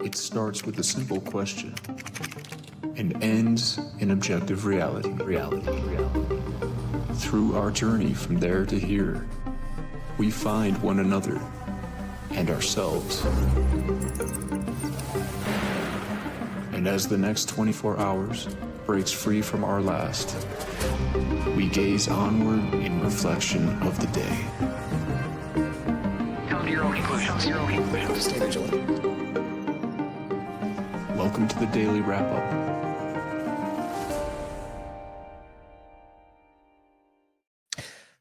It starts with a simple question and ends in objective reality. Through our journey from there to here, we find one another and ourselves. And as the next 24 hours breaks free from our last, we gaze onward in reflection of the day. Come to your own conclusions. Just stay vigilant. Welcome to the Daily Wrap-Up.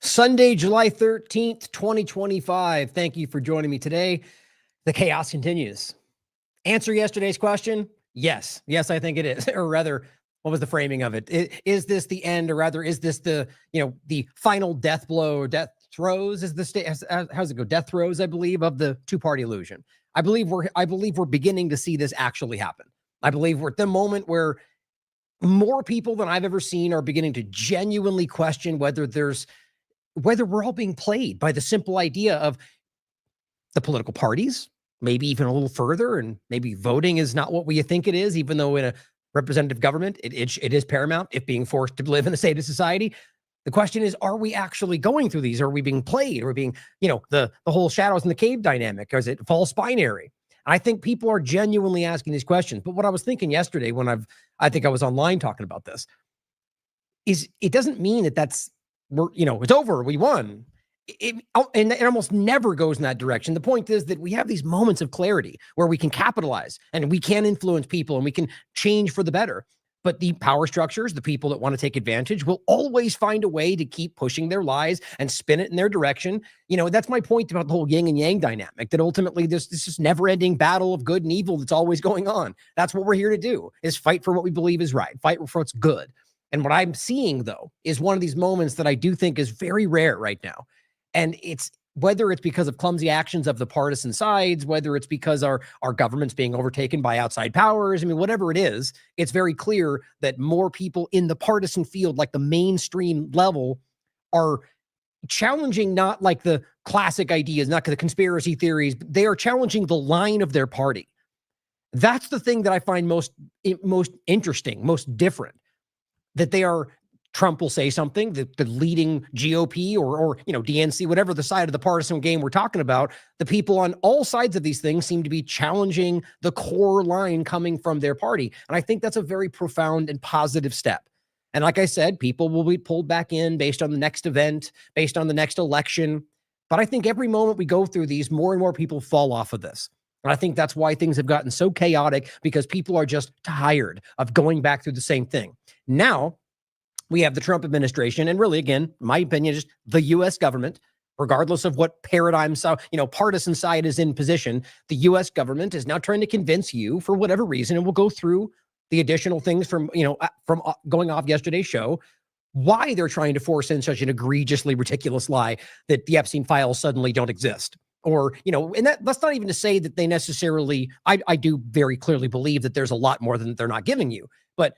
Sunday, July 13th, 2025. Thank you for joining me today. The chaos continues. Answer yesterday's question? Yes. Yes, I think it is. Or rather, what was the framing of it? Is this the end, or rather, is this the final death blow or death throes? Is the state? How's it go? Death throes, I believe, of the two-party illusion. I believe we're beginning to see this actually happen. I believe we're at the moment where more people than I've ever seen are beginning to genuinely question whether we're all being played by the simple idea of the political parties, maybe even a little further, and maybe voting is not what we think it is, even though in a representative government, it is paramount if being forced to live in a state of society. The question is, are we actually going through these? Are we being played? Are we being, the whole shadows in the cave dynamic? Or is it false binary? I think people are genuinely asking these questions. But what I was thinking yesterday when I think I was online talking about this is it doesn't mean that it's over, we won. And it almost never goes in that direction. The point is that we have these moments of clarity where we can capitalize and we can influence people and we can change for the better. But the power structures, the people that want to take advantage, will always find a way to keep pushing their lies and spin it in their direction. That's my point about the whole yin and yang dynamic, that ultimately this is never-ending battle of good and evil that's always going on. That's what we're here to do, is fight for what we believe is right, fight for what's good. And what I'm seeing, though, is one of these moments that I do think is very rare right now. And it's whether it's because of clumsy actions of the partisan sides, whether it's because our government's being overtaken by outside powers, whatever it is, it's very clear that more people in the partisan field, like the mainstream level, are challenging not like the classic ideas, not the conspiracy theories, but they are challenging the line of their party. That's the thing that I find most interesting, most different, that they are. Trump will say something, the leading GOP or DNC, whatever the side of the partisan game we're talking about, the people on all sides of these things seem to be challenging the core line coming from their party. And I think that's a very profound and positive step. And like I said, people will be pulled back in based on the next event, based on the next election. But I think every moment we go through these, more and more people fall off of this. And I think that's why things have gotten so chaotic, because people are just tired of going back through the same thing. Now, we have the Trump administration, and really, again, my opinion, just the U.S. government, regardless of what paradigm, partisan side is in position, the U.S. government is now trying to convince you, for whatever reason, and we'll go through the additional things from going off yesterday's show, why they're trying to force in such an egregiously ridiculous lie that the Epstein files suddenly don't exist. Or, and that's not even to say that they necessarily, I do very clearly believe that there's a lot more than they're not giving you, but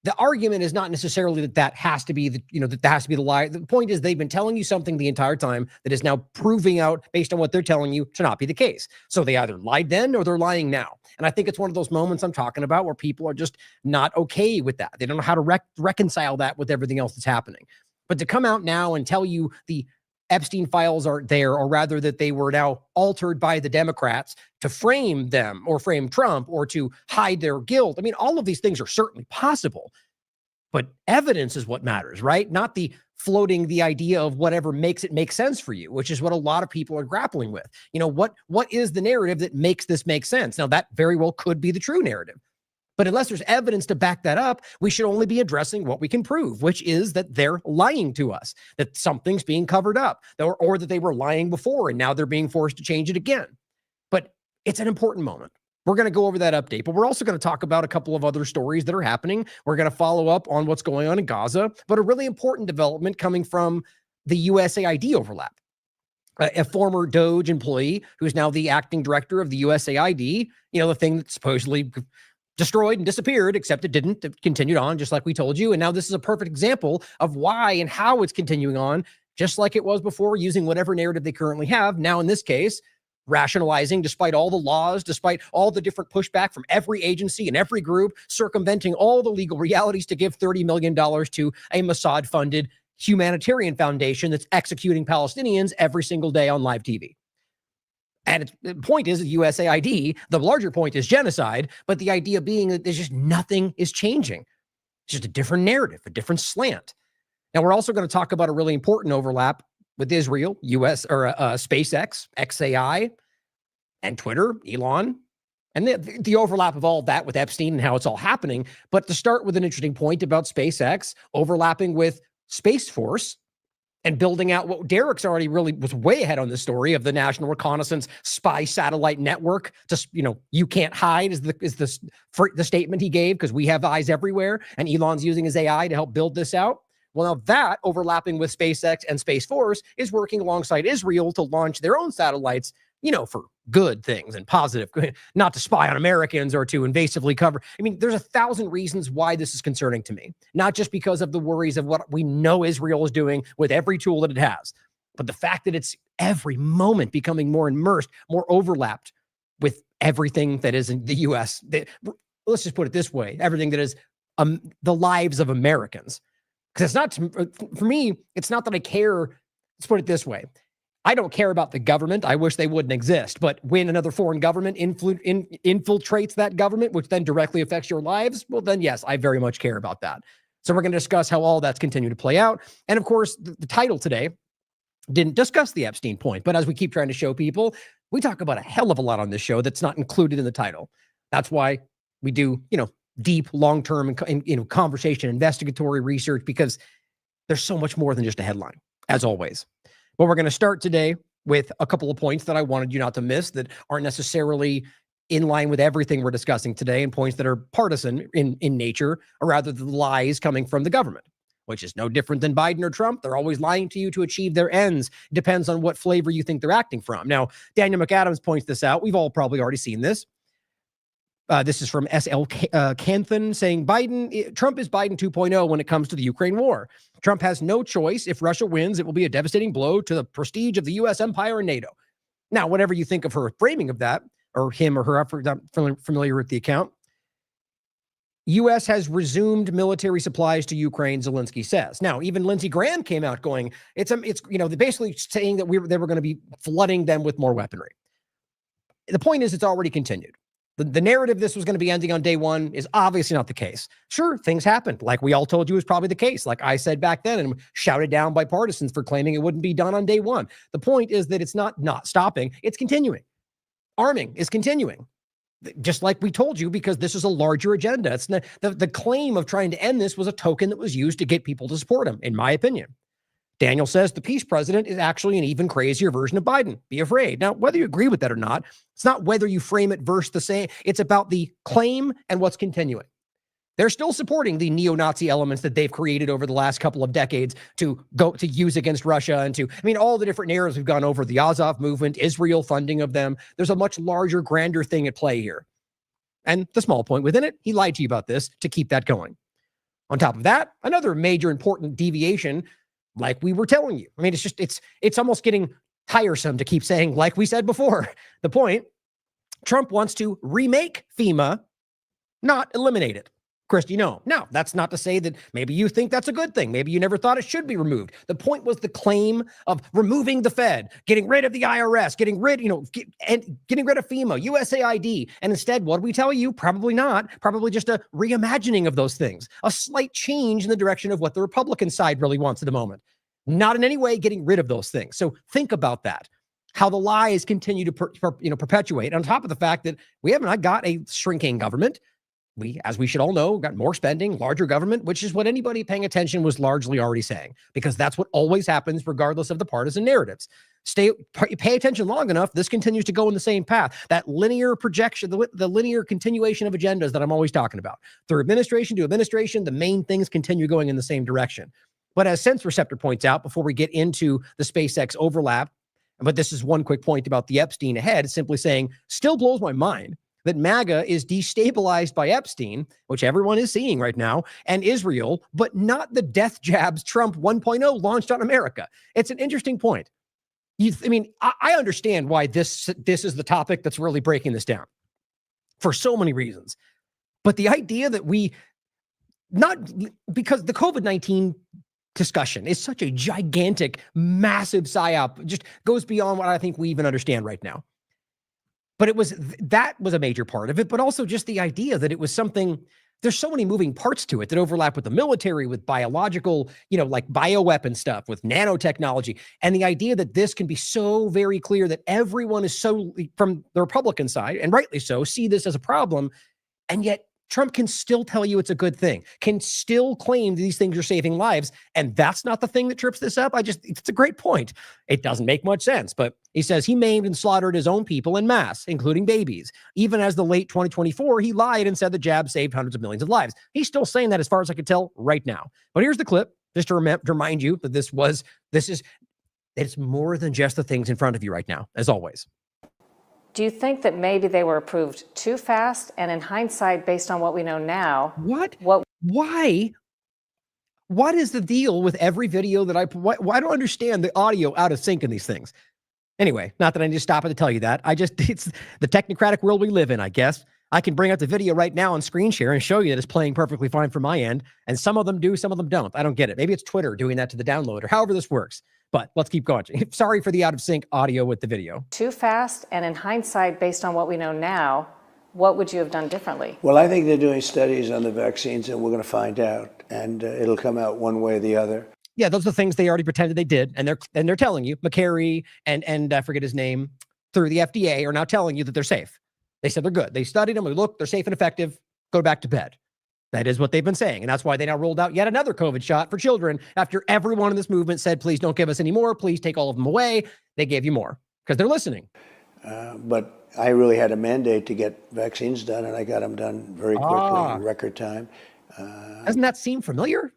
the argument is not necessarily that has to be that has to be the lie. The point is they've been telling you something the entire time that is now proving out, based on what they're telling you, to not be the case. So they either lied then or they're lying now. And I think it's one of those moments I'm talking about where people are just not okay with that. They don't know how to reconcile that with everything else that's happening. But to come out now and tell you the Epstein files aren't there, or rather that they were now altered by the Democrats to frame them or frame Trump or to hide their guilt. All of these things are certainly possible, but evidence is what matters, right? Not the floating the idea of whatever makes it make sense for you, which is what a lot of people are grappling with. What is the narrative that makes this make sense? Now, that very well could be the true narrative. But unless there's evidence to back that up, we should only be addressing what we can prove, which is that they're lying to us, that something's being covered up, or that they were lying before and now they're being forced to change it again. But it's an important moment. We're going to go over that update, but we're also going to talk about a couple of other stories that are happening. We're going to follow up on what's going on in Gaza, but a really important development coming from the USAID overlap. A former DOGE employee who's now the acting director of the USAID, the thing that supposedly destroyed and disappeared, except it didn't. It continued on, just like we told you. And now this is a perfect example of why and how it's continuing on, just like it was before, using whatever narrative they currently have. Now, in this case, rationalizing, despite all the laws, despite all the different pushback from every agency and every group, circumventing all the legal realities to give $30 million to a Mossad-funded humanitarian foundation that's executing Palestinians every single day on live TV. And the point is USAID, the larger point is genocide, but the idea being that there's just nothing is changing. It's just a different narrative, a different slant. Now, we're also going to talk about a really important overlap with Israel, SpaceX, XAI, and Twitter, Elon, and the overlap of all of that with Epstein and how it's all happening. But to start with an interesting point about SpaceX overlapping with Space Force and building out what Derek's already really was way ahead on the story of the National Reconnaissance Spy Satellite Network. Just, you can't hide is the statement he gave, because we have eyes everywhere, and Elon's using his AI to help build this out. Well, now that overlapping with SpaceX and Space Force is working alongside Israel to launch their own satellites, for good things and positive, not to spy on Americans or to invasively cover. I mean, there's 1,000 reasons why this is concerning to me, not just because of the worries of what we know Israel is doing with every tool that it has, but the fact that it's every moment becoming more immersed, more overlapped with everything that is in the U.S. Let's just put it this way, everything that is the lives of Americans. Because it's not, for me, it's not that I care. Let's put it this way. I don't care about the government. I wish they wouldn't exist. But when another foreign government infiltrates that government, which then directly affects your lives, well, then yes, I very much care about that. So we're going to discuss how all that's continued to play out. And of course, the title today didn't discuss the Epstein point. But as we keep trying to show people, we talk about a hell of a lot on this show that's not included in the title. That's why we do, deep, long-term, conversation, investigatory research, because there's so much more than just a headline, as always. But we're going to start today with a couple of points that I wanted you not to miss that aren't necessarily in line with everything we're discussing today, and points that are partisan in nature, or rather the lies coming from the government, which is no different than Biden or Trump. They're always lying to you to achieve their ends. It depends on what flavor you think they're acting from. Now, Daniel McAdams points this out. We've all probably already seen this. This is from S.L. Canthan saying Trump is Biden 2.0 when it comes to the Ukraine war. Trump has no choice. If Russia wins, it will be a devastating blow to the prestige of the U.S. empire and NATO. Now, whatever you think of her framing of that, or him or her, I'm not familiar with the account. U.S. has resumed military supplies to Ukraine, Zelensky says. Now, even Lindsey Graham came out going, it's basically saying that they were going to be flooding them with more weaponry. The point is, it's already continued. The narrative this was going to be ending on day one is obviously not the case. Sure, things happened, like we all told you was probably the case, like I said back then, and shouted down by partisans for claiming it wouldn't be done on day one. The point is that it's not stopping, it's continuing. Arming is continuing, just like we told you, because this is a larger agenda. It's not, the claim of trying to end this was a token that was used to get people to support him, in my opinion. Daniel says the peace president is actually an even crazier version of Biden. Be afraid. Now, whether you agree with that or not, it's not whether you frame it versus the same. It's about the claim and what's continuing. They're still supporting the neo-Nazi elements that they've created over the last couple of decades to use against Russia and all the different narratives we've gone over, the Azov movement, Israel funding of them. There's a much larger, grander thing at play here. And the small point within it, he lied to you about this to keep that going. On top of that, another major important deviation, like we were telling you. I mean, it's almost getting tiresome to keep saying, like we said before. The point, Trump wants to remake FEMA, not eliminate it. Cristian, no, that's not to say that maybe you think that's a good thing. Maybe you never thought it should be removed. The point was the claim of removing the Fed, getting rid of the IRS, getting rid of FEMA, USAID. And instead, what do we tell you? Probably not. Probably just a reimagining of those things, a slight change in the direction of what the Republican side really wants at the moment. Not in any way getting rid of those things. So think about that. How the lies continue to perpetuate. On top of the fact that we haven't got a shrinking government. We, as we should all know, got more spending, larger government, which is what anybody paying attention was largely already saying, because that's what always happens regardless of the partisan narratives. Pay attention long enough, this continues to go in the same path. That linear projection, the linear continuation of agendas that I'm always talking about. Through administration to administration, the main things continue going in the same direction. But as Sense Receptor points out, before we get into the SpaceX overlap, but this is one quick point about the Epstein ahead, simply saying, still blows my mind that MAGA is destabilized by Epstein, which everyone is seeing right now, and Israel, but not the death jabs Trump 1.0 launched on America. It's an interesting point. I understand why this is the topic that's really breaking this down for so many reasons. But the idea that not because the COVID-19 discussion is such a gigantic, massive psyop, just goes beyond what I think we even understand right now. But that was a major part of it, but also just the idea that it was something, there's so many moving parts to it that overlap with the military, with biological, like bioweapon stuff, with nanotechnology, and the idea that this can be so very clear that everyone is so, from the Republican side, and rightly so, see this as a problem, and yet Trump can still tell you it's a good thing, can still claim these things are saving lives. And that's not the thing that trips this up. It's a great point. It doesn't make much sense, but he says he maimed and slaughtered his own people en masse, including babies. Even as the late 2024, he lied and said the jab saved hundreds of millions of lives. He's still saying that as far as I can tell right now. But here's the clip, just to remind you that it's more than just the things in front of you right now, as always. Do you think that maybe they were approved too fast? And in hindsight, based on what we know now, why? What is the deal with every video that why I don't understand the audio out of sync in these things. Anyway, not that I need to stop it to tell you that. It's the technocratic world we live in, I guess. I can bring up the video right now on screen share and show you that it's playing perfectly fine from my end. And some of them do, some of them don't. I don't get it. Maybe it's Twitter doing that to the download or however this works. But let's keep going. Sorry for the out of sync audio with the video. Too fast, and in hindsight, based on what we know now, what would you have done differently? Well, I think they're doing studies on the vaccines, and we're going to find out, and it'll come out one way or the other. Yeah, those are the things they already pretended they did, and they're telling you, McCary and I forget his name, through the FDA are now telling you that they're safe. They said they're good. They studied them. Look, they're safe and effective. Go back to bed. That is what they've been saying. And that's why they now rolled out yet another COVID shot for children after everyone in this movement said, please don't give us any more. Please take all of them away. They gave you more because they're listening. But I really had a mandate to get vaccines done, and I got them done very quickly in record time. Doesn't that seem familiar?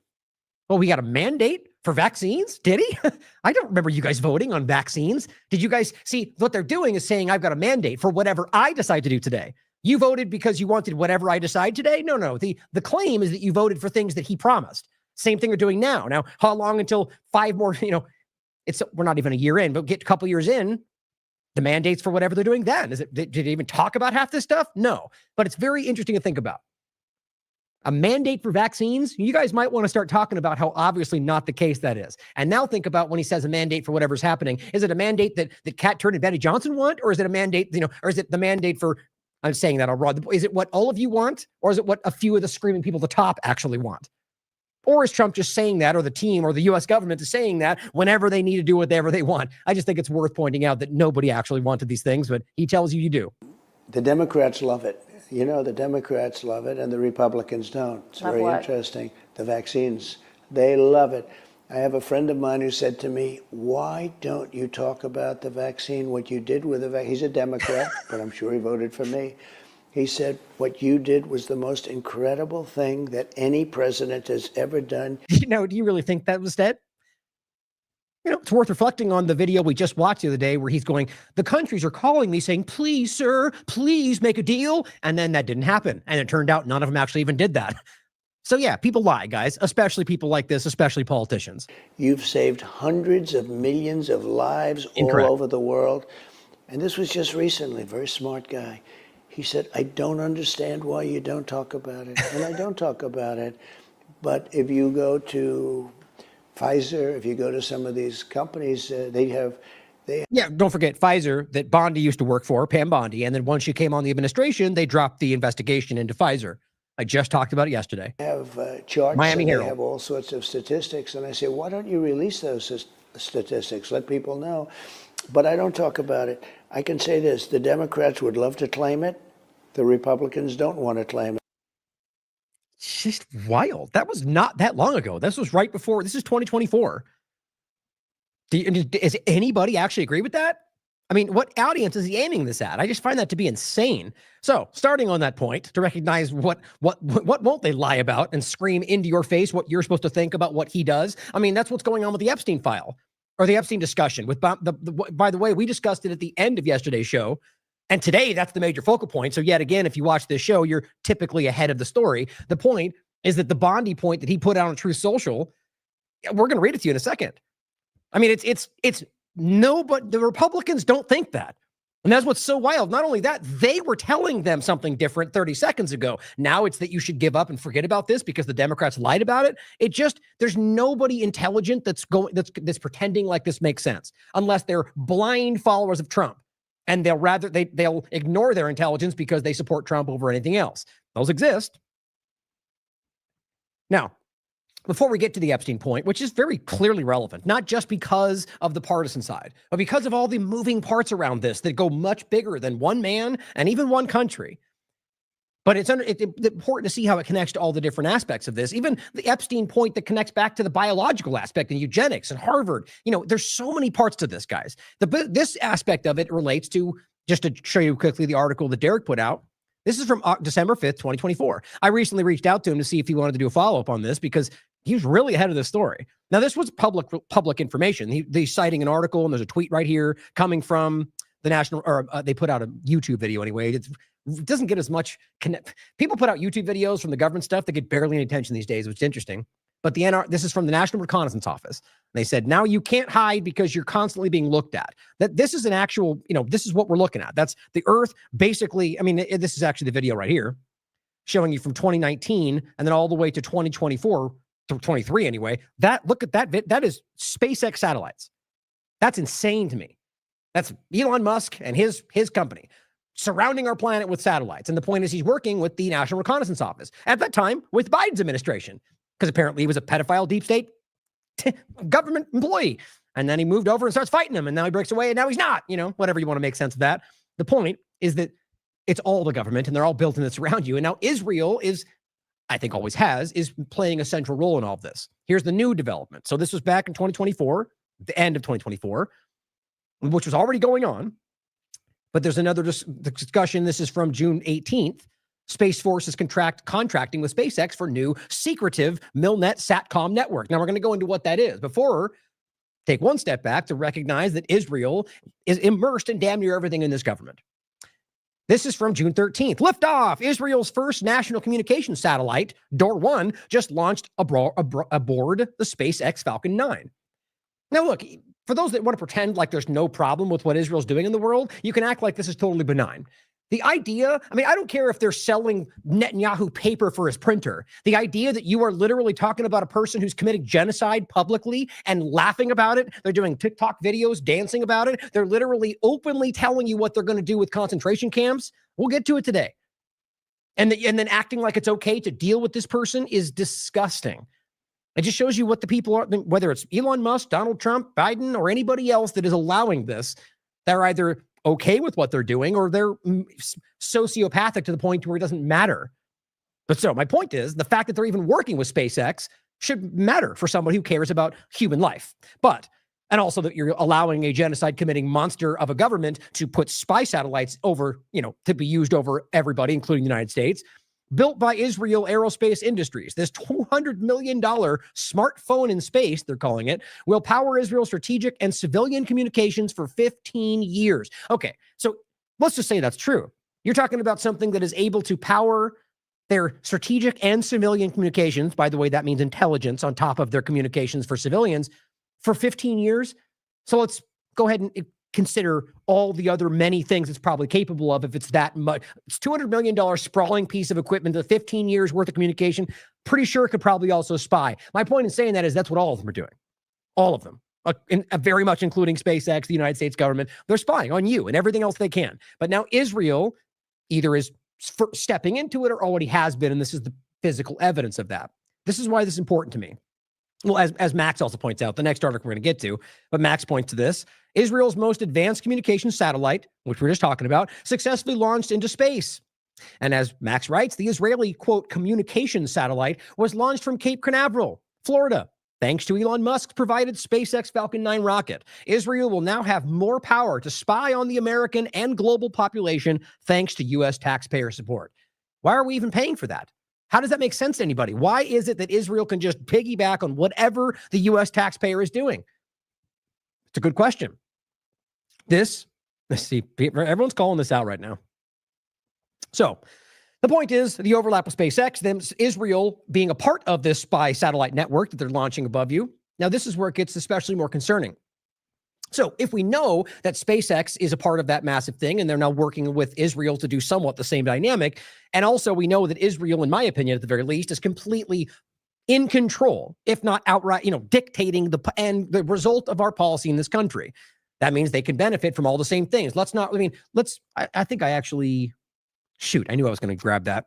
Well, we got a mandate for vaccines? Did he? I don't remember you guys voting on vaccines. Did you guys see what they're doing is saying, I've got a mandate for whatever I decide to do today. You voted because you wanted whatever I decide today? No. The claim is that you voted for things that he promised. Same thing they're doing now. Now, how long until 5 more, we're not even a year in, but get a couple years in, the mandates for whatever they're doing then. Did they even talk about half this stuff? No. But it's very interesting to think about. A mandate for vaccines, you guys might want to start talking about how obviously not the case that is. And now think about when he says a mandate for whatever's happening. Is it a mandate that Kat Turner and Betty Johnson want? Or is it a mandate, or is it the mandate for, I'm saying that all wrong. Is it what all of you want? Or is it what a few of the screaming people at the top actually want? Or is Trump just saying that, or the team or the U.S. government is saying that whenever they need to do whatever they want? I just think it's worth pointing out that nobody actually wanted these things, but he tells you do. The Democrats love it. The Democrats love it, and the Republicans don't. It's very interesting. The vaccines, they love it. I have a friend of mine who said to me, why don't you talk about the vaccine, what you did with the vaccine? He's a Democrat, but I'm sure he voted for me. He said, what you did was the most incredible thing that any president has ever done. Do you really think that was that? It's worth reflecting on the video we just watched the other day where he's going, the countries are calling me saying, please, sir, please make a deal. And then that didn't happen. And it turned out none of them actually even did that. So yeah, people lie, guys, especially people like this, especially politicians. You've saved hundreds of millions of lives all over the world. And this was just recently, very smart guy. He said, I don't understand why you don't talk about it. And I don't talk about it. But if you go to Pfizer, if you go to some of these companies, Yeah, don't forget Pfizer that Bondi used to work for, Pam Bondi. And then once she came on the administration, they dropped the investigation into Pfizer. I just talked about it yesterday. Have charts, Miami Herald. They have all sorts of statistics. And I say, why don't you release those statistics? Let people know. But I don't talk about it. I can say this, the Democrats would love to claim it. The Republicans don't want to claim it. It's just wild. That was not that long ago. This was right before. This is 2024. Does anybody actually agree with that? I mean, what audience is he aiming this at? I just find that to be insane. So starting on that point to recognize what won't they lie about and scream into your face what you're supposed to think about what he does. I mean, that's what's going on with the Epstein file or the Epstein discussion with by the way, we discussed it at the end of yesterday's show. And today that's the major focal point. So yet again, if you watch this show, you're typically ahead of the story. The point is that the Bondi point that he put out on Truth Social, we're going to read it to you in a second. I mean, it's no, but the Republicans don't think that. And that's what's so wild. Not only that, they were telling them something different 30 seconds ago. Now it's that you should give up and forget about this because the Democrats lied about it. There's nobody intelligent that's pretending like this makes sense, unless they're blind followers of Trump. And they'll ignore their intelligence because they support Trump over anything else. Those exist. Now, before we get to the Epstein point, which is very clearly relevant, not just because of the partisan side, but because of all the moving parts around this that go much bigger than one man and even one country. But it's important to see how it connects to all the different aspects of this. Even the Epstein point that connects back to the biological aspect and eugenics and Harvard. There's so many parts to this, guys. This aspect of it relates to, just to show you quickly the article that Derek put out. This is from December 5th, 2024. I recently reached out to him to see if he wanted to do a follow-up on this because he was really ahead of the story. Now, this was public information. He's citing an article, and there's a tweet right here coming from the national, or they put out a YouTube video anyway. It doesn't get as much people put out YouTube videos from the government stuff that get barely any attention these days, which is interesting. But this is from the National Reconnaissance Office. They said, now you can't hide because you're constantly being looked at. That this is an actual, this is what we're looking at. That's the Earth basically. I mean, this is actually the video right here showing you from 2019 and then all the way to 2024 to 23 anyway. Look at that. That is SpaceX satellites. That's insane to me. That's Elon Musk and his company surrounding our planet with satellites. And the point is he's working with the National Reconnaissance Office at that time with Biden's administration, because apparently he was a pedophile deep state government employee. And then he moved over and starts fighting them. And now he breaks away and now he's not, whatever you want to make sense of that. The point is that it's all the government and they're all built in this around you. And now Israel is, I think always is playing a central role in all of this. Here's the new development. So this was back in 2024, the end of 2024, which was already going on. But there's another discussion. This is from June 18th. Space Force is contracting with SpaceX for new secretive Milnet SATCOM network. Now we're going to go into what that is. Before, take one step back to recognize that Israel is immersed in damn near everything in this government. This is from June 13th. Liftoff. Israel's first national communications satellite, Dor 1, just launched aboard the SpaceX Falcon 9. Now, look, for those that want to pretend like there's no problem with what Israel's doing in the world, you can act like this is totally benign. The idea, I don't care if they're selling Netanyahu paper for his printer. The idea that you are literally talking about a person who's committing genocide publicly and laughing about it. They're doing TikTok videos, dancing about it. They're literally openly telling you what they're going to do with concentration camps. We'll get to it today. And then acting like it's okay to deal with this person is disgusting. It just shows you what the people are, whether it's Elon Musk, Donald Trump, Biden, or anybody else that is allowing this. They're either okay with what they're doing or they're sociopathic to the point where it doesn't matter. But so my point is the fact that they're even working with SpaceX should matter for somebody who cares about human life. And also that you're allowing a genocide committing monster of a government to put spy satellites over, to be used over everybody, including the United States. Built by Israel Aerospace Industries, this $200 million smartphone in space, they're calling it, will power Israel's strategic and civilian communications for 15 years. Okay, so let's just say that's true. You're talking about something that is able to power their strategic and civilian communications. By the way, that means intelligence on top of their communications for civilians for 15 years. So let's go ahead and consider all the other many things it's probably capable of if it's that much. It's $200 million sprawling piece of equipment, the 15 years worth of communication. Pretty sure it could probably also spy. My point in saying that is that's what all of them are doing. All of them. Very much including SpaceX, the United States government. They're spying on you and everything else they can. But now Israel either is stepping into it or already has been, and this is the physical evidence of that. This is why this is important to me. Well, as Max also points out, the next article we're going to get to, but Max points to this. Israel's most advanced communications satellite, which we're just talking about, successfully launched into space. And as Max writes, the Israeli, quote, communications satellite was launched from Cape Canaveral, Florida. Thanks to Elon Musk's provided SpaceX Falcon 9 rocket, Israel will now have more power to spy on the American and global population thanks to U.S. taxpayer support. Why are we even paying for that? How does that make sense to anybody? Why is it that Israel can just piggyback on whatever the U.S. taxpayer is doing? It's a good question. Let's see, everyone's calling this out right now. So the point is the overlap with SpaceX, then Israel being a part of this spy satellite network that they're launching above you. Now, this is where it gets especially more concerning. So if we know that SpaceX is a part of that massive thing, and they're now working with Israel to do somewhat the same dynamic, and also we know that Israel, in my opinion, at the very least, is completely in control, if not outright, dictating the result of our policy in this country. That means they can benefit from all the same things. I think I actually, shoot, I knew I was going to grab that.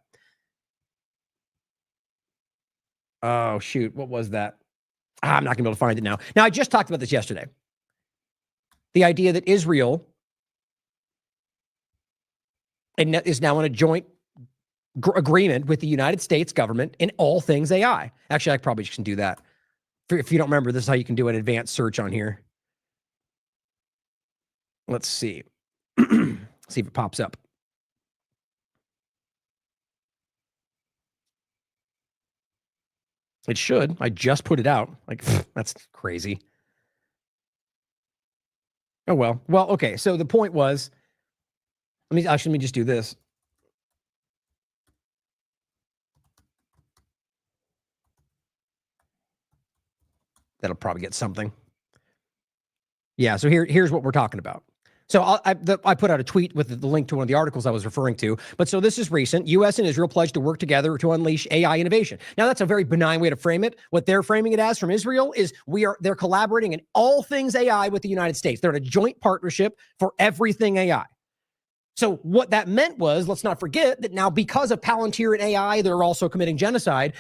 Oh, shoot, what was that? I'm not going to be able to find it now. Now, I just talked about this yesterday. The idea that Israel is now in a joint agreement with the United States government in all things AI. Actually, I probably just can do that. If you don't remember, this is how you can do an advanced search on here. Let's see. See if it pops up. It should. I just put it out. Like, that's crazy. Oh, well. Well, okay. So the point was, let me just do this. That'll probably get something. Yeah, so here's what we're talking about. So I put out a tweet with the link to one of the articles I was referring to. But so this is recent. U.S. and Israel pledged to work together to unleash AI innovation. Now, that's a very benign way to frame it. What they're framing it as from Israel is they're collaborating in all things AI with the United States. They're in a joint partnership for everything AI. So what that meant was, let's not forget that now because of Palantir and AI, they're also committing genocide.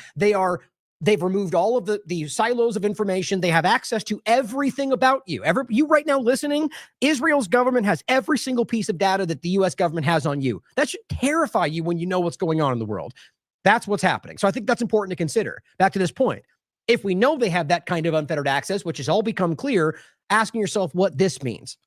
They've removed all of the silos of information. They have access to everything about you. You right now listening, Israel's government has every single piece of data that the U.S. government has on you. That should terrify you when you know what's going on in the world. That's what's happening. So I think that's important to consider. Back to this point. If we know they have that kind of unfettered access, which has all become clear, asking yourself what this means,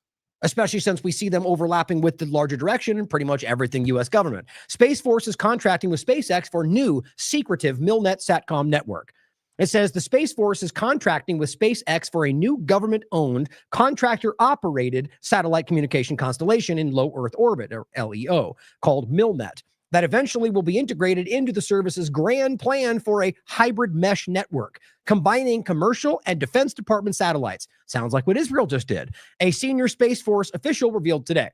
especially since we see them overlapping with the larger direction and pretty much everything U.S. government. Space Force is contracting with SpaceX for new secretive MilNet SATCOM network. It says the Space Force is contracting with SpaceX for a new government-owned, contractor-operated satellite communication constellation in low Earth orbit, or LEO, called MilNet, that eventually will be integrated into the service's grand plan for a hybrid mesh network, combining commercial and Defense Department satellites. Sounds like what Israel just did. A senior Space Force official revealed today.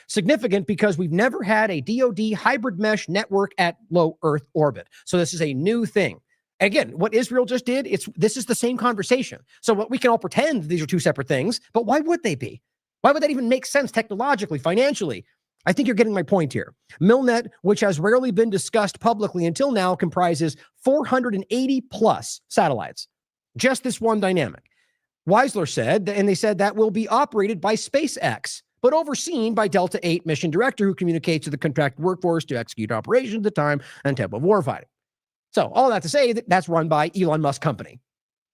Significant because we've never had a DoD hybrid mesh network at low Earth orbit. So this is a new thing. Again, what Israel just did, this is the same conversation. So what we can all pretend these are two separate things, but why would they be? Why would that even make sense technologically, financially? I think you're getting my point here. MilNet, which has rarely been discussed publicly until now, comprises 480 plus satellites. Just this one dynamic. Weisler said, and they said that will be operated by SpaceX, but overseen by Delta 8 mission director who communicates to the contracted workforce to execute operations at the time and tempo of warfighting. So all that to say that that's run by Elon Musk company,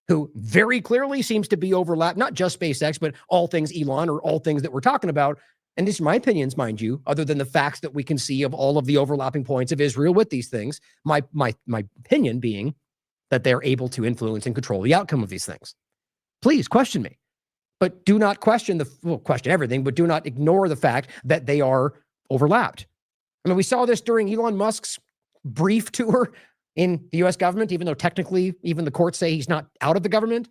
who very clearly seems to be overlapped, not just SpaceX, but all things Elon or all things that we're talking about. And these are my opinions, mind you, other than the facts that we can see of all of the overlapping points of Israel with these things. My opinion being that they're able to influence and control the outcome of these things. Please question me, but do not question question everything, but do not ignore the fact that they are overlapped. I mean, we saw this during Elon Musk's brief tour in the U.S. government, even though technically even the courts say he's not out of the government.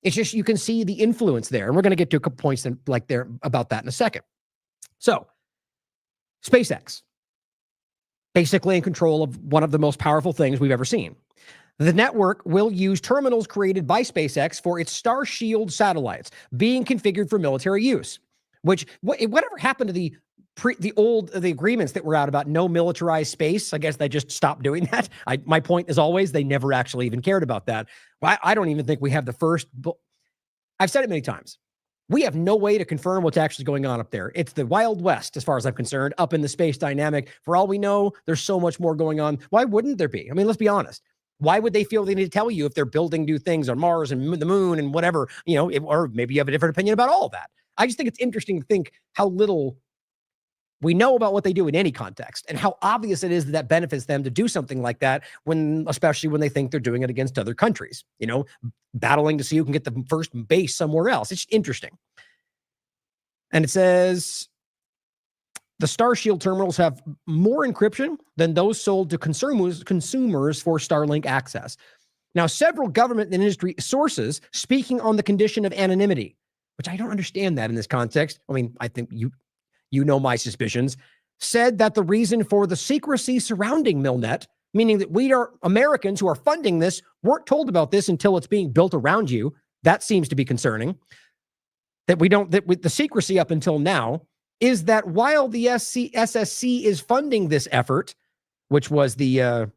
It's just you can see the influence there. And we're going to get to a couple points about that in a second. So, SpaceX, basically in control of one of the most powerful things we've ever seen. The network will use terminals created by SpaceX for its Starshield satellites being configured for military use, which whatever happened to the agreements that were out about no militarized space. I guess they just stopped doing that. My point is always, they never actually even cared about that. I don't even think we have the first. I've said it many times. We have no way to confirm what's actually going on up there. It's the Wild West, as far as I'm concerned, up in the space dynamic. For all we know, there's so much more going on. Why wouldn't there be? I mean, let's be honest. Why would they feel they need to tell you if they're building new things on Mars and the moon and whatever, or maybe you have a different opinion about all of that. I just think it's interesting to think how little we know about what they do in any context and how obvious it is that benefits them to do something like that, especially when they think they're doing it against other countries, battling to see who can get the first base somewhere else. It's interesting. And it says the Starshield terminals have more encryption than those sold to consumers for Starlink access. Now, several government and industry sources speaking on the condition of anonymity which I don't understand that in this context. I mean, I think you know my suspicions, said that the reason for the secrecy surrounding Milnet, meaning that we are Americans who are funding this, weren't told about this until it's being built around you. That seems to be concerning. That the secrecy up until now is that while the SSC is funding this effort, which was the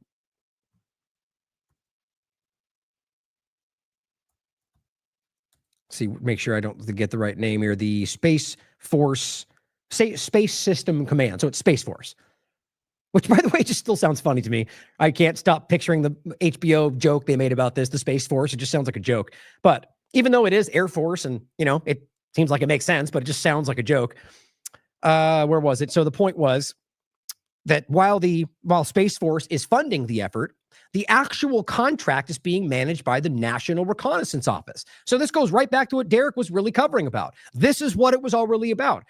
make sure I don't get the right name here, the Space Force, Space System Command. So it's Space Force, which, by the way, just still sounds funny to me. I can't stop picturing the HBO joke they made about this, the Space Force. It just sounds like a joke. But even though it is Air Force and, it seems like it makes sense, but it just sounds like a joke. Where was it? So the point was that while Space Force is funding the effort, the actual contract is being managed by the National Reconnaissance Office. So this goes right back to what Derek was really covering about. This is what it was all really about.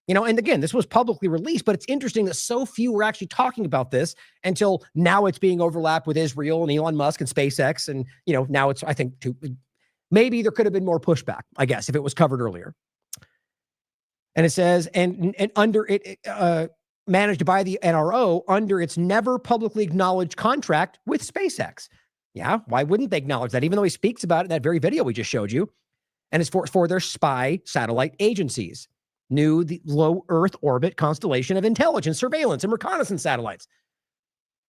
And again, this was publicly released, but it's interesting that so few were actually talking about this until now it's being overlapped with Israel and Elon Musk and SpaceX. And, now it's, I think, maybe there could have been more pushback, I guess, if it was covered earlier. And it says, and under it, managed by the NRO under its never publicly acknowledged contract with SpaceX. Yeah, why wouldn't they acknowledge that? Even though he speaks about it in that very video we just showed you. And it's for their spy satellite agencies. The low Earth orbit constellation of intelligence, surveillance, and reconnaissance satellites.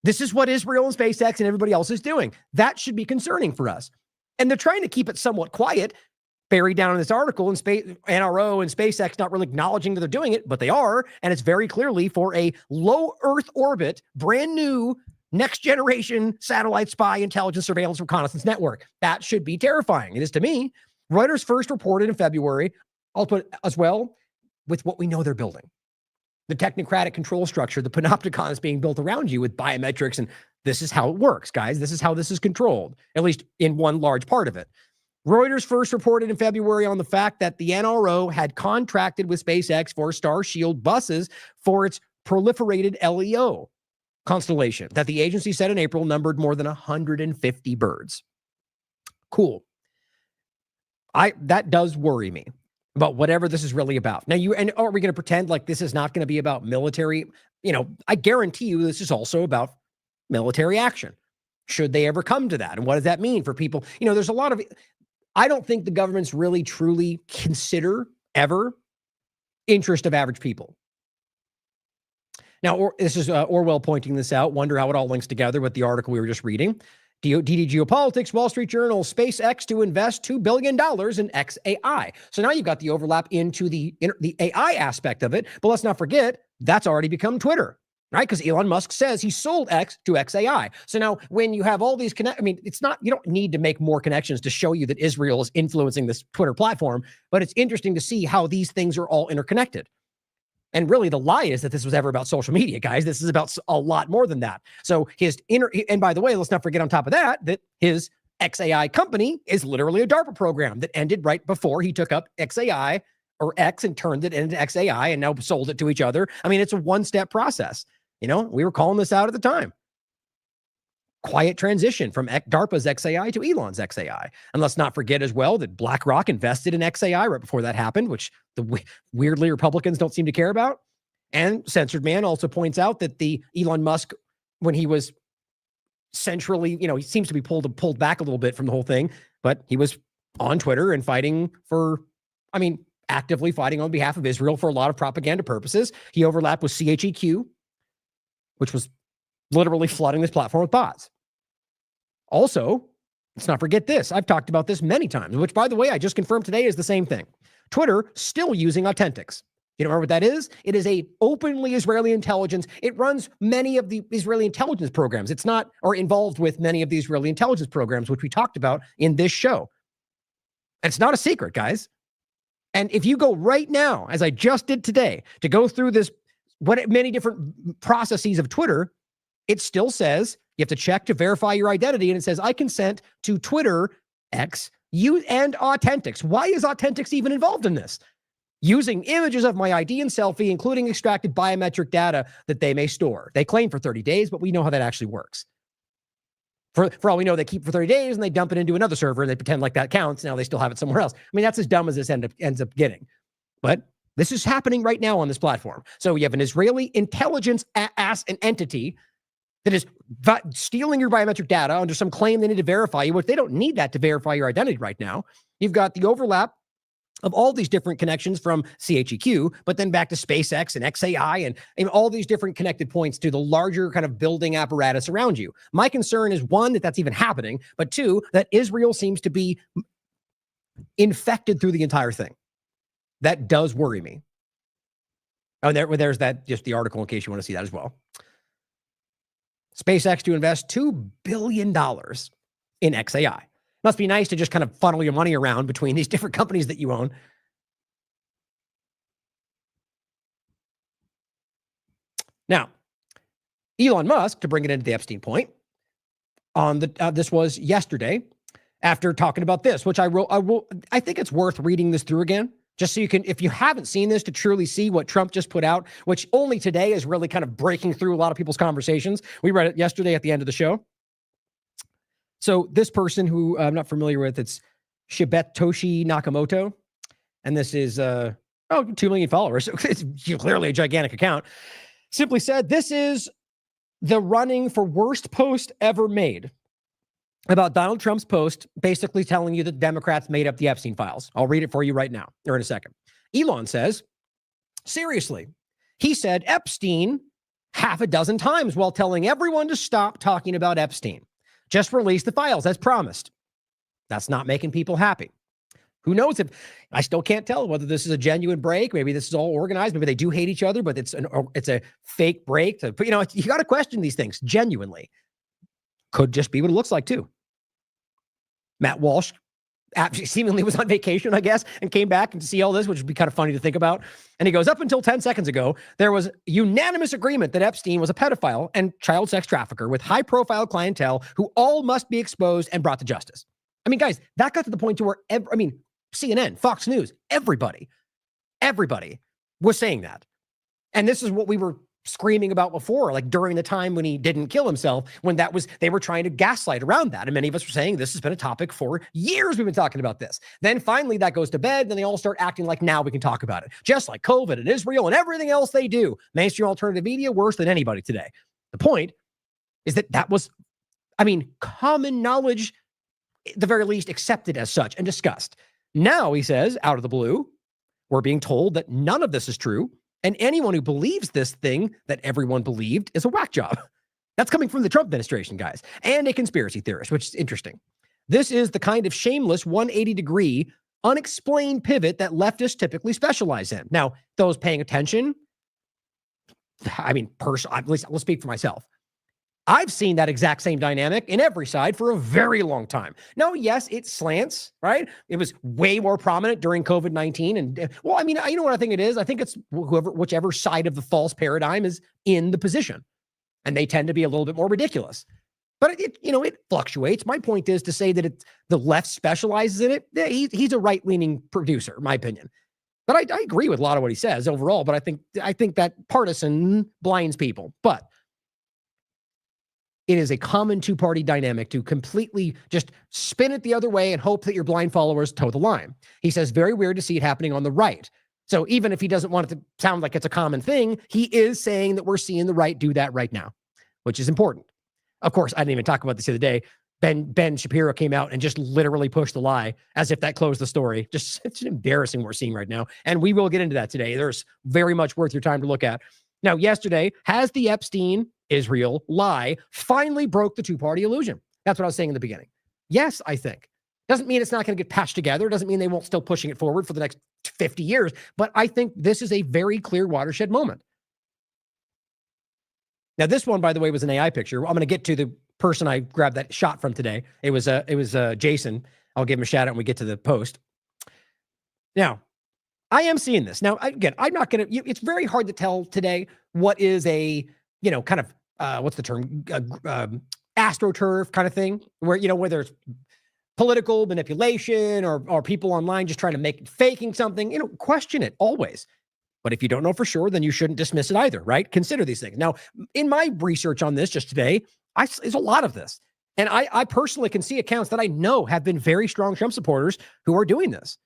This is what Israel and SpaceX and everybody else is doing. That should be concerning for us. And they're trying to keep it somewhat quiet, buried down in this article, and NRO and SpaceX not really acknowledging that they're doing it, but they are, and it's very clearly for a low Earth orbit, brand new, next generation satellite spy intelligence surveillance reconnaissance network. That should be terrifying. It is to me. Reuters first reported in February, I'll put as well, with what we know they're building. The technocratic control structure, the panopticon is being built around you with biometrics, and this is how it works, guys. This is how this is controlled, at least in one large part of it. Reuters first reported in February on the fact that the NRO had contracted with SpaceX for Starshield buses for its proliferated LEO constellation that the agency said in April numbered more than 150 birds. Cool. That does worry me about whatever this is really about. Now, are we going to pretend like this is not going to be about military? I guarantee you this is also about military action. Should they ever come to that? And what does that mean for people? There's a lot of... I don't think the government's really truly consider ever interest of average people. Now, this is Orwell pointing this out. Wonder how it all links together with the article we were just reading. DD Geopolitics, Wall Street Journal, SpaceX to invest $2 billion in XAI. So now you've got the overlap into the AI aspect of it. But let's not forget, that's already become Twitter. Right? Because Elon Musk says he sold X to XAI. So now when you have all these it's not, you don't need to make more connections to show you that Israel is influencing this Twitter platform, but it's interesting to see how these things are all interconnected. And really the lie is that this was ever about social media, guys. This is about a lot more than that. So and by the way, let's not forget on top of that his XAI company is literally a DARPA program that ended right before he took up XAI or X and turned it into XAI and now sold it to each other. I mean, it's a one-step process. We were calling this out at the time. Quiet transition from DARPA's XAI to Elon's XAI. And let's not forget as well that BlackRock invested in XAI right before that happened, which weirdly Republicans don't seem to care about. And Censored Man also points out that the Elon Musk, when he was centrally, he seems to be pulled back a little bit from the whole thing, but he was on Twitter and actively fighting on behalf of Israel for a lot of propaganda purposes. He overlapped with CHEQ, which was literally flooding this platform with bots. Also, let's not forget this. I've talked about this many times, which, by the way, I just confirmed today is the same thing. Twitter still using Authentics. You don't remember what that is? It is a openly Israeli intelligence. It runs many of the Israeli intelligence programs. It's not, or involved with many of the Israeli intelligence programs, which we talked about in this show. And it's not a secret, guys. And if you go right now, as I just did today, to go through this, many different processes of Twitter, it still says you have to check to verify your identity. And it says, I consent to Twitter X, you and Authentics. Why is Authentics even involved in this? Using images of my ID and selfie, including extracted biometric data that they may store. They claim for 30 days, but we know how that actually works. For all we know, they keep for 30 days and they dump it into another server and they pretend like that counts. Now they still have it somewhere else. I mean, that's as dumb as this ends up getting. But this is happening right now on this platform. So you have an Israeli intelligence an entity that is stealing your biometric data under some claim they need to verify you, which they don't need that to verify your identity right now. You've got the overlap of all these different connections from CHEQ, but then back to SpaceX and XAI and all these different connected points to the larger kind of building apparatus around you. My concern is, one, that that's even happening, but two, that Israel seems to be infected through the entire thing. That does worry me. Oh, there's that, just the article in case you want to see that as well. SpaceX to invest $2 billion in XAI. Must be nice to just kind of funnel your money around between these different companies that you own. Now, Elon Musk, to bring it into the Epstein point, on the this was yesterday, after talking about this, which I think it's worth reading this through again, just so you can, if you haven't seen this, to truly see what Trump just put out, which only today is really kind of breaking through a lot of people's conversations. We read it yesterday at the end of the show. So this person who I'm not familiar with, it's Shibetoshi Nakamoto. And this is, 2 million followers. So it's clearly a gigantic account. Simply said, this is the running for worst post ever made about Donald Trump's post, basically telling you that Democrats made up the Epstein files. I'll read it for you right now, or in a second. Elon says, seriously, he said Epstein half a dozen times while telling everyone to stop talking about Epstein. Just release the files as promised. That's not making people happy. Who knows if, I still can't tell whether this is a genuine break. Maybe this is all organized. Maybe they do hate each other, but it's a fake break. But you got to question these things genuinely. Could just be what it looks like too. Matt Walsh seemingly was on vacation, I guess, and came back and to see all this, which would be kind of funny to think about. And he goes, up until 10 seconds ago, there was unanimous agreement that Epstein was a pedophile and child sex trafficker with high-profile clientele who all must be exposed and brought to justice. I mean, guys, that got to the point to where, CNN, Fox News, everybody was saying that. And this is what we were screaming about before, like during the time when he didn't kill himself, when they were trying to gaslight around that. And many of us were saying this has been a topic for years. We've been talking about this. Then finally that goes to bed. Then they all start acting like now we can talk about it. Just like COVID and Israel and everything else they do. Mainstream alternative media worse than anybody today. The point is that was, common knowledge, at the very least accepted as such and discussed. Now, he says, out of the blue, we're being told that none of this is true. And anyone who believes this thing that everyone believed is a whack job. That's coming from the Trump administration, guys, and a conspiracy theorist, which is interesting. This is the kind of shameless 180-degree, unexplained pivot that leftists typically specialize in. Now, those paying attention, personally, at least I'll speak for myself. I've seen that exact same dynamic in every side for a very long time. Now, yes, it slants, right? It was way more prominent during COVID-19. And you know what I think it is? I think it's whichever side of the false paradigm is in the position. And they tend to be a little bit more ridiculous. But it fluctuates. My point is to say that the left specializes in it. He's a right-leaning producer, in my opinion. But I agree with a lot of what he says overall. But I think that partisan blinds people. But it is a common two-party dynamic to completely just spin it the other way and hope that your blind followers toe the line. He says, very weird to see it happening on the right. So even if he doesn't want it to sound like it's a common thing, he is saying that we're seeing the right do that right now, which is important. Of course, I didn't even talk about this the other day. Ben Shapiro came out and just literally pushed the lie as if that closed the story. It's embarrassing what we're seeing right now. And we will get into that today. There's very much worth your time to look at. Now, yesterday, has the Epstein Israel lie finally broke the two-party illusion? That's what I was saying in the beginning. Yes, I think. Doesn't mean it's not going to get patched together. Doesn't mean they won't still pushing it forward for the next 50 years. But I think this is a very clear watershed moment. Now, this one, by the way, was an AI picture. I'm going to get to the person I grabbed that shot from today. It was Jason. I'll give him a shout out when we get to the post. Now, I am seeing this. Now, again, I'm not going to, it's very hard to tell today what is a, kind of, what's the term? AstroTurf kind of thing, where, whether it's political manipulation or people online just trying to faking something, question it always. But if you don't know for sure, then you shouldn't dismiss it either, right? Consider these things. Now, in my research on this just today, there's a lot of this. And I personally can see accounts that I know have been very strong Trump supporters who are doing this.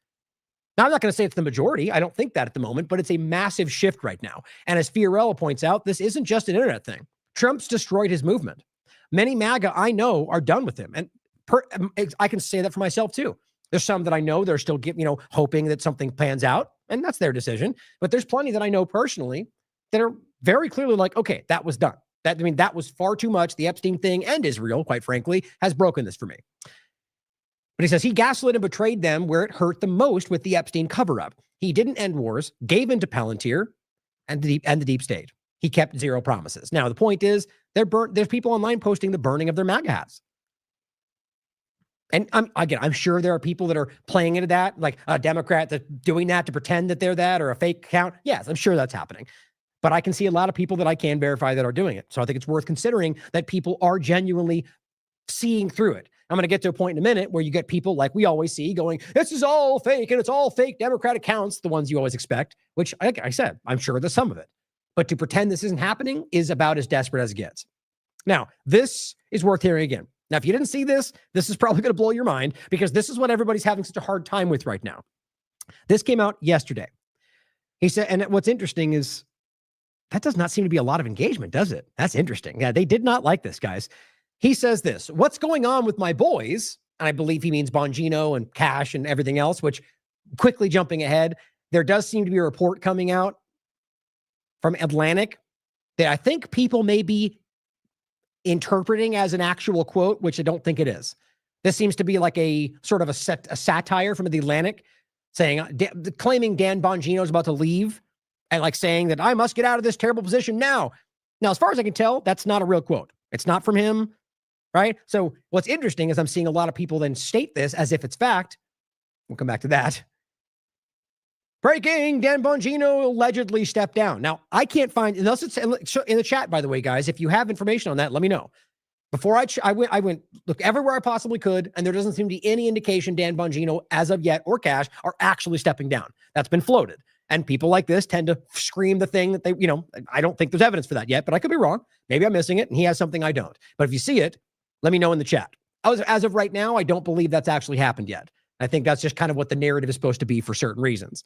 Now, I'm not going to say it's the majority. I don't think that at the moment, but it's a massive shift right now. And as Fiorello points out, this isn't just an internet thing. Trump's destroyed his movement. Many MAGA I know are done with him. And I can say that for myself too. There's some that I know they're still hoping that something pans out, and that's their decision. But there's plenty that I know personally that are very clearly like, okay, that was done. That was far too much. The Epstein thing and Israel, quite frankly, has broken this for me. But he says he gaslit and betrayed them where it hurt the most with the Epstein cover-up. He didn't end wars, gave in to Palantir and the deep state. He kept zero promises. Now, the point is, there's people online posting the burning of their MAGA hats. And I'm sure there are people that are playing into that, like a Democrat that's doing that to pretend that they're that, or a fake account. Yes, I'm sure that's happening. But I can see a lot of people that I can verify that are doing it. So I think it's worth considering that people are genuinely seeing through it. I'm going to get to a point in a minute where you get people like we always see going, this is all fake and it's all fake Democrat accounts, the ones you always expect, which, like I said, I'm sure there's some of it. But to pretend this isn't happening is about as desperate as it gets. Now, this is worth hearing again. Now, if you didn't see this, this is probably going to blow your mind because this is what everybody's having such a hard time with right now. This came out yesterday. He said, and what's interesting is that does not seem to be a lot of engagement, does it? That's interesting. Yeah, they did not like this, guys. He says this, what's going on with my boys? And I believe he means Bongino and Cash and everything else, which quickly jumping ahead, there does seem to be a report coming out from Atlantic that I think people may be interpreting as an actual quote, which I don't think it is. This seems to be like a sort of a satire from the Atlantic saying, claiming Dan Bongino is about to leave and like saying that I must get out of this terrible position now. Now, as far as I can tell, that's not a real quote. It's not from him, right? So what's interesting is I'm seeing a lot of people then state this as if it's fact. We'll come back to that. Breaking, Dan Bongino allegedly stepped down. Now, I can't find, unless it's in the chat, by the way, guys, if you have information on that, let me know. Before I went, look everywhere I possibly could, and there doesn't seem to be any indication Dan Bongino, as of yet, or Cash, are actually stepping down. That's been floated. And people like this tend to scream the thing that they, I don't think there's evidence for that yet, but I could be wrong. Maybe I'm missing it, and he has something I don't. But if you see it, let me know in the chat. As of right now, I don't believe that's actually happened yet. I think that's just kind of what the narrative is supposed to be for certain reasons.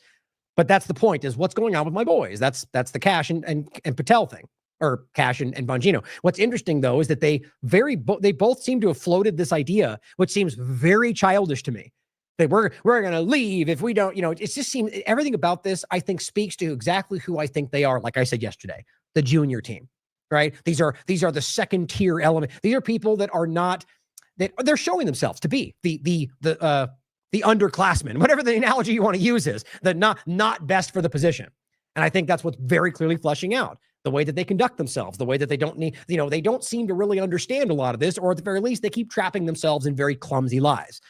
But that's the point, is what's going on with my boys. That's the Cash and Patel thing, or Cash and Bongino. What's interesting, though, is that they both seem to have floated this idea, which seems very childish to me, that we're going to leave if we don't, it just seems, everything about this, I think, speaks to exactly who I think they are. Like I said yesterday, the junior team, right? These are the second tier element. These are people that are not, that they're showing themselves to be the underclassmen, whatever the analogy you want to use is, the not best for the position. And I think that's what's very clearly fleshing out. The way that they conduct themselves, the way that they don't need, they don't seem to really understand a lot of this, or at the very least, they keep trapping themselves in very clumsy lies.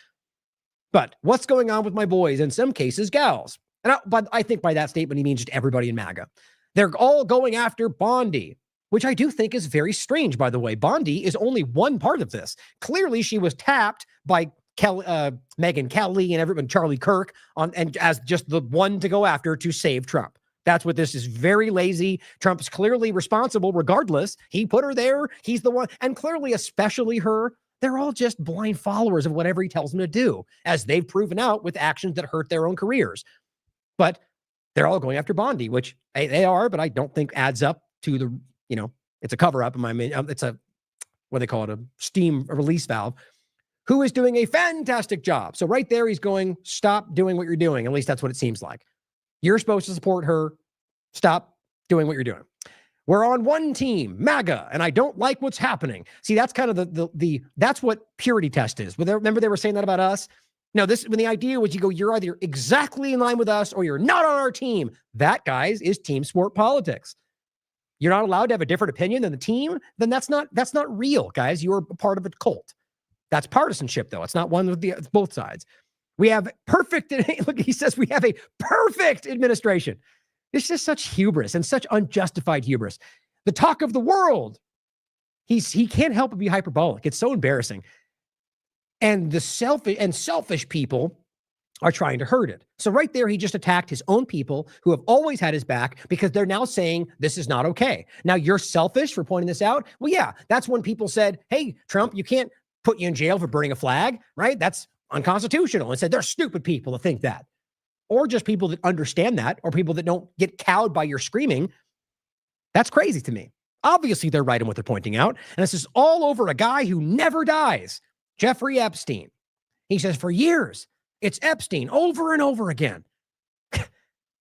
But what's going on with my boys, in some cases, gals? But I think by that statement, he means just everybody in MAGA. They're all going after Bondi, which I do think is very strange, by the way. Bondi is only one part of this. Clearly, she was tapped by Megyn Kelly and everyone, Charlie Kirk, and as just the one to go after to save Trump. That's what this is. Very lazy. Trump's clearly responsible regardless. He put her there. He's the one. And clearly, especially her, they're all just blind followers of whatever he tells them to do, as they've proven out with actions that hurt their own careers. But they're all going after Bondi, which they are, but I don't think adds up to the, it's a cover up. It's a, what they call it, a steam release valve, who is doing a fantastic job. So right there, he's going, stop doing what you're doing. At least that's what it seems like. You're supposed to support her. Stop doing what you're doing. We're on one team, MAGA, and I don't like what's happening. See, that's kind of that's what purity test is. Remember they were saying that about us? No, when the idea was you go, you're either exactly in line with us or you're not on our team. That, guys, is team sport politics. You're not allowed to have a different opinion than the team. Then that's not real, guys. You're a part of a cult. That's partisanship, though. It's not one with it's both sides. We have perfect. Look, he says we have a perfect administration. It's just such hubris and such unjustified hubris. The talk of the world. He can't help but be hyperbolic. It's so embarrassing. And the selfish people are trying to hurt it. So right there, he just attacked his own people who have always had his back, because they're now saying this is not okay. Now, you're selfish for pointing this out. Well, yeah, that's when people said, hey, Trump, you can't put you in jail for burning a flag, right? That's unconstitutional. And said they're stupid people to think that. Or just people that understand that, or people that don't get cowed by your screaming. That's crazy to me. Obviously, they're right in what they're pointing out. And this is all over a guy who never dies, Jeffrey Epstein. He says for years, it's Epstein over and over again.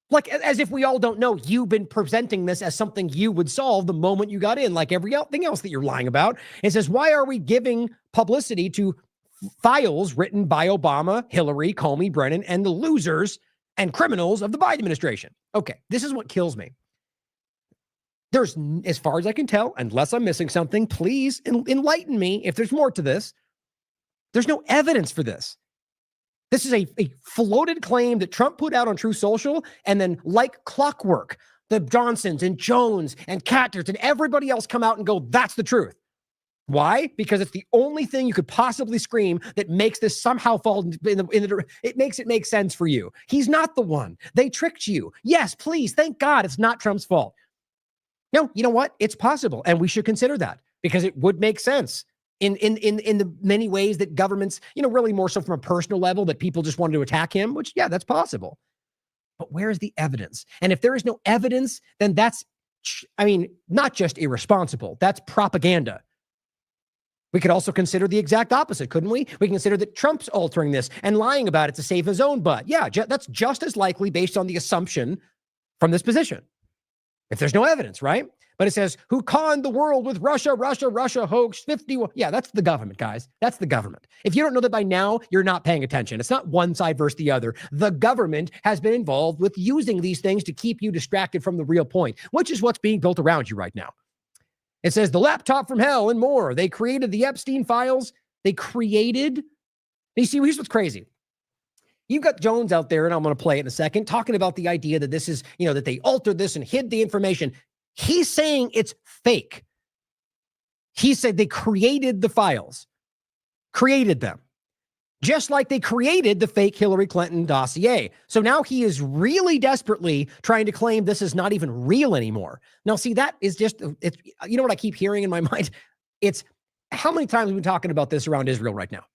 Like, as if we all don't know, you've been presenting this as something you would solve the moment you got in, like everything else that you're lying about. It says, why are we giving publicity to files written by Obama, Hillary, Comey, Brennan, and the losers and criminals of the Biden administration? Okay, this is what kills me. There's, as far as I can tell, unless I'm missing something, please enlighten me if there's more to this. There's no evidence for this. This is a floated claim that Trump put out on Truth Social, and then like clockwork, the Johnsons and Jones and Katters and everybody else come out and go, that's the truth. Why? Because it's the only thing you could possibly scream that makes this somehow fall in the it makes it make sense for you. He's not the one. They tricked you. Yes, please, thank God it's not Trump's fault. No, you know what? It's possible, and we should consider that because it would make sense. In the many ways that governments, really more so from a personal level, that people just wanted to attack him, which, yeah, that's possible. But where's the evidence? And if there is no evidence, then that's, not just irresponsible, that's propaganda. We could also consider the exact opposite, couldn't we? We can consider that Trump's altering this and lying about it to save his own butt. Yeah, that's just as likely based on the assumption from this position. If there's no evidence, right? But it says, who conned the world with Russia hoax 51. Yeah, that's the government, guys. That's the government. If you don't know that by now, you're not paying attention. It's not one side versus the other. The government has been involved with using these things to keep you distracted from the real point, which is what's being built around you right now. It says the laptop from hell and more. They created the Epstein files. You see, here's what's crazy. You've got Jones out there, and I'm going to play it in a second, talking about the idea that this is, that they altered this and hid the information. He's saying it's fake. He said they created the files, created them, just like they created the fake Hillary Clinton dossier. So now he is really desperately trying to claim this is not even real anymore. Now, see, that is just, it's, what I keep hearing in my mind? It's how many times have we been talking about this around Israel right now?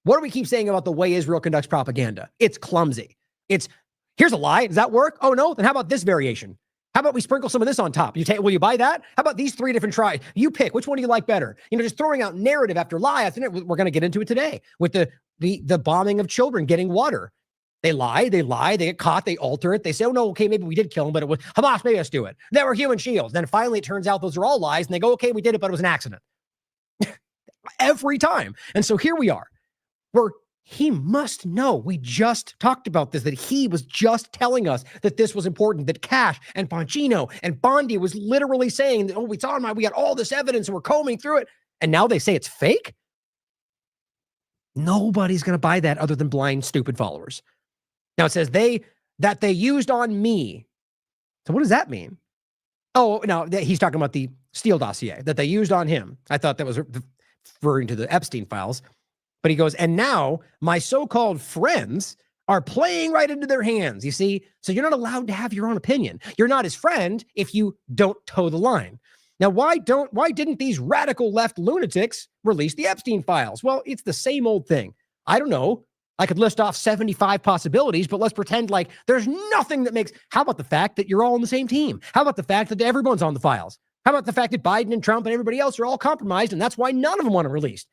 What do we keep saying about the way Israel conducts propaganda? It's clumsy. It's, here's a lie. Does that work? Oh, no? Then how about this variation? How about we sprinkle some of this on top? Will you buy that? How about these 3 different tries? You pick. Which one do you like better? Just throwing out narrative after lie. I think we're going to get into it today with the bombing of children getting water. They lie, they get caught, they alter it. They say, oh, no, okay, maybe we did kill them, but it was Hamas made us do it. They were human shields. Then finally it turns out those are all lies, and they go, okay, we did it, but it was an accident. Every time. And so here we are, where he must know. We just talked about this, that he was just telling us that this was important, that Cash and Bongino and Bondi was literally saying that, we got all this evidence and we're combing through it. And now they say it's fake? Nobody's going to buy that other than blind, stupid followers. Now it says that they used on me. So what does that mean? Oh, no, he's talking about the Steele dossier that they used on him. I thought that was referring to the Epstein files. But he goes, and now my so-called friends are playing right into their hands. You see? So you're not allowed to have your own opinion. You're not his friend if you don't toe the line. Now, why didn't these radical left lunatics release the Epstein files? Well, it's the same old thing. I don't know. I could list off 75 possibilities, but let's pretend like there's nothing that makes. How about the fact that you're all on the same team? How about the fact that everyone's on the files? How about the fact that Biden and Trump and everybody else are all compromised, and that's why none of them want it released?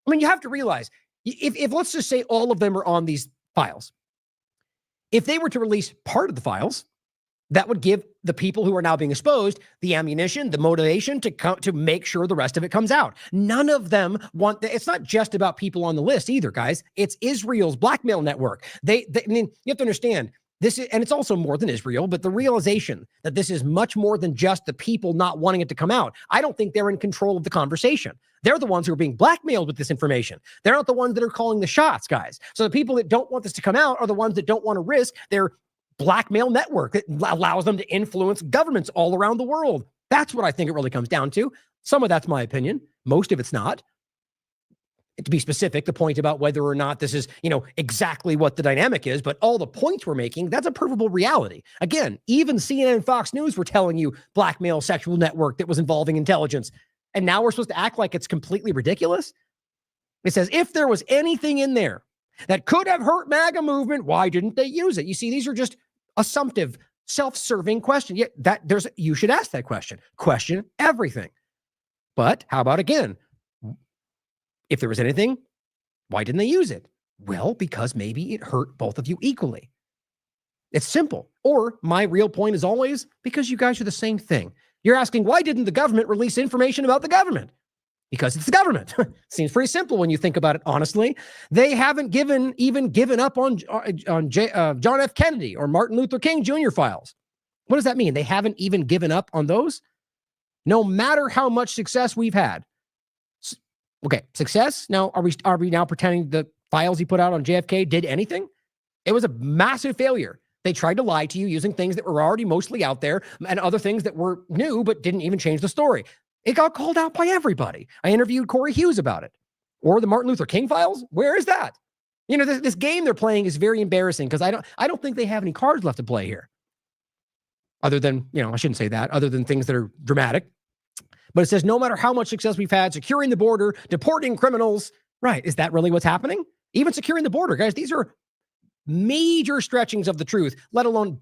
You have to realize, if let's just say all of them are on these files, if they were to release part of the files, that would give the people who are now being exposed the ammunition, the motivation to make sure the rest of it comes out. None of them want. It's not just about people on the list either, guys. It's Israel's blackmail network. You have to understand this is, and it's also more than Israel, but the realization that this is much more than just the people not wanting it to come out. I don't think they're in control of the conversation. They're the ones who are being blackmailed with this information. They're not the ones that are calling the shots, guys. So the people that don't want this to come out are the ones that don't want to risk their blackmail network that allows them to influence governments all around the world. That's what I think it really comes down to. Some of that's my opinion. Most of it's not. To be specific, the point about whether or not this is, exactly what the dynamic is, but all the points we're making, that's a provable reality. Again, even CNN and Fox News were telling you blackmail sexual network that was involving intelligence. And now we're supposed to act like it's completely ridiculous? It says, if there was anything in there that could have hurt MAGA movement, why didn't they use it? You see, these are just assumptive, self-serving questions. Yet you should ask that question. Question everything. But how about again? If there was anything, why didn't they use it? Well, because maybe it hurt both of you equally. It's simple. Or my real point is always, because you guys are the same thing. You're asking, why didn't the government release information about the government? Because it's the government. Seems pretty simple when you think about it, honestly. They haven't even given up on John F. Kennedy or Martin Luther King Jr. files. What does that mean? They haven't even given up on those? No matter how much success we've had. Okay, success? Now, are we now pretending the files he put out on JFK did anything? It was a massive failure. They tried to lie to you using things that were already mostly out there and other things that were new but didn't even change the story. It got called out by everybody. I interviewed Corey Hughes about it. Or the Martin Luther King files? Where is that? You know, this game they're playing is very embarrassing because I don't think they have any cards left to play here. Other than, I shouldn't say that, other than things that are dramatic. But it says, no matter how much success we've had securing the border, deporting criminals. Right. Is that really what's happening? Even securing the border, guys, these are major stretchings of the truth, let alone,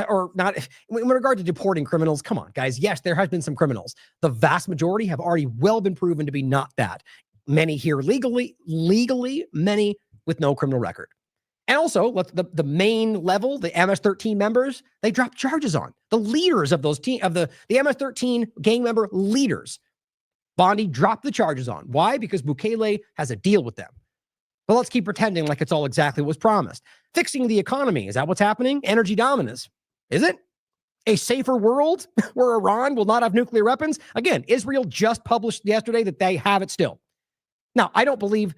or not, in regard to deporting criminals. Come on, guys. Yes, there has been some criminals. The vast majority have already well been proven to be not that. Many here legally, many with no criminal record. And also, the main level, the MS-13 members, they dropped charges on. The leaders of those the MS-13 gang member leaders, Bondi dropped the charges on. Why? Because Bukele has a deal with them. But let's keep pretending like it's all exactly what was promised. Fixing the economy. Is that what's happening? Energy dominance. Is it? A safer world where Iran will not have nuclear weapons? Again, Israel just published yesterday that they have it still. Now, I don't believe,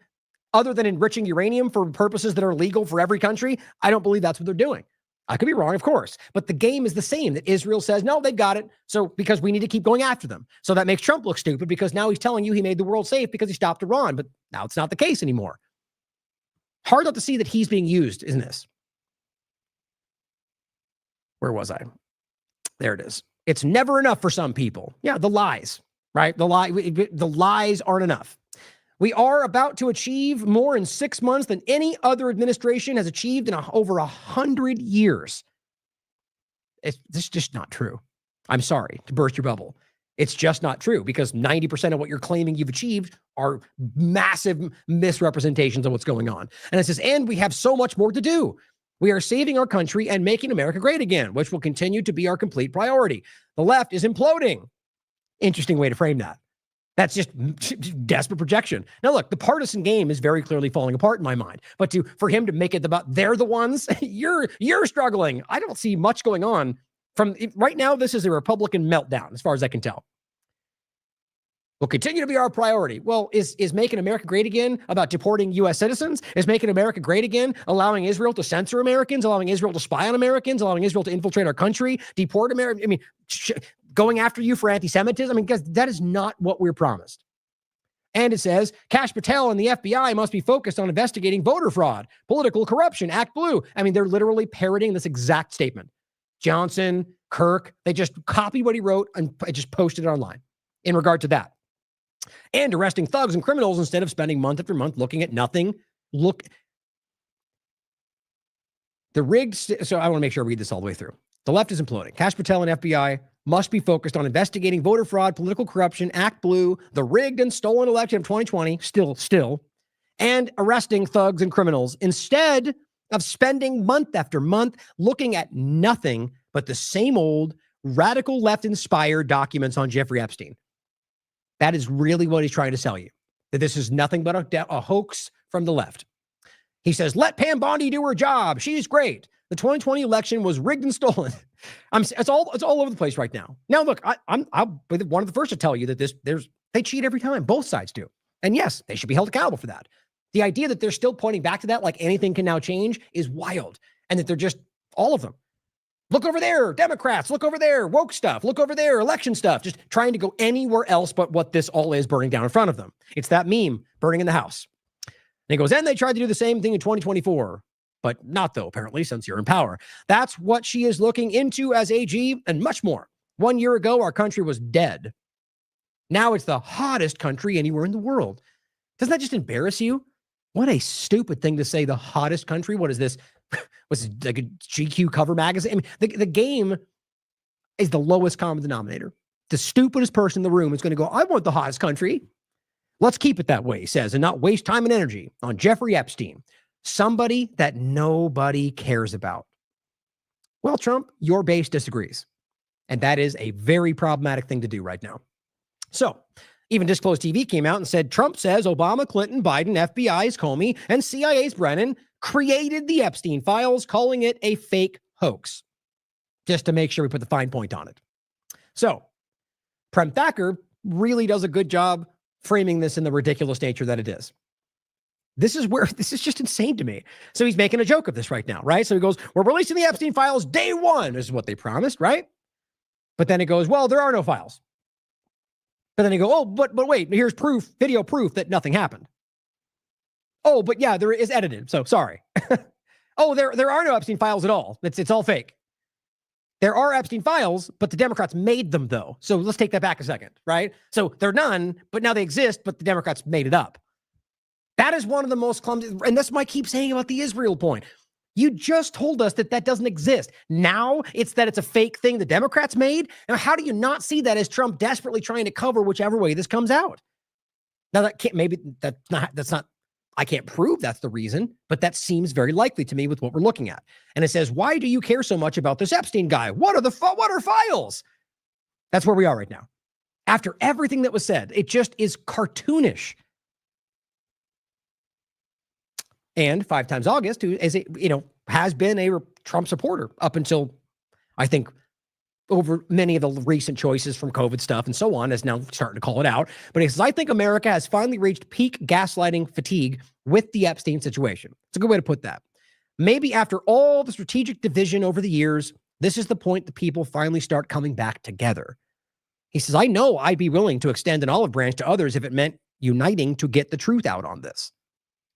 other than enriching uranium for purposes that are legal for every country, I don't believe that's what they're doing. I could be wrong, of course, but the game is the same, that Israel says, no, they've got it. So because we need to keep going after them. So that makes Trump look stupid because now he's telling you he made the world safe because he stopped Iran, but now it's not the case anymore. Hard not to see that he's being used, isn't this? Where was I? There it is. It's never enough for some people. Yeah, the lies, right? The lies aren't enough. We are about to achieve more in 6 months than any other administration has achieved in over 100 years. This is just not true. I'm sorry to burst your bubble. It's just not true because 90% of what you're claiming you've achieved are massive misrepresentations of what's going on. And it says, and we have so much more to do. We are saving our country and making America great again, which will continue to be our complete priority. The left is imploding. Interesting way to frame that. That's just desperate projection. Now, look, the partisan game is very clearly falling apart in my mind. But for him to make it about they're the ones, you're struggling. I don't see much going on. From right now, this is a Republican meltdown, as far as I can tell. Will continue to be our priority. Well, is making America great again about deporting U.S. citizens? Is making America great again allowing Israel to censor Americans, allowing Israel to spy on Americans, allowing Israel to infiltrate our country, deport Americans? I mean, going after you for anti-Semitism? I mean, guys, that is not what we're promised. And it says, Kash Patel and the FBI must be focused on investigating voter fraud, political corruption, Act Blue. I mean, they're literally parroting this exact statement. Johnson, Kirk, they just copied what he wrote and just posted it online in regard to that. And arresting thugs and criminals instead of spending month after month looking at nothing. The rigged, so I want to make sure I read this all the way through. The left is imploding. Kash Patel and FBI must be focused on investigating voter fraud, political corruption, Act Blue, the rigged and stolen election of 2020, still, and arresting thugs and criminals instead of spending month after month looking at nothing but the same old radical left-inspired documents on Jeffrey Epstein. That is really what he's trying to sell you, that this is nothing but a hoax from the left. He says, let Pam Bondi do her job. She's great. The 2020 election was rigged and stolen. It's all over the place right now. Now, look, I'll be one of the first to tell you that they cheat every time. Both sides do. And yes, they should be held accountable for that. The idea that they're still pointing back to that like anything can now change is wild. And that they're just, all of them. Look over there, Democrats. Look over there, woke stuff. Look over there, election stuff. Just trying to go anywhere else but what this all is burning down in front of them. It's that meme, burning in the house. And he goes, and they tried to do the same thing in 2024. But not though, apparently, since you're in power. That's what she is looking into as AG and much more. 1 year ago, our country was dead. Now it's the hottest country anywhere in the world. Doesn't that just embarrass you? What a stupid thing to say, the hottest country. What is this? Was it like a GQ cover magazine? I mean, the game is the lowest common denominator. The stupidest person in the room is going to go, I want the hottest country. Let's keep it that way, he says, and not waste time and energy on Jeffrey Epstein, somebody that nobody cares about. Well, Trump, your base disagrees. And that is a very problematic thing to do right now. So, even Disclosed TV came out and said, Trump says Obama, Clinton, Biden, FBI's Comey, and CIA's Brennan created the Epstein files, calling it a fake hoax. Just to make sure we put the fine point on it. So, Prem Thacker really does a good job framing this in the ridiculous nature that it is. This is just insane to me. So he's making a joke of this right now, right? So he goes, we're releasing the Epstein files day one. This is what they promised, right? But then it goes, well, there are no files. But then they go, oh, but wait, here's proof, video proof that nothing happened. Oh, but yeah, there is edited. So sorry. Oh, there are no Epstein files at all. It's all fake. There are Epstein files, but the Democrats made them though. So let's take that back a second, right? So they're none, but now they exist, but the Democrats made it up. That is one of the most clumsy, and that's what I keep saying about the Israel point. You just told us that doesn't exist. Now it's that it's a fake thing the Democrats made. Now, how do you not see that as Trump desperately trying to cover whichever way this comes out? Now that's not, I can't prove that's the reason, but that seems very likely to me with what we're looking at. And it says, why do you care so much about this Epstein guy? What are files? That's where we are right now. After everything that was said, it just is cartoonish. And 5 times August, who is has been a Trump supporter up until, I think, over many of the recent choices from COVID stuff and so on, is now starting to call it out. But he says, I think America has finally reached peak gaslighting fatigue with the Epstein situation. It's a good way to put that. Maybe after all the strategic division over the years, this is the point that people finally start coming back together. He says, I know I'd be willing to extend an olive branch to others if it meant uniting to get the truth out on this.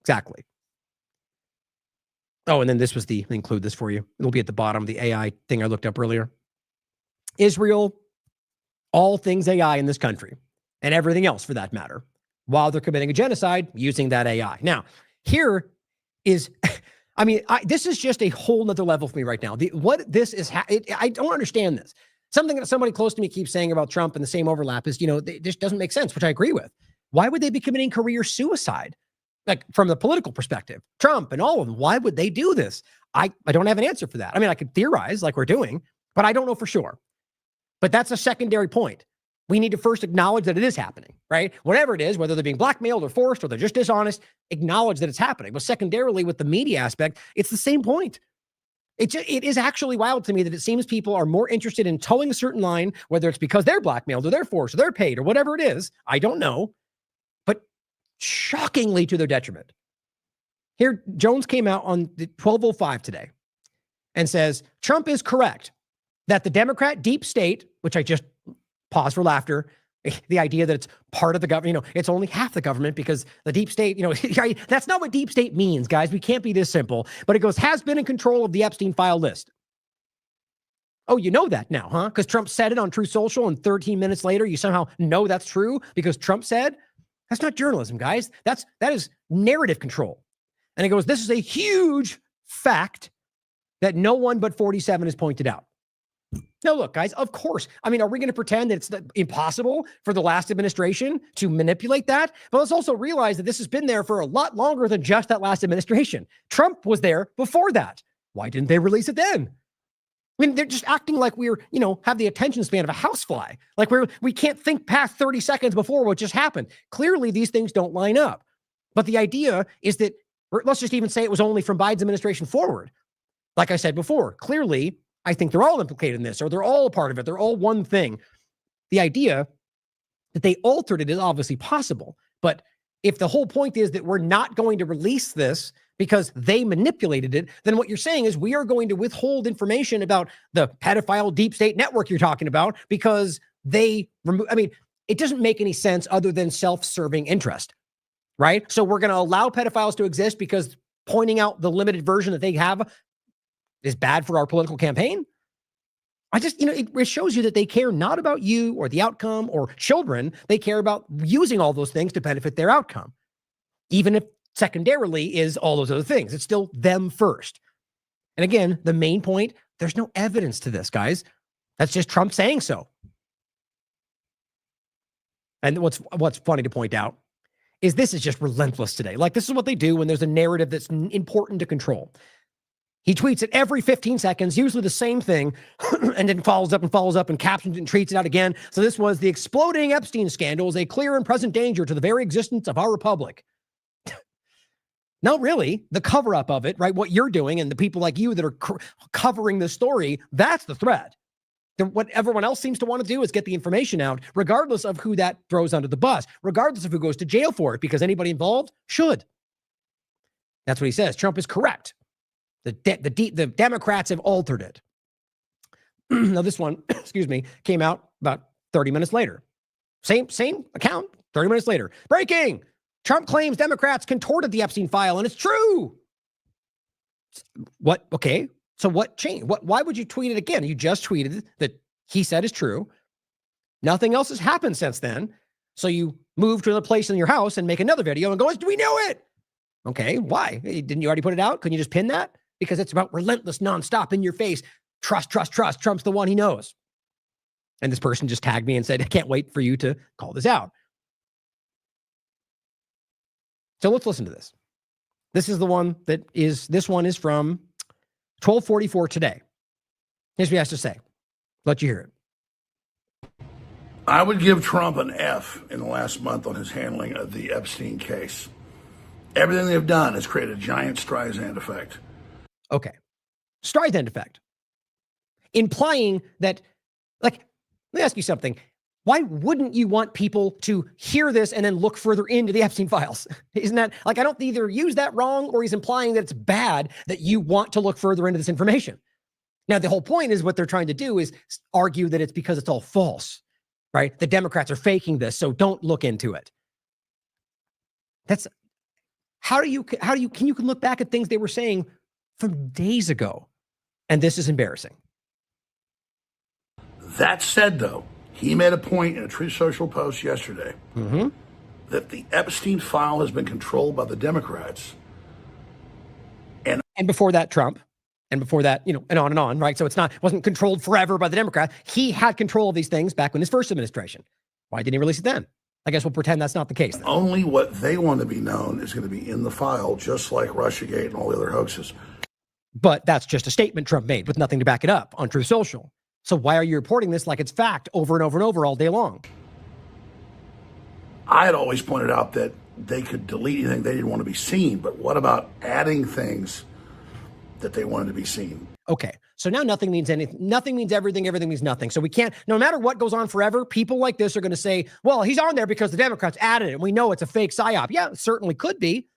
Exactly. Oh, and then this was let me include this for you. It'll be at the bottom of the AI thing I looked up earlier. Israel, all things AI in this country, and everything else for that matter, while they're committing a genocide using that AI. Now, here is, this is just a whole nother level for me right now. I don't understand this. Something that somebody close to me keeps saying about Trump and the same overlap is, it just doesn't make sense, which I agree with. Why would they be committing career suicide? Like from the political perspective, Trump and all of them, why would they do this? I don't have an answer for that. I mean, I could theorize like we're doing, but I don't know for sure. But that's a secondary point. We need to first acknowledge that it is happening, right? Whatever it is, whether they're being blackmailed or forced or they're just dishonest, acknowledge that it's happening. But secondarily, with the media aspect, it's the same point. It is actually wild to me that it seems people are more interested in towing a certain line, whether it's because they're blackmailed or they're forced or they're paid or whatever it is. I don't know. But shockingly to their detriment. Here, Jones came out on the 12:05 today and says, Trump is correct that the Democrat deep state, which I just pause for laughter, the idea that it's part of the government, it's only half the government because the deep state, that's not what deep state means, guys. We can't be this simple. But it goes, has been in control of the Epstein file list. Oh, you know that now, huh? Because Trump said it on Truth Social and 13 minutes later, you somehow know that's true because Trump said. That's not journalism, guys. that is narrative control. And it goes, this is a huge fact that no one but 47 has pointed out. Now, look, guys, of course. Are we going to pretend that it's impossible for the last administration to manipulate that? But let's also realize that this has been there for a lot longer than just that last administration. Trump was there before that. Why didn't they release it then? They're just acting like we're, have the attention span of a housefly. Like we can't think past 30 seconds before what just happened. Clearly, these things don't line up. But the idea is that, or let's just even say it was only from Biden's administration forward. Like I said before, clearly, I think they're all implicated in this, or they're all a part of it. They're all one thing. The idea that they altered it is obviously possible. But if the whole point is that we're not going to release this because they manipulated it, then what you're saying is we are going to withhold information about the pedophile deep state network you're talking about because they remove. It doesn't make any sense other than self-serving interest, right? So we're going to allow pedophiles to exist because pointing out the limited version that they have is bad for our political campaign. It shows you that they care not about you or the outcome or children. They care about using all those things to benefit their outcome. even if secondarily is all those other things. It's still them first. And again, the main point, there's no evidence to this, guys. That's just Trump saying so. And what's funny to point out is this is just relentless today. Like, this is what they do when there's a narrative that's important to control. He tweets it every 15 seconds, usually the same thing, and then follows up and captions it and tweets it out again. So this was: the exploding Epstein scandal is a clear and present danger to the very existence of our republic. No, really, the cover-up of it, right? What you're doing and the people like you that are covering this story, that's the threat. What everyone else seems to want to do is get the information out, regardless of who that throws under the bus, regardless of who goes to jail for it, because anybody involved should. That's what he says. Trump is correct. The Democrats have altered it. Now, this one, excuse me, came out about 30 minutes later. Same account, 30 minutes later. Breaking! Trump claims Democrats contorted the Epstein file, and it's true. What? Okay. So what changed? Why would you tweet it again? You just tweeted that he said is true. Nothing else has happened since then. So you move to another place in your house and make another video and go, do we know it? Okay, why? Didn't you already put it out? Couldn't you just pin that? Because it's about relentless, nonstop, in your face. Trust. Trump's the one he knows. And this person just tagged me and said, I can't wait for you to call this out. So let's listen to this. This is the one this one is from 12:44 today. Here's what he has to say. Let you hear it. I would give Trump an F in the last month on his handling of the Epstein case. Everything they've done has created a giant Streisand effect. Okay. Streisand effect. Implying that, like, let me ask you something. Why wouldn't you want people to hear this and then look further into the Epstein files? Isn't that, like, I don't either use that wrong, or he's implying that it's bad that you want to look further into this information. Now, the whole point is what they're trying to do is argue that it's because it's all false, right? The Democrats are faking this, so don't look into it. That's, can you look back at things they were saying from days ago, and this is embarrassing. That said, though, he made a point in a Truth Social post yesterday that the Epstein file has been controlled by the Democrats. And before that, Trump. And before that, and on, right? So wasn't controlled forever by the Democrats. He had control of these things back in his first administration. Why didn't he release it then? I guess we'll pretend that's not the case then. Only what they want to be known is going to be in the file, just like Russiagate and all the other hoaxes. But that's just a statement Trump made with nothing to back it up on Truth Social. So why are you reporting this like it's fact over and over and over all day long? I had always pointed out that they could delete anything they didn't want to be seen, but what about adding things that they wanted to be seen? Okay, so now nothing means anything. Nothing means everything. Everything means nothing. So we can't, no matter what goes on forever, people like this are going to say, well, he's on there because the Democrats added it, and we know it's a fake psyop. Yeah, it certainly could be.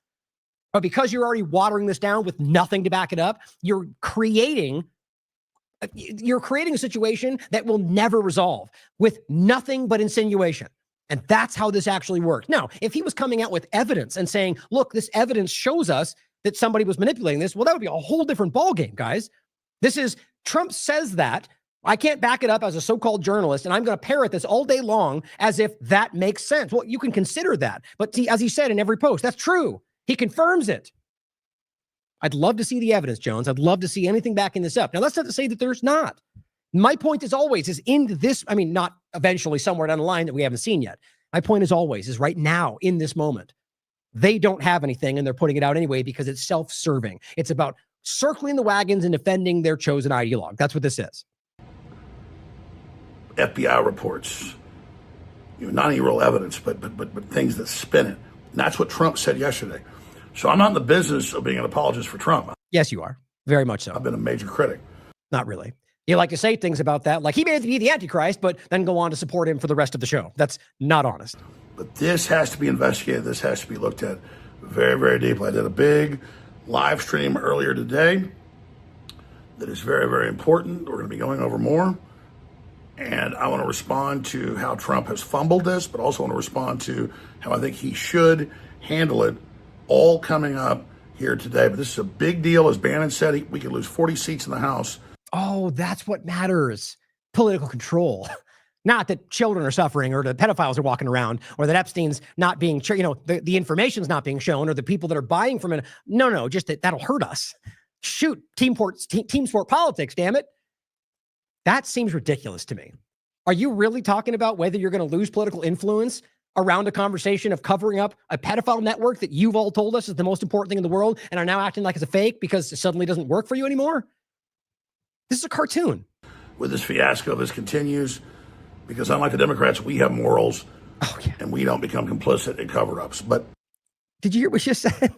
But because you're already watering this down with nothing to back it up, you're creating a situation that will never resolve with nothing but insinuation. And that's how this actually works. Now, if he was coming out with evidence and saying, look, this evidence shows us that somebody was manipulating this, well, that would be a whole different ballgame, guys. Trump says that. I can't back it up as a so-called journalist, and I'm going to parrot this all day long as if that makes sense. Well, you can consider that. But see, as he said in every post, that's true. He confirms it. I'd love to see the evidence, Jones. I'd love to see anything backing this up. Now, that's not to say that there's not. My point is in this, not eventually somewhere down the line that we haven't seen yet. My point is right now, in this moment. They don't have anything, and they're putting it out anyway because it's self-serving. It's about circling the wagons and defending their chosen ideologue. That's what this is. FBI reports, not any real evidence, but things that spin it. And that's what Trump said yesterday. So I'm not in the business of being an apologist for Trump. Yes, you are. Very much so. I've been a major critic. Not really. You like to say things about that, like he may be the Antichrist, but then go on to support him for the rest of the show. That's not honest. But this has to be investigated. This has to be looked at very, very deeply. I did a big live stream earlier today that is very, very important. We're going to be going over more. And I want to respond to how Trump has fumbled this, but also want to respond to how I think he should handle it, all coming up here today. But this is a big deal. As Bannon said, we could lose 40 seats in the House. Oh, that's what matters. Political control. Not that children are suffering or the pedophiles are walking around or that Epstein's not being, the information's not being shown or the people that are buying from it. No, just that'll hurt us. Shoot, team sport politics, damn it. That seems ridiculous to me. Are you really talking about whether you're going to lose political influence around a conversation of covering up a pedophile network that you've all told us is the most important thing in the world and are now acting like it's a fake because it suddenly doesn't work for you anymore? This is a cartoon. With this fiasco, this continues because unlike the Democrats, we have morals and we don't become complicit in cover-ups. But did you hear what she said?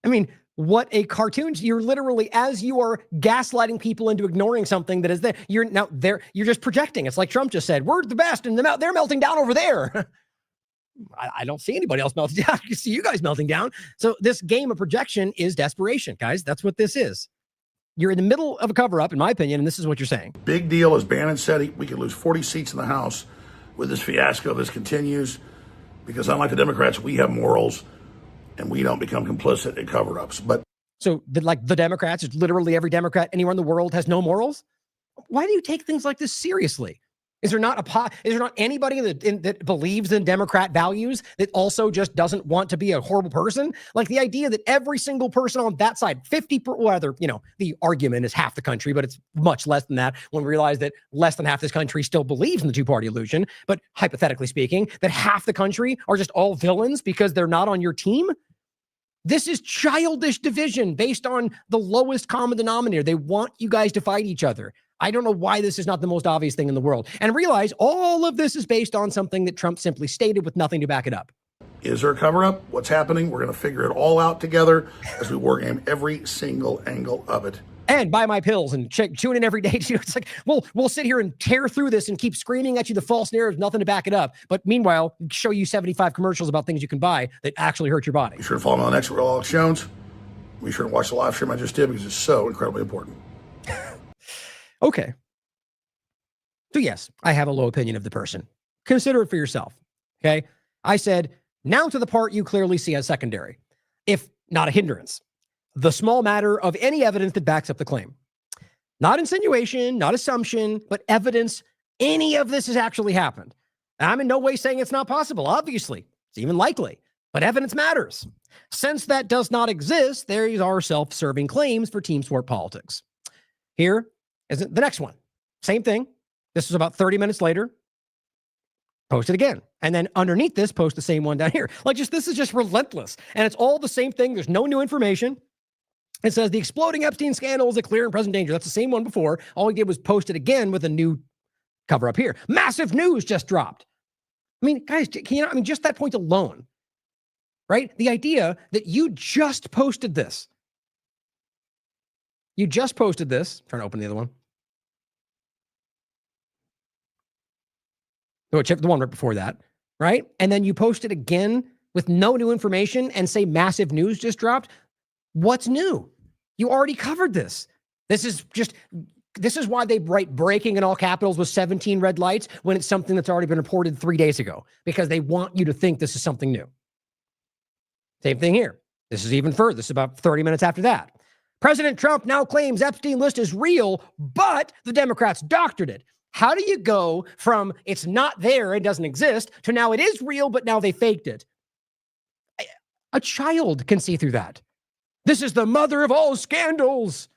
I mean, what a cartoon. You're literally, as you are gaslighting people into ignoring something that is there, you're just projecting. It's like Trump just said, we're the best and they're melting down over there. I don't see anybody else melting down. I see you guys melting down. So this game of projection is desperation, guys. That's what this is. You're in the middle of a cover-up, in my opinion, and this is what you're saying. Big deal, as Bannon said, we could lose 40 seats in the House with this fiasco. This continues because unlike the Democrats, we have morals and we don't become complicit in cover-ups. But so, the Democrats, it's literally every Democrat anywhere in the world has no morals? Why do you take things like this seriously? Is there not anybody that believes in Democrat values that also just doesn't want to be a horrible person? Like the idea that every single person on that side, the argument is half the country, but it's much less than that when we realize that less than half this country still believes in the two-party illusion. But hypothetically speaking, that half the country are just all villains because they're not on your team. This is childish division based on the lowest common denominator. They want you guys to fight each other. I don't know why this is not the most obvious thing in the world. And realize all of this is based on something that Trump simply stated with nothing to back it up. Is there a cover-up? What's happening? We're going to figure it all out together as we wargame every single angle of it. And buy my pills and tune in every day. It's like, we'll sit here and tear through this and keep screaming at you the false narrative, nothing to back it up. But meanwhile, show you 75 commercials about things you can buy that actually hurt your body. Be sure to follow me on the next Real Alex Jones. Be sure to watch the live stream I just did because it's so incredibly important. Okay. So yes, I have a low opinion of the person. Consider it for yourself. Okay. I said, now to the part you clearly see as secondary, if not a hindrance. The small matter of any evidence that backs up the claim. Not insinuation, not assumption, but evidence any of this has actually happened. I'm in no way saying it's not possible. Obviously, it's even likely, but evidence matters. Since that does not exist, there are self-serving claims for team sport politics. Here is the next one. Same thing. This was about 30 minutes later. Post it again. And then underneath this, post the same one down here. This is just relentless. And it's all the same thing. There's no new information. It says the exploding Epstein scandal is a clear and present danger. That's the same one before. All he did was post it again with a new cover up here. Massive news just dropped. I mean, guys, just that point alone, right? The idea that you just posted this. You just posted this. I'm trying to open the other one. The one right before that, right? And then you post it again with no new information and say massive news just dropped. What's new? You already covered this. This is why they write breaking in all capitals with 17 red lights when it's something that's already been reported 3 days ago, because they want you to think this is something new. Same thing here. This is even further. This is about 30 minutes after that. President Trump now claims Epstein list is real, but the Democrats doctored it. How do you go from it's not there, it doesn't exist, to now it is real, but now they faked it? A child can see through that. This is the mother of all scandals.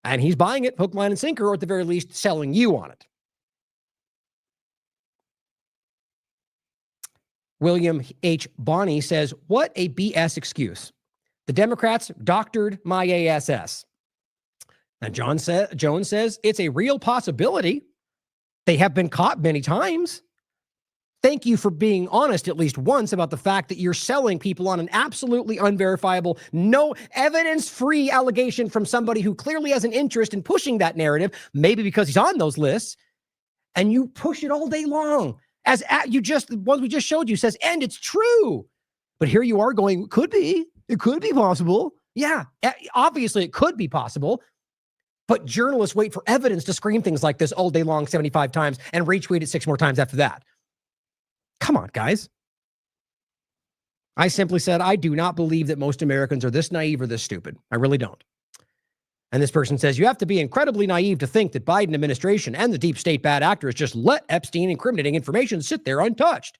And he's buying it hook, line, and sinker, or at the very least selling you on it. William H. Bonney says, what a BS excuse. The Democrats doctored my ASS. And Jones says, it's a real possibility. They have been caught many times. Thank you for being honest at least once about the fact that you're selling people on an absolutely unverifiable, no evidence-free allegation from somebody who clearly has an interest in pushing that narrative, maybe because he's on those lists, and you push it all day long. As the one we just showed you says, and it's true. But here you are going, it could be possible. Yeah, obviously it could be possible. But journalists wait for evidence to scream things like this all day long, 75 times, and retweet it 6 more times after that. Come on, guys. I simply said, I do not believe that most Americans are this naive or this stupid. I really don't. And this person says, you have to be incredibly naive to think that Biden administration and the deep state bad actors just let Epstein incriminating information sit there untouched.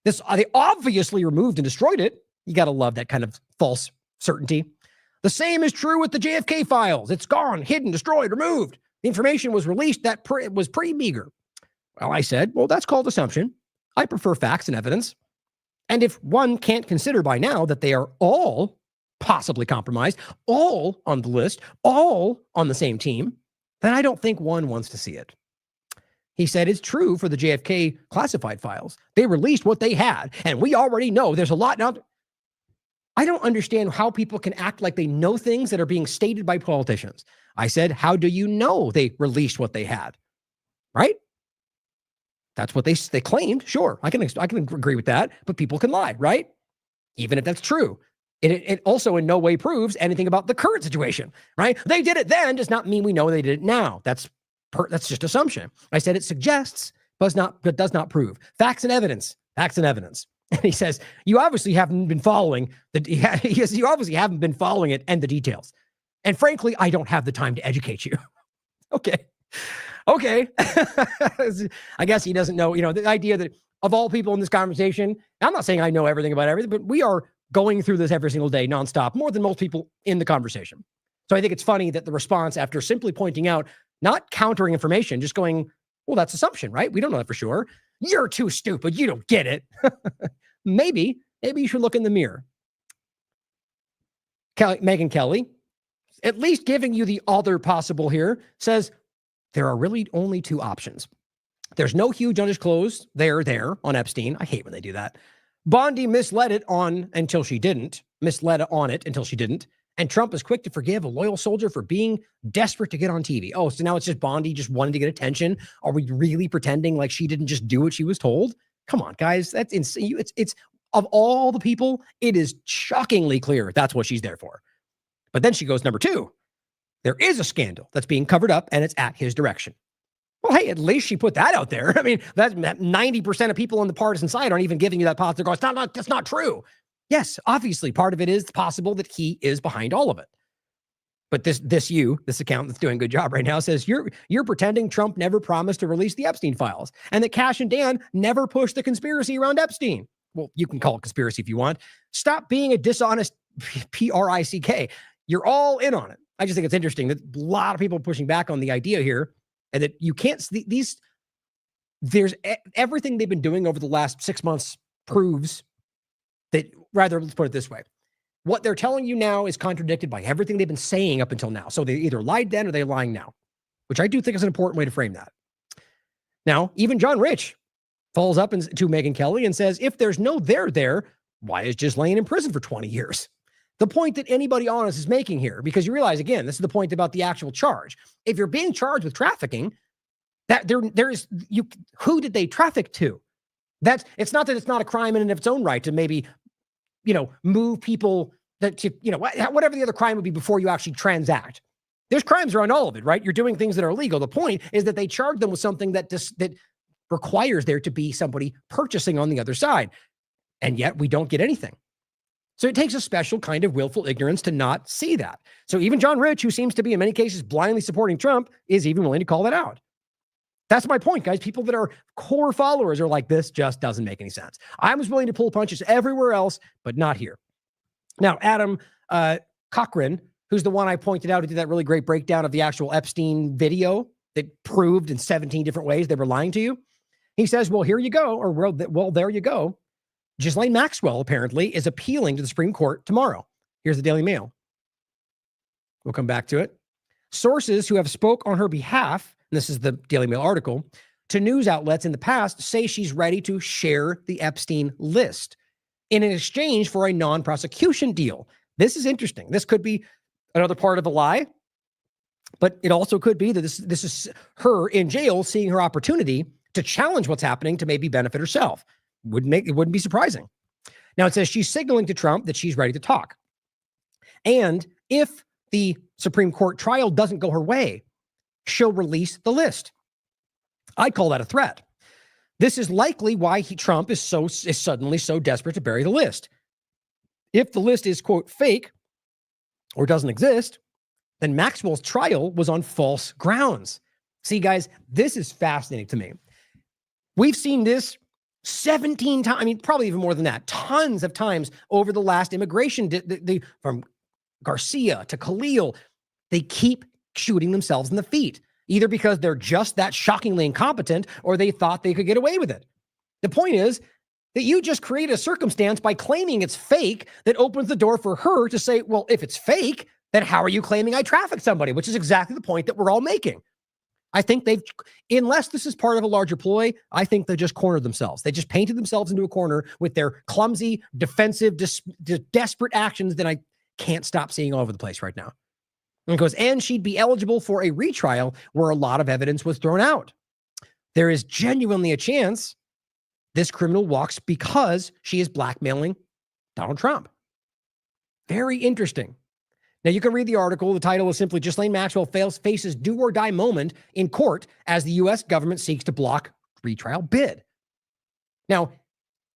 They obviously removed and destroyed it. You got to love that kind of false certainty. The same is true with the JFK files. It's gone, hidden, destroyed, removed. The information was released that was pretty meager. Well, I said, well, that's called assumption. I prefer facts and evidence. And if one can't consider by now that they are all possibly compromised, all on the list, all on the same team, then I don't think one wants to see it. He said it's true for the JFK classified files. They released what they had, and we already know there's a lot now. I don't understand how people can act like they know things that are being stated by politicians. I said, how do you know they released what they had? Right? That's what they claimed. Sure, I can agree with that, but people can lie, right? Even if that's true. It also in no way proves anything about the current situation, right? They did it then does not mean we know they did it now. That's just assumption. I said it suggests, but does not prove. Facts and evidence. Facts and evidence. And he says, you obviously haven't been following you obviously haven't been following it and the details. And frankly, I don't have the time to educate you. Okay. I guess he doesn't know, the idea that of all people in this conversation, I'm not saying I know everything about everything, but we are going through this every single day, nonstop, more than most people in the conversation. So I think it's funny that the response after simply pointing out, not countering information, just going, well, that's assumption, right? We don't know that for sure. You're too stupid. You don't get it. Maybe you should look in the mirror. Megyn Kelly, at least giving you the other possible here, says there are really only two options. There's no huge undisclosed there on Epstein. I hate when they do that. Bondi misled it on it until she didn't. And Trump is quick to forgive a loyal soldier for being desperate to get on TV. Oh, so now it's just Bondi just wanted to get attention. Are we really pretending like she didn't just do what she was told? Come on, guys. That's insane. It's of all the people, it is shockingly clear that's what she's there for. But then she goes, number two, there is a scandal that's being covered up and it's at his direction. Well, hey, at least she put that out there. I mean, that 90% of people on the partisan side aren't even giving you that positive. That's not true. Yes, obviously, part of it is possible that he is behind all of it. But this account that's doing a good job right now says you're pretending Trump never promised to release the Epstein files and that Cash and Dan never pushed the conspiracy around Epstein. Well, you can call it conspiracy if you want. Stop being a dishonest PRICK. You're all in on it. I just think it's interesting that a lot of people are pushing back on the idea here. And that you can't, there's everything they've been doing over the last 6 months proves that, let's put it this way. What they're telling you now is contradicted by everything they've been saying up until now. So they either lied then or they're lying now, which I do think is an important way to frame that. Now, even John Rich follows up to Megyn Kelly and says, if there's no there, why is Ghislaine in prison for 20 years? The point that anybody honest is making here, because you realize, again, this is the point about the actual charge. If you're being charged with trafficking, that who did they traffic to? It's not that it's not a crime in and of its own right to maybe, move people whatever the other crime would be before you actually transact. There's crimes around all of it, right? You're doing things that are illegal. The point is that they charge them with something that requires there to be somebody purchasing on the other side. And yet we don't get anything. So it takes a special kind of willful ignorance to not see that. So even John Rich, who seems to be in many cases blindly supporting Trump, is even willing to call that out. That's my point, guys. People that are core followers are like, this just doesn't make any sense. I was willing to pull punches everywhere else, but not here. Now, Adam Cochran, who's the one I pointed out who did that really great breakdown of the actual Epstein video that proved in 17 different ways they were lying to you. He says, well, here you go, or well, there you go. Ghislaine Maxwell apparently is appealing to the Supreme Court tomorrow. Here's the Daily Mail. We'll come back to it. Sources who have spoke on her behalf, and this is the Daily Mail article, to news outlets in the past say she's ready to share the Epstein list in exchange for a non-prosecution deal. This is interesting. This could be another part of the lie, but it also could be that this is her in jail seeing her opportunity to challenge what's happening to maybe benefit herself. It wouldn't be surprising. Now it says she's signaling to Trump that she's ready to talk. And if the Supreme Court trial doesn't go her way, she'll release the list. I call that a threat. This is likely why Trump is suddenly so desperate to bury the list. If the list is, quote, fake or doesn't exist, then Maxwell's trial was on false grounds. See, guys, this is fascinating to me. We've seen this 17 times, I mean, probably even more than that, tons of times over the last immigration, from Garcia to Khalil, they keep shooting themselves in the feet, either because they're just that shockingly incompetent or they thought they could get away with it. The point is that you just create a circumstance by claiming it's fake that opens the door for her to say, well, if it's fake, then how are you claiming I trafficked somebody? Which is exactly the point that we're all making. I think unless this is part of a larger ploy, I think they just cornered themselves. They just painted themselves into a corner with their clumsy, defensive, desperate actions that I can't stop seeing all over the place right now. And it goes, and she'd be eligible for a retrial where a lot of evidence was thrown out. There is genuinely a chance this criminal walks because she is blackmailing Donald Trump. Very interesting. Now, you can read the article. The title is simply Ghislaine Maxwell faces do-or-die moment in court as the U.S. government seeks to block retrial bid. Now,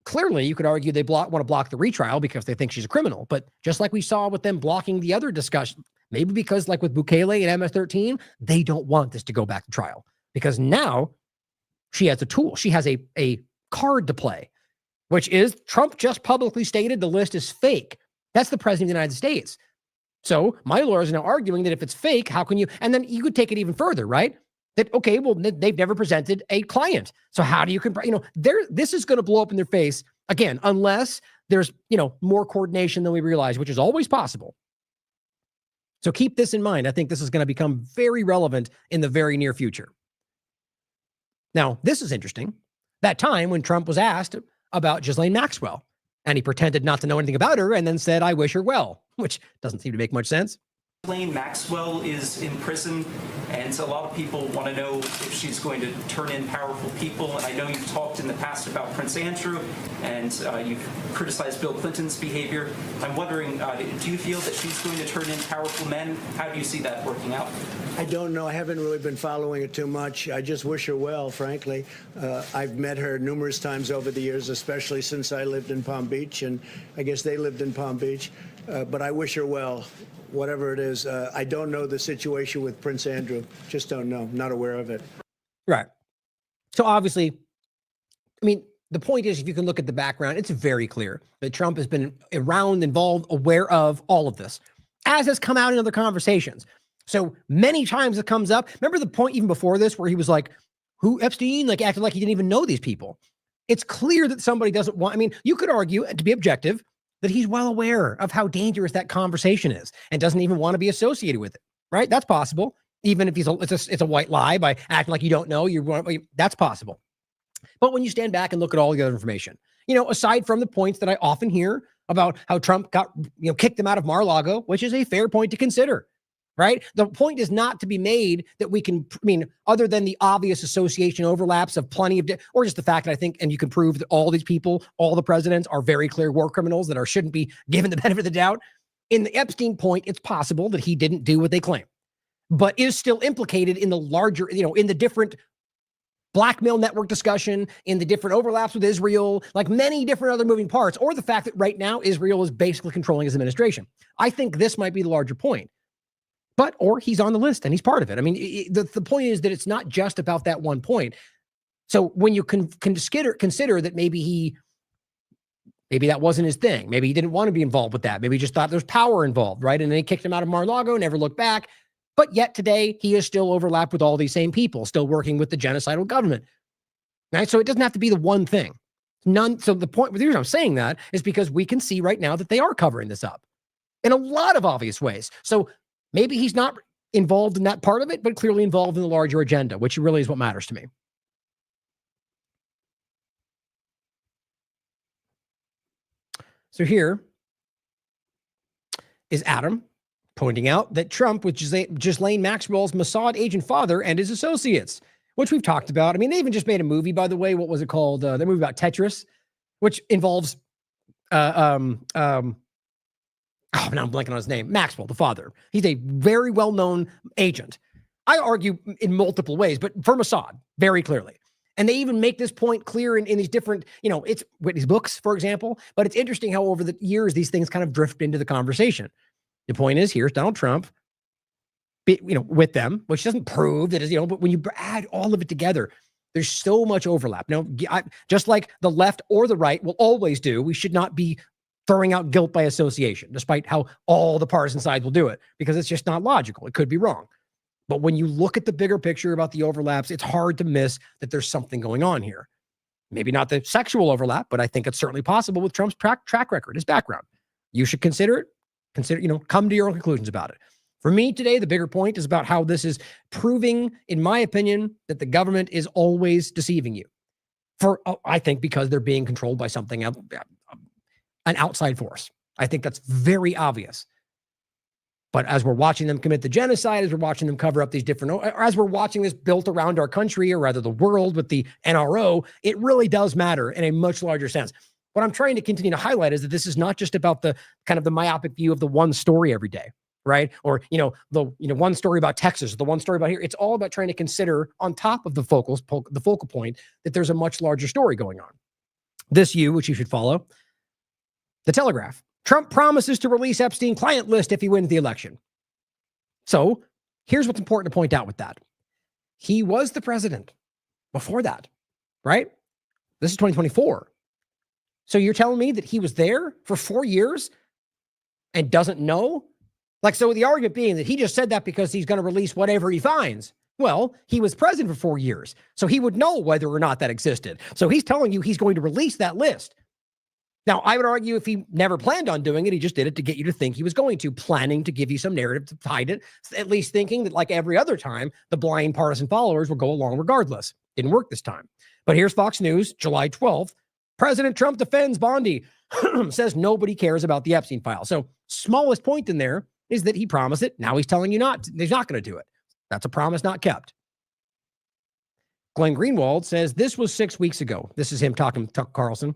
clearly, you could argue they want to block the retrial because they think she's a criminal. But just like we saw with them blocking the other discussion, maybe because like with Bukele and MS-13, they don't want this to go back to trial because now she has a tool. She has a card to play, which is Trump just publicly stated the list is fake. That's the president of the United States. So my lawyers are now arguing that if it's fake, how can you? And then you could take it even further, right? That, okay, well, they've never presented a client. So how do you compare? This is going to blow up in their face again, unless there's, more coordination than we realize, which is always possible. So keep this in mind. I think this is going to become very relevant in the very near future. Now, this is interesting. That time when Trump was asked about Ghislaine Maxwell, and he pretended not to know anything about her and then said, I wish her well, which doesn't seem to make much sense. Ghislaine Maxwell is in prison, and a lot of people want to know if she's going to turn in powerful people. And I know you've talked in the past about Prince Andrew, and you've criticized Bill Clinton's behavior. I'm wondering, do you feel that she's going to turn in powerful men? How do you see that working out? I don't know. I haven't really been following it too much. I just wish her well, frankly. I've met her numerous times over the years, especially since I lived in Palm Beach, and I guess they lived in Palm Beach. But I wish her well. Whatever it is, I don't know the situation with Prince Andrew. Just don't know. Not aware of it. Right. So obviously, I mean, the point is, if you can look at the background, it's very clear that Trump has been around, involved, aware of all of this, as has come out in other conversations. So many times it comes up. Remember the point even before this where he was like, who Epstein, like acted like he didn't even know these people. It's clear that somebody doesn't want, I mean, you could argue, to be objective, that he's well aware of how dangerous that conversation is and doesn't even want to be associated with it, right? That's possible. Even if it's a white lie by acting like you don't know, that's possible. But when you stand back and look at all the other information, aside from the points that I often hear about how Trump got, kicked him out of Mar-a-Lago, which is a fair point to consider, right? The point is not to be made that we can, other than the obvious association overlaps of plenty of, or just the fact that I think, and you can prove that all these people, all the presidents are very clear war criminals that shouldn't be given the benefit of the doubt. In the Epstein point, it's possible that he didn't do what they claim, but is still implicated in the larger, in the different blackmail network discussion, in the different overlaps with Israel, like many different other moving parts, or the fact that right now Israel is basically controlling his administration. I think this might be the larger point. Or he's on the list and he's part of it. I mean, the point is that it's not just about that one point. So when you can consider that maybe that wasn't his thing. Maybe he didn't want to be involved with that. Maybe he just thought there's power involved, right? And then he kicked him out of Mar-a-Lago, never looked back. But yet today he is still overlapped with all these same people, still working with the genocidal government, right? So it doesn't have to be the one thing. So the reason I'm saying that is because we can see right now that they are covering this up in a lot of obvious ways. So maybe he's not involved in that part of it, but clearly involved in the larger agenda, which really is what matters to me. So here is Adam pointing out that Trump with Ghislaine Maxwell's Mossad agent father and his associates, which we've talked about. I mean, they even just made a movie, by the way. What was it called? The movie about Tetris, which involves now I'm blanking on his name. Maxwell, the father. He's a very well-known agent. I argue in multiple ways, but for Mossad, very clearly. And they even make this point clear in these different, it's Whitney's books, for example. But it's interesting how over the years, these things kind of drift into the conversation. The point is, here's Donald Trump with them, which doesn't prove that, but when you add all of it together, there's so much overlap. Just like the left or the right will always do, we should not be throwing out guilt by association, despite how all the partisan sides will do it, because it's just not logical. It could be wrong. But when you look at the bigger picture about the overlaps, it's hard to miss that there's something going on here. Maybe not the sexual overlap, but I think it's certainly possible with Trump's track record, his background. You should consider it. Come to your own conclusions about it. For me today, the bigger point is about how this is proving, in my opinion, that the government is always deceiving you. I think because they're being controlled by something else, an outside force. I think that's very obvious. But as we're watching them commit the genocide, as we're watching them cover up these or as we're watching this built around our country, or rather the world with the NRO, it really does matter in a much larger sense. What I'm trying to continue to highlight is that this is not just about the kind of the myopic view of the one story every day, right? Or, the one story about Texas, the one story about here. It's all about trying to consider, on top of the focal point, that there's a much larger story going on. Which you should follow. The Telegraph. Trump promises to release Epstein client list if he wins the election. So here's what's important to point out with that. He was the president before that, right? This is 2024. So you're telling me that he was there for 4 years and doesn't know? So the argument being that he just said that because he's going to release whatever he finds. Well, he was president for 4 years, so he would know whether or not that existed. So he's telling you he's going to release that list. Now, I would argue if he never planned on doing it, he just did it to get you to think he was going to, planning to give you some narrative to hide it, at least thinking that, like every other time, the blind partisan followers will go along regardless. Didn't work this time. But here's Fox News, July 12th. President Trump defends Bondi, says nobody cares about the Epstein file. So smallest point in there is that he promised it. Now he's telling you he's not going to do it. That's a promise not kept. Glenn Greenwald says this was 6 weeks ago. This is him talking to Tucker Carlson.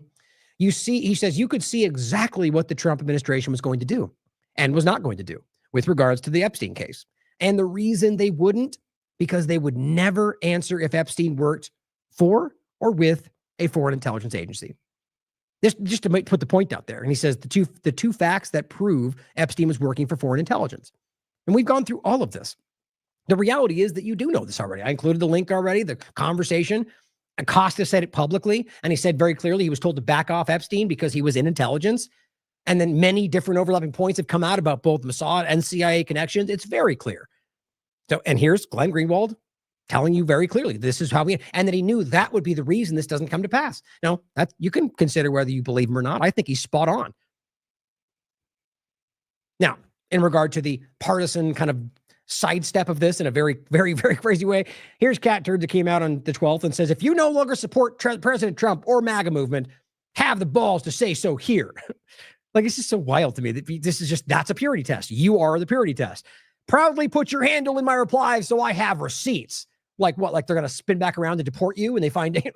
He says you could see exactly what the Trump administration was going to do and was not going to do with regards to the Epstein case. And the reason they wouldn't, because they would never answer if Epstein worked for or with a foreign intelligence agency. This just to put the point out there. And he says the two facts that prove Epstein was working for foreign intelligence. And we've gone through all of this. The reality is that you do know this already. I included the link already, the conversation. And Costa said it publicly, and he said very clearly he was told to back off Epstein because he was in intelligence. And then many different overlapping points have come out about both Mossad and CIA connections. It's very clear. So, and here's Glenn Greenwald telling you very clearly, this is how and that he knew that would be the reason this doesn't come to pass. Now, you can consider whether you believe him or not. I think he's spot on. Now, in regard to the partisan kind of sidestep of this in a very, very, very crazy way, here's Cat Turd that came out on the 12th and says, if you no longer support President Trump or MAGA movement, have the balls to say so here. It's just so wild to me that that's a purity test. You are the purity test. Proudly put your handle in my replies so I have receipts. Like what? Like they're going to spin back around and deport you and they find it?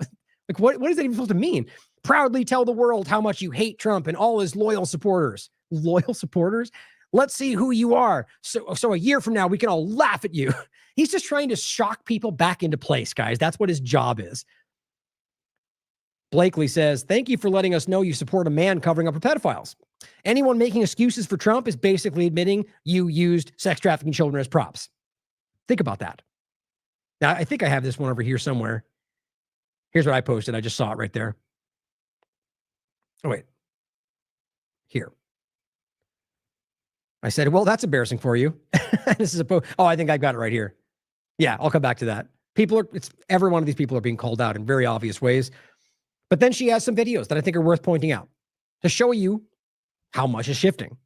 What is that even supposed to mean? Proudly tell the world how much you hate Trump and all his loyal supporters. Loyal supporters? Let's see who you are. So a year from now, we can all laugh at you. He's just trying to shock people back into place, guys. That's what his job is. Blakely says, thank you for letting us know you support a man covering up for pedophiles. Anyone making excuses for Trump is basically admitting you used sex trafficking children as props. Think about that. Now, I think I have this one over here somewhere. Here's what I posted. I just saw it right there. Oh, wait. Here. I said, well, that's embarrassing for you. This is I think I got it right here. Yeah, I'll come back to that. Every one of these people are being called out in very obvious ways. But then she has some videos that I think are worth pointing out to show you how much is shifting.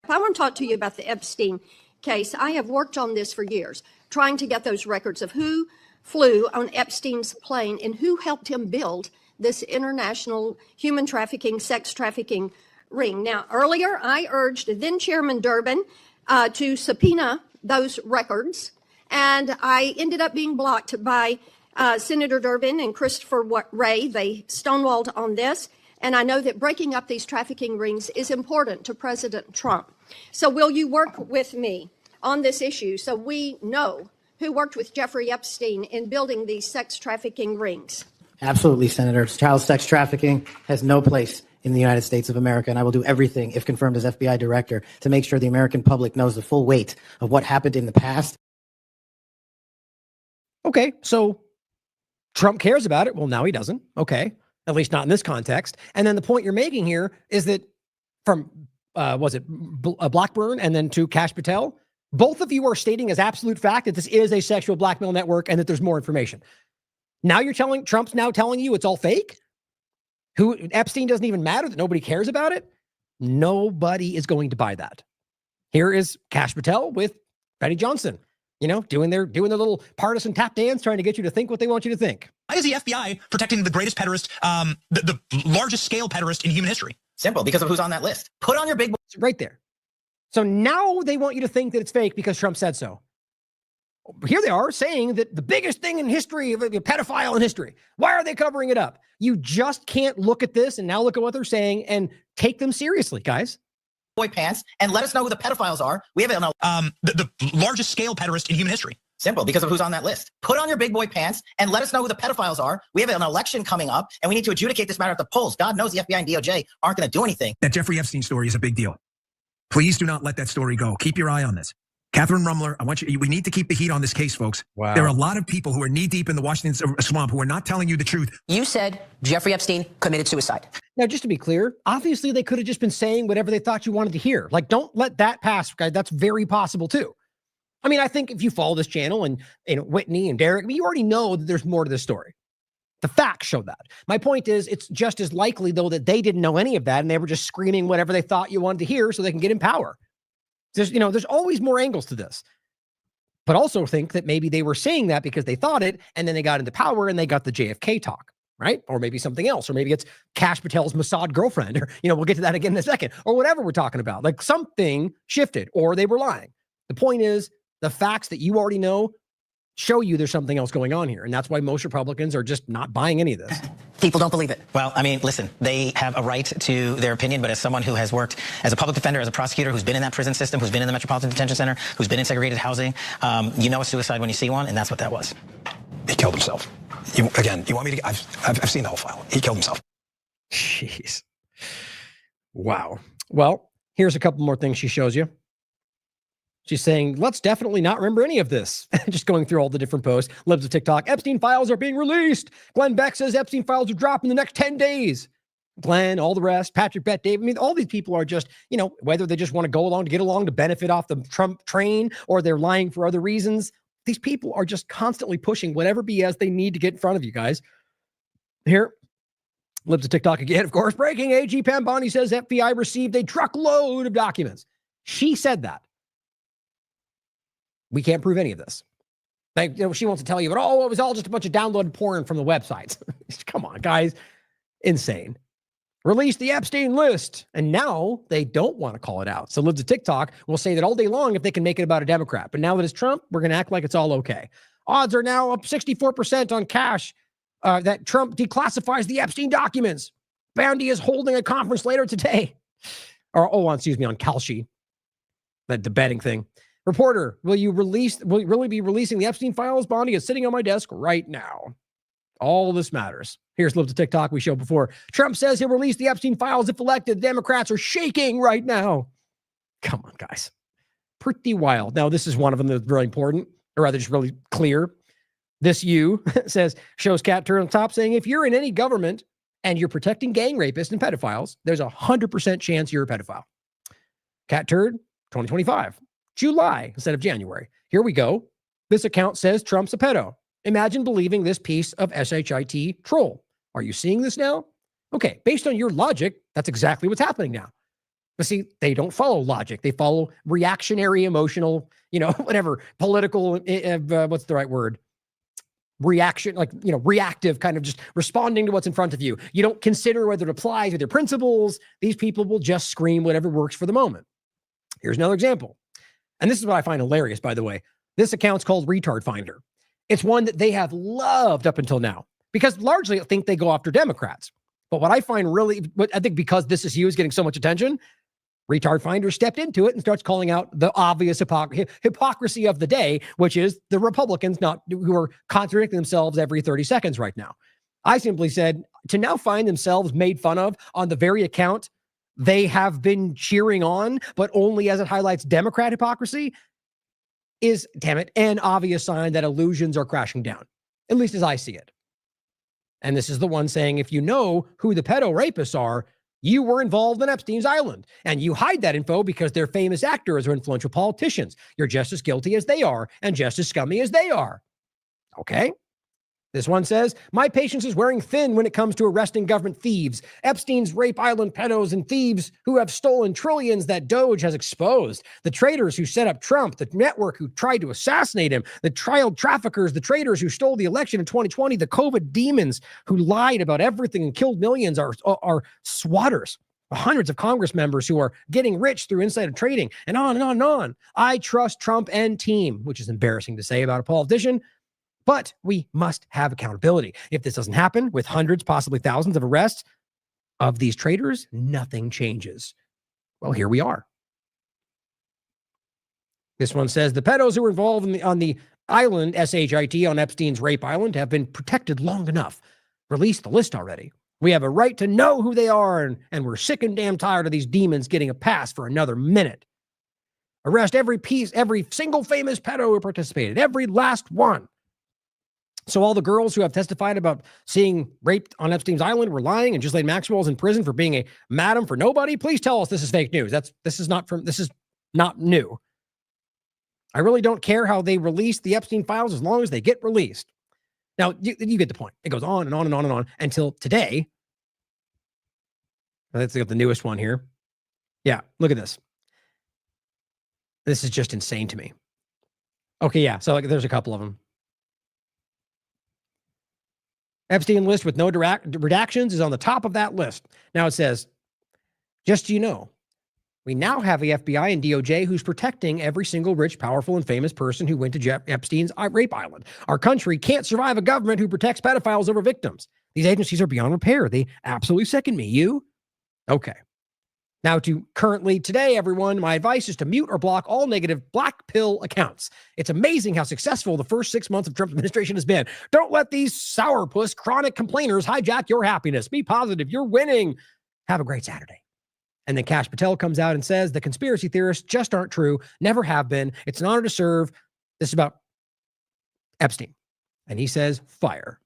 I want to talk to you about the Epstein case. I have worked on this for years, trying to get those records of who flew on Epstein's plane and who helped him build this international human trafficking, sex trafficking ring. Now, earlier, I urged then Chairman Durbin to subpoena those records, and I ended up being blocked by Senator Durbin and Christopher Wray. They stonewalled on this, and I know that breaking up these trafficking rings is important to President Trump. So will you work with me on this issue so we know who worked with Jeffrey Epstein in building these sex trafficking rings? Absolutely, Senator. Child sex trafficking has no place in the United States of America, and I will do everything, if confirmed as FBI director, to make sure the American public knows the full weight of what happened in the past. Okay, so Trump cares about it. Well, now he doesn't. Okay, at least not in this context. And then the point you're making here is that from, Blackburn and then to Kash Patel, both of you are stating as absolute fact that this is a sexual blackmail network and that there's more information. Now Trump's now telling you it's all fake? Epstein doesn't even matter, that nobody cares about it? Nobody is going to buy that. Here is Kash Patel with Benny Johnson, doing their little partisan tap dance, trying to get you to think what they want you to think. Why is the FBI protecting the greatest pederast, the largest scale pederast in human history? Simple, because of who's on that list. Put on your big boy. Right there. So now they want you to think that it's fake because Trump said so. Here they are saying that the biggest thing in history, a pedophile in history. Why are they covering it up? You just can't look at this and now look at what they're saying and take them seriously, guys. Boy pants and let us know who the pedophiles are. We have the largest scale pederast in human history. Simple, because of who's on that list. Put on your big boy pants and let us know who the pedophiles are. We have an election coming up, and we need to adjudicate this matter at the polls. God knows the FBI and DOJ aren't going to do anything. That Jeffrey Epstein story is a big deal. Please do not let that story go. Keep your eye on this. Catherine Rumler, we need to keep the heat on this case, folks. Wow. There are a lot of people who are knee deep in the Washington swamp who are not telling you the truth. You said Jeffrey Epstein committed suicide. Now, just to be clear, obviously they could have just been saying whatever they thought you wanted to hear. Like, don't let that pass, guys. That's very possible too. I mean, I think if you follow this channel and Whitney and Derek, you already know that there's more to this story. The facts show that. My point is, it's just as likely, though, that they didn't know any of that and they were just screaming whatever they thought you wanted to hear so they can get in power. There's always more angles to this. But also think that maybe they were saying that because they thought it, and then they got into power and they got the JFK talk, right? Or maybe something else, or maybe it's Kash Patel's Mossad girlfriend, or, we'll get to that again in a second, or whatever we're talking about. Like something shifted, or they were lying. The point is, the facts that you already know show you there's something else going on here. And that's why most Republicans are just not buying any of this. People don't believe it. Well, I mean, listen, they have a right to their opinion, but as someone who has worked as a public defender, as a prosecutor, who's been in that prison system, who's been in the Metropolitan Detention Center, who's been in segregated housing, you know a suicide when you see one, and that's what that was. He killed himself. You want me to? I've seen the whole file. He killed himself. Jeez. Wow. Well, here's a couple more things she shows you. She's saying, let's definitely not remember any of this. Just going through all the different posts. Libs of TikTok, Epstein files are being released. Glenn Beck says Epstein files will drop in the next 10 days. Glenn, all the rest, Patrick Bet, Dave. I mean, all these people are just, whether they just want to go along to get along to benefit off the Trump train or they're lying for other reasons. These people are just constantly pushing whatever BS they need to get in front of you guys. Here, Libs of TikTok again, of course. Breaking, AG Pam Bondi says FBI received a truckload of documents. She said that. We can't prove any of this. Like, she wants to tell you, but it was all just a bunch of downloaded porn from the websites. Come on, guys. Insane. Release the Epstein list. And now they don't want to call it out. So Libs of TikTok will say that all day long if they can make it about a Democrat. But now that it's Trump, we're going to act like it's all okay. Odds are now up 64% on Kash that Trump declassifies the Epstein documents. Bounty is holding a conference later today. On Kalshi. The betting thing. Reporter, will you really be releasing the Epstein files? Bondi is sitting on my desk right now. All this matters. Here's Libs of TikTok we showed before. Trump says he'll release the Epstein files if elected. Democrats are shaking right now. Come on, guys. Pretty wild. Now, this is one of them that's really important, or rather just really clear. This shows cat turn on top saying, if you're in any government and you're protecting gang rapists and pedophiles, there's 100% chance you're a pedophile. Cat turd, 2025. July instead of January. Here we go. This account says Trump's a pedo. Imagine believing this piece of SHIT troll. Are you seeing this now? Okay, based on your logic, that's exactly what's happening now. But see, they don't follow logic. They follow reactionary, emotional, whatever, political, what's the right word? Reaction, reactive, kind of just responding to what's in front of you. You don't consider whether it applies with your principles. These people will just scream whatever works for the moment. Here's another example. And this is what I find hilarious, by the way. This account's called Retard Finder. It's one that they have loved up until now because largely I think they go after Democrats. But what I find I think because This Is You is getting so much attention, Retard Finder stepped into it and starts calling out the obvious hypocrisy of the day, which is the Republicans who are contradicting themselves every 30 seconds right now. I simply said, to now find themselves made fun of on the very account they have been cheering on, but only as it highlights Democrat hypocrisy, is, damn it, an obvious sign that illusions are crashing down, at least as I see it. And this is the one saying, if you know who the pedo rapists are, you were involved in Epstein's Island, and you hide that info because they're famous actors or influential politicians. You're just as guilty as they are and just as scummy as they are. Okay? This one says, my patience is wearing thin when it comes to arresting government thieves. Epstein's rape island pedos and thieves who have stolen trillions that Doge has exposed. The traitors who set up Trump, the network who tried to assassinate him, the child traffickers, the traitors who stole the election in 2020, the COVID demons who lied about everything and killed millions are swatters. Hundreds of Congress members who are getting rich through insider trading, and on and on and on. I trust Trump and team, which is embarrassing to say about a politician. But we must have accountability. If this doesn't happen with hundreds, possibly thousands of arrests of these traitors, nothing changes. Well, here we are. This one says the pedos who were involved on the island, SHIT, on Epstein's rape island, have been protected long enough. Release the list already. We have a right to know who they are, and we're sick and damn tired of these demons getting a pass for another minute. Arrest every single famous pedo who participated, every last one. So all the girls who have testified about seeing raped on Epstein's Island were lying, and Ghislaine Maxwell's in prison for being a madam for nobody. Please tell us this is fake news. This is not new. I really don't care how they release the Epstein files as long as they get released. Now, you get the point. It goes on and on and on and on until today. Let's look at the newest one here. Yeah, look at this. This is just insane to me. Okay, yeah, so there's a couple of them. Epstein list with no redactions is on the top of that list. Now it says, just so you know, we now have the FBI and DOJ who's protecting every single rich, powerful, and famous person who went to Epstein's rape island. Our country can't survive a government who protects pedophiles over victims. These agencies are beyond repair. They absolutely second me. You? Okay. Now to currently today, everyone, my advice is to mute or block all negative black pill accounts. It's amazing how successful the first 6 months of Trump's administration has been. Don't let these sourpuss chronic complainers hijack your happiness. Be positive. You're winning. Have a great Saturday. And then Kash Patel comes out and says the conspiracy theorists just aren't true. Never have been. It's an honor to serve. This is about Epstein. And he says, fire.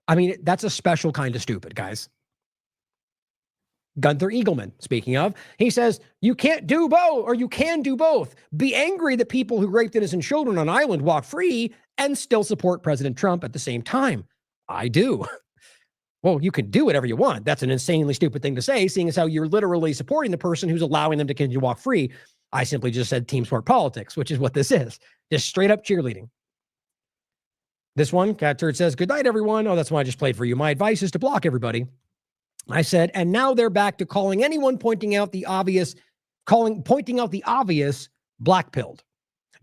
I mean, that's a special kind of stupid, guys. Gunther Eagleman, speaking of, he says, you can't do both, or you can do both. Be angry that people who raped innocent children on island walk free and still support President Trump at the same time. I do. Well, you can do whatever you want. That's an insanely stupid thing to say, seeing as how you're literally supporting the person who's allowing them to continue to walk free. I simply just said team sport politics, which is what this is. Just straight up cheerleading. This one, Cat Turd says, good night, everyone. Oh, that's why I just played for you. My advice is to block everybody. I said, and now they're back to calling anyone pointing out the obvious black-pilled.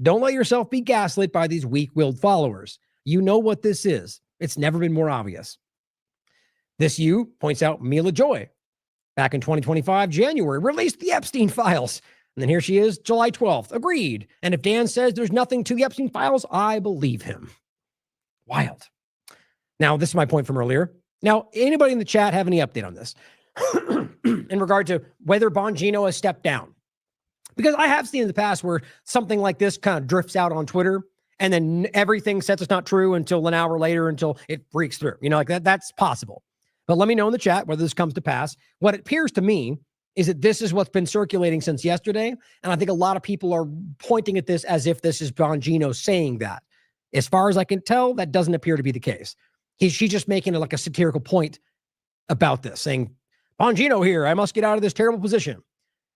Don't let yourself be gaslit by these weak-willed followers. You know what this is. It's never been more obvious. This you points out Mila Joy. Back in 2025, January, released the Epstein files. And then here she is, July 12th. Agreed. And if Dan says there's nothing to the Epstein files, I believe him. Wild. Now, this is my point from earlier. Now, anybody in the chat have any update on this in regard to whether Bongino has stepped down? Because I have seen in the past where something like this kind of drifts out on Twitter and then everything says it's not true until an hour later, until it breaks through. You know, like that's possible. But let me know in the chat whether this comes to pass. What it appears to me is that this is what's been circulating since yesterday. And I think a lot of people are pointing at this as if this is Bongino saying that. As far as I can tell, that doesn't appear to be the case. She's just making it like a satirical point about this, saying, Bongino here, I must get out of this terrible position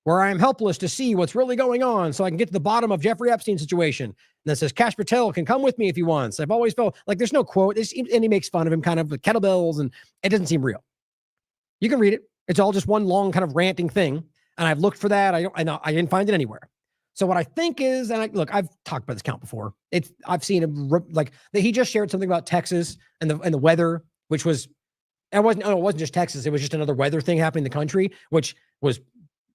where I am helpless to see what's really going on so I can get to the bottom of Jeffrey Epstein's situation. And then says, Kash Patel can come with me if he wants. I've always felt like there's no quote. And he makes fun of him kind of with kettlebells, and it doesn't seem real. You can read it. It's all just one long kind of ranting thing. And I've looked for that. I didn't find it anywhere. So what I think is, and look, I've talked about this account before. I've seen him like that. He just shared something about Texas and the weather, which was, it wasn't just Texas. It was just another weather thing happening in the country, which was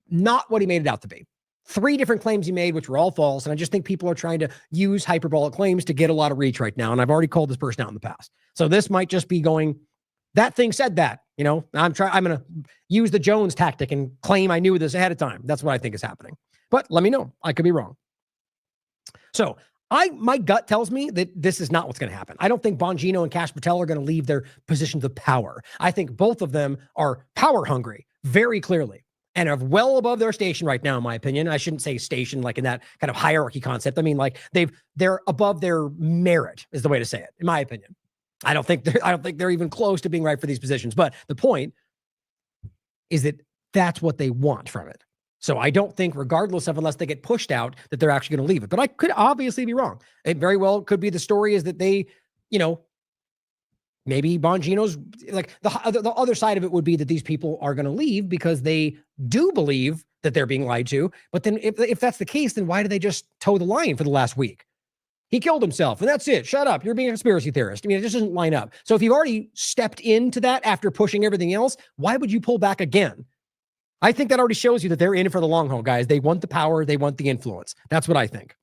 not what he made it out to be. 3 different claims he made, which were all false. And I just think people are trying to use hyperbolic claims to get a lot of reach right now. And I've already called this person out in the past. So this might just be going that thing said that, I'm going to use the Jones tactic and claim I knew this ahead of time. That's what I think is happening. But let me know. I could be wrong. So my gut tells me that this is not what's going to happen. I don't think Bongino and Kash Patel are going to leave their positions of power. I think both of them are power hungry, very clearly, and are well above their station right now, in my opinion. I shouldn't say station like in that kind of hierarchy concept. I mean, like they're above their merit is the way to say it, in my opinion. I don't think they're even close to being right for these positions. But the point is that that's what they want from it. So I don't think, regardless of unless they get pushed out, that they're actually going to leave it. But I could obviously be wrong. It very well could be the story is that they, maybe Bongino's like the other side of it would be that these people are going to leave because they do believe that they're being lied to. But then if that's the case, then why do they just toe the line for the last week? He killed himself and that's it. Shut up. You're being a conspiracy theorist. I mean, it just doesn't line up. So if you've already stepped into that after pushing everything else, why would you pull back again? I think that already shows you that they're in it for the long haul, guys. They want the power. They want the influence. That's what I think.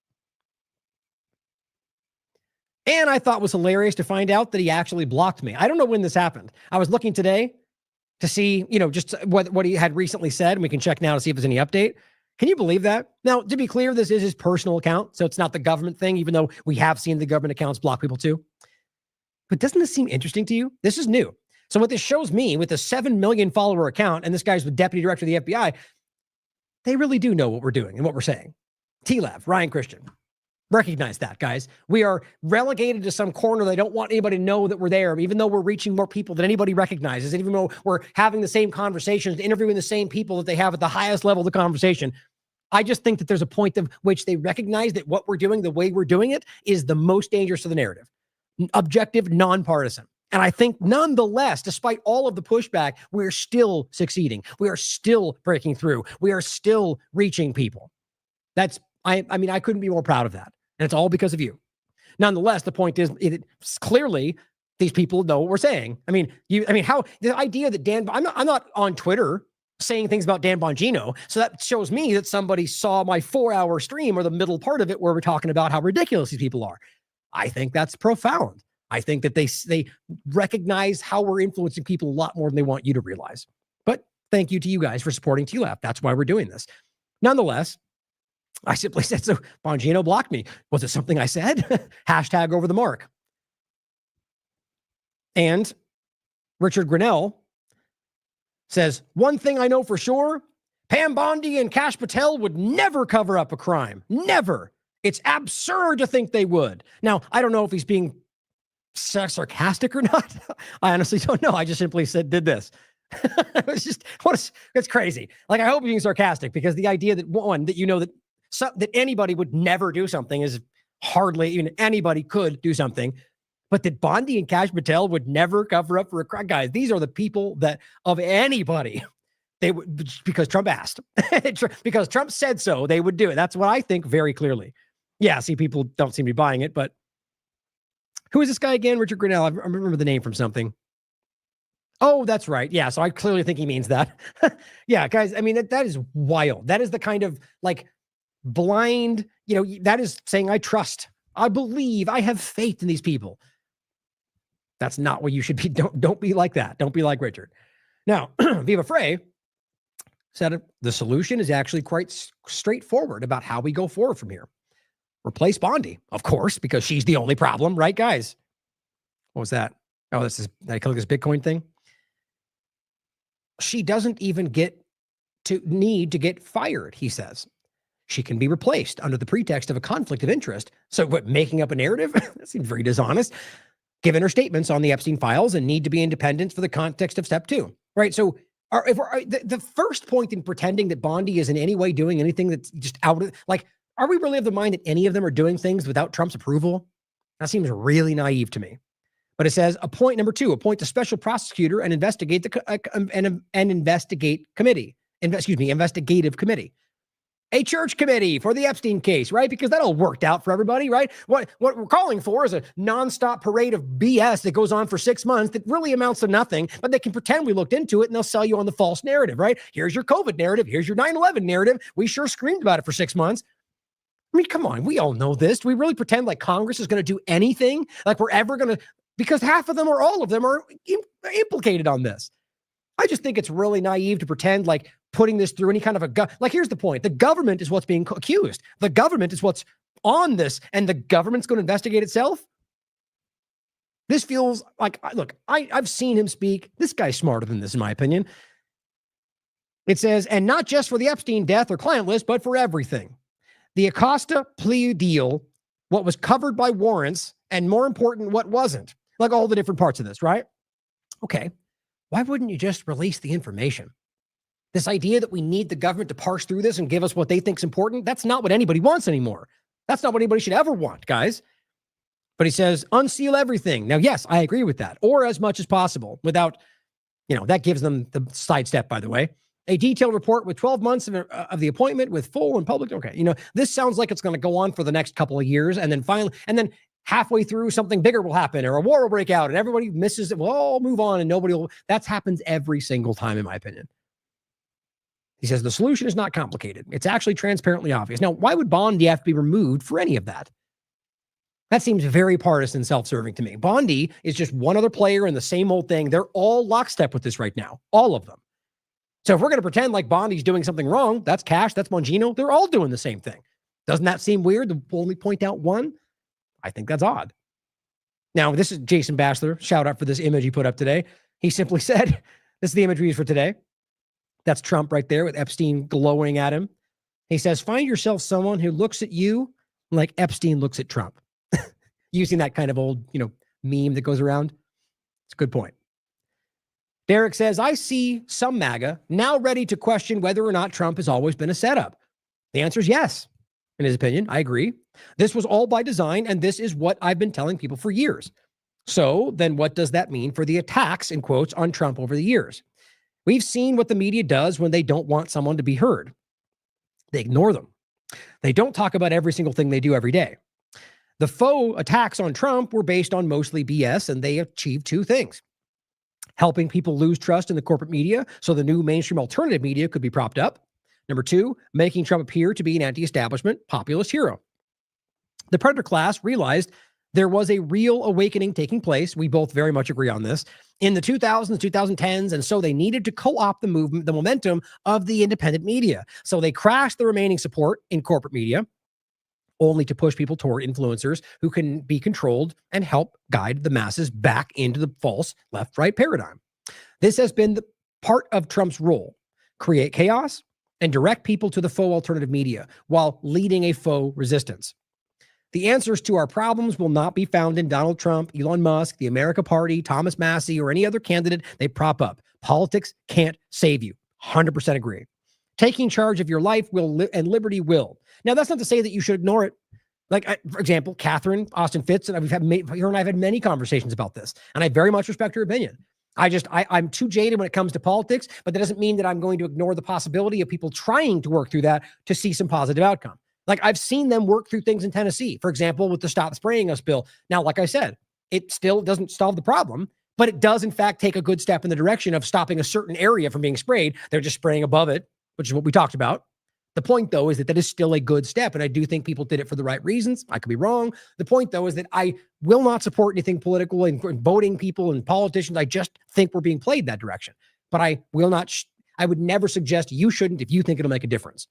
And I thought it was hilarious to find out that he actually blocked me. I don't know when this happened. I was looking today to see, just what he had recently said. And we can check now to see if there's any update. Can you believe that? Now, to be clear, this is his personal account. So it's not the government thing, even though we have seen the government accounts block people too. But doesn't this seem interesting to you? This is new. So what this shows me with a 7 million follower account, and this guy's the deputy director of the FBI, they really do know what we're doing and what we're saying. TLAV, Ryan Cristian. Recognize that, guys. We are relegated to some corner. They don't want anybody to know that we're there, even though we're reaching more people than anybody recognizes, and even though we're having the same conversations, interviewing the same people that they have at the highest level of the conversation. I just think that there's a point of which they recognize that what we're doing, the way we're doing it, is the most dangerous to the narrative. Objective, nonpartisan. And I think nonetheless, despite all of the pushback, we're still succeeding. We are still breaking through. We are still reaching people. I couldn't be more proud of that. And it's all because of you. Nonetheless, the point is, clearly these people know what we're saying. How the idea that I'm not on Twitter saying things about Dan Bongino. So that shows me that somebody saw my 4-hour stream or the middle part of it where we're talking about how ridiculous these people are. I think that's profound. I think that they recognize how we're influencing people a lot more than they want you to realize. But thank you to you guys for supporting TLAV. That's why we're doing this. Nonetheless, I simply said, so Bongino blocked me. Was it something I said? Hashtag over the mark. And Richard Grinnell says, one thing I know for sure, Pam Bondi and Kash Patel would never cover up a crime. Never. It's absurd to think they would. Now, I don't know if he's being sarcastic or not. I honestly don't know. I just simply did this. It's crazy. Like, I hope you're being sarcastic, because the idea that that anybody would never do something is hardly even anybody could do something, but that Bondi and Kash Patel would never cover up for a crime. Guys, these are the people that of anybody they would, because Trump asked, because Trump said so, they would do it. That's what I think very clearly. Yeah, see, people don't seem to be buying it, but who is this guy again? Richard Grinnell. I remember the name from something. Oh, that's right. Yeah, so I clearly think he means that. Yeah, guys, that is wild. That is the kind of blind, that is saying I trust, I believe, I have faith in these people. That's not what you should be. Don't be like that. Don't be like Richard. Now, Viva Frey said the solution is actually quite straightforward about how we go forward from here. Replace Bondi, of course, because she's the only problem, right, guys? What was that? Oh, this is, did I click this Bitcoin thing? She doesn't even need to get fired, he says. She can be replaced under the pretext of a conflict of interest. So what, making up a narrative? That seems very dishonest. Given her statements on the Epstein files and need to be independent for the context of step 2, right? So the first point in pretending that Bondi is in any way doing anything that's just out of, are we really of the mind that any of them are doing things without Trump's approval? That seems really naive to me. But it says, number 2, appoint a special prosecutor and investigate investigative committee. A church committee for the Epstein case, right? Because that all worked out for everybody, right? What we're calling for is a nonstop parade of BS that goes on for 6 months that really amounts to nothing, but they can pretend we looked into it and they'll sell you on the false narrative, right? Here's your COVID narrative. Here's your 9/11 narrative. We sure screamed about it for 6 months. Come on. We all know this. Do we really pretend like Congress is going to do anything? Like we're ever going to because half of them or all of them are implicated on this. I just think it's really naive to pretend like putting this through any kind of like, here's the point. The government is what's being accused. The government is what's on this, and the government's going to investigate itself. This feels like, look, I've seen him speak. This guy's smarter than this, in my opinion. It says, and not just for the Epstein death or client list, but for everything. The Acosta plea deal, what was covered by warrants, and more important, what wasn't. Like all the different parts of this, right? Okay. Why wouldn't you just release the information? This idea that we need the government to parse through this and give us what they think is important, that's not what anybody wants anymore. That's not what anybody should ever want, guys. But he says, unseal everything. Now, yes, I agree with that. Or as much as possible without, that gives them the sidestep, by the way. A detailed report with 12 months of the appointment with full and public. Okay, this sounds like it's going to go on for the next couple of years. And then halfway through, something bigger will happen or a war will break out and everybody misses it. We'll all move on and nobody will. That happens every single time, in my opinion. He says the solution is not complicated. It's actually transparently obvious. Now, why would Bondi have to be removed for any of that? That seems very partisan, self-serving to me. Bondi is just one other player in the same old thing. They're all lockstep with this right now, all of them. So if we're going to pretend like Bondi's doing something wrong, that's Cash, that's Mongino, they're all doing the same thing. Doesn't that seem weird to only point out one? I think that's odd. Now, this is Jason Bachelor. Shout out for this image he put up today. He simply said, this is the image we use for today. That's Trump right there with Epstein glowing at him. He says, find yourself someone who looks at you like Epstein looks at Trump. Using that kind of old, meme that goes around. It's a good point. Derek says, I see some MAGA now ready to question whether or not Trump has always been a setup. The answer is yes. In his opinion, I agree. This was all by design, and this is what I've been telling people for years. So then what does that mean for the attacks, in quotes, on Trump over the years? We've seen what the media does when they don't want someone to be heard. They ignore them. They don't talk about every single thing they do every day. The faux attacks on Trump were based on mostly BS, and they achieved two things. Helping people lose trust in the corporate media so the new mainstream alternative media could be propped up. Number two, making Trump appear to be an anti-establishment populist hero. The predator class realized there was a real awakening taking place. We both very much agree on this in the 2000s, 2010s. And so they needed to co-opt the movement, the momentum of the independent media. So they crashed the remaining support in corporate media, only to push people toward influencers who can be controlled and help guide the masses back into the false left-right paradigm. This has been the part of Trump's role: create chaos and direct people to the faux alternative media while leading a faux resistance. The answers to our problems will not be found in Donald Trump, Elon Musk, the America Party, Thomas Massie, or any other candidate they prop up. Politics can't save you. 100% agree. Taking charge of your life will and liberty will. Now, that's not to say that you should ignore it. Like, for example, Catherine Austin Fitz, and her and I have had many conversations about this, and I very much respect her opinion. I'm too jaded when it comes to politics, but that doesn't mean that I'm going to ignore the possibility of people trying to work through that to see some positive outcome. Like, I've seen them work through things in Tennessee, for example, with the Stop Spraying Us bill. Now, like I said, it still doesn't solve the problem, but it does, in fact, take a good step in the direction of stopping a certain area from being sprayed. They're just spraying above it, which is what we talked about. The point, though, is that that is still a good step, and I do think people did it for the right reasons. I could be wrong. The point, though, is that I will not support anything political and voting people and politicians. I just think we're being played that direction. But I will not, I would never suggest you shouldn't if you think it'll make a difference.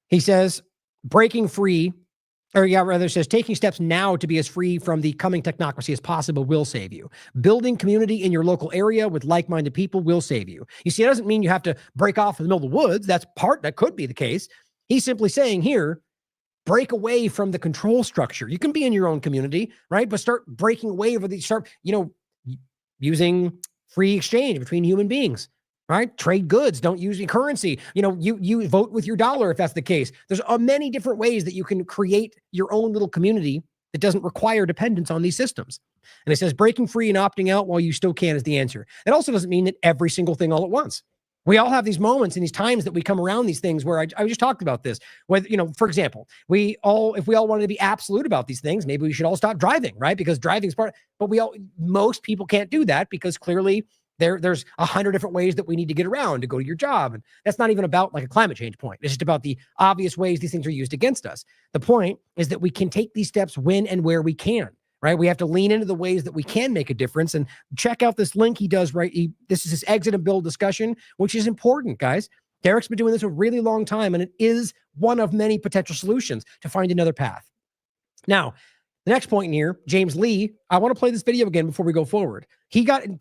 He says, breaking free, says taking steps now to be as free from the coming technocracy as possible will save you. Building community in your local area with like-minded people will save you. You see, it doesn't mean you have to break off in the middle of the woods. That could be the case. He's simply saying here, break away from the control structure. You can be in your own community, right? But start breaking away from using free exchange between human beings. Right? Trade goods. Don't use your currency. You vote with your dollar if that's the case. There's many different ways that you can create your own little community that doesn't require dependence on these systems. And it says breaking free and opting out while you still can is the answer. It also doesn't mean that every single thing all at once. We all have these moments and these times that we come around these things where I just talked about this. Whether, for example, if we all wanted to be absolute about these things, maybe we should all stop driving, right? Because driving is but most people can't do that because clearly there's 100 different ways that we need to get around to go to your job. And that's not even about like a climate change point. It's just about the obvious ways these things are used against us. The point is that we can take these steps when and where we can, right? We have to lean into the ways that we can make a difference. And check out this link he does, right? This is his exit and build discussion, which is important, guys. Derek's been doing this a really long time, and it is one of many potential solutions to find another path. Now, the next point in here, James Lee, I want to play this video again before we go forward.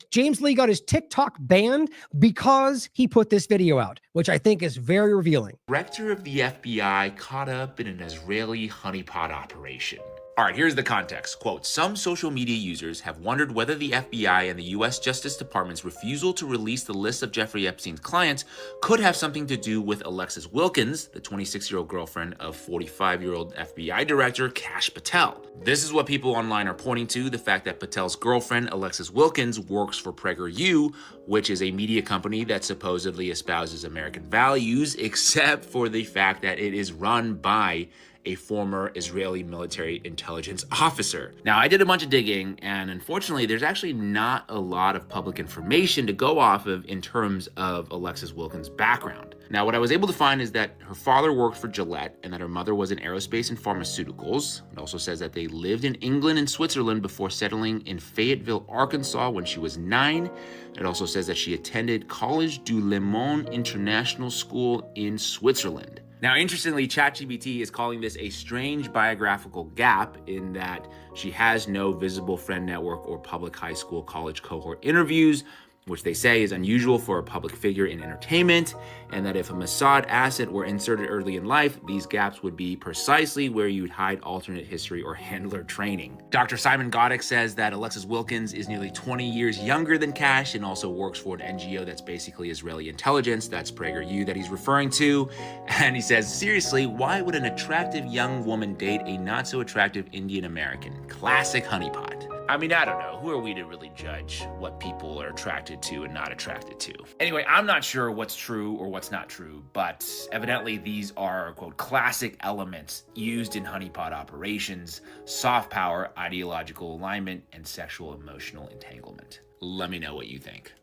James Lee got his TikTok banned because he put this video out, which I think is very revealing. Director of the FBI caught up in an Israeli honeypot operation. All right, here's the context. Quote, some social media users have wondered whether the FBI and the U.S. Justice Department's refusal to release the list of Jeffrey Epstein's clients could have something to do with Alexis Wilkins, the 26-year-old girlfriend of 45-year-old FBI Director Kash Patel. This is what people online are pointing to, the fact that Patel's girlfriend, Alexis Wilkins, works for PragerU, which is a media company that supposedly espouses American values, except for the fact that it is run by a former Israeli military intelligence officer. Now, I did a bunch of digging, and unfortunately, there's actually not a lot of public information to go off of in terms of Alexis Wilkins' background. Now, what I was able to find is that her father worked for Gillette and that her mother was in aerospace and pharmaceuticals. It also says that they lived in England and Switzerland before settling in Fayetteville, Arkansas when she was 9. It also says that she attended College du Le Monde International School in Switzerland. Now, interestingly, ChatGPT is calling this a strange biographical gap in that she has no visible friend network or public high school college cohort interviews, which they say is unusual for a public figure in entertainment, and that if a Mossad asset were inserted early in life, these gaps would be precisely where you'd hide alternate history or handler training. Dr. Simon Goddick says that Alexis Wilkins is nearly 20 years younger than Kash and also works for an NGO that's basically Israeli intelligence, that's PragerU that he's referring to, and he says, seriously, why would an attractive young woman date a not-so-attractive Indian American? Classic honeypot. I mean, I don't know. Who are we to really judge what people are attracted to and not attracted to? Anyway, I'm not sure what's true or what's not true, but evidently these are, quote, classic elements used in honeypot operations: soft power, ideological alignment, and sexual emotional entanglement. Let me know what you think.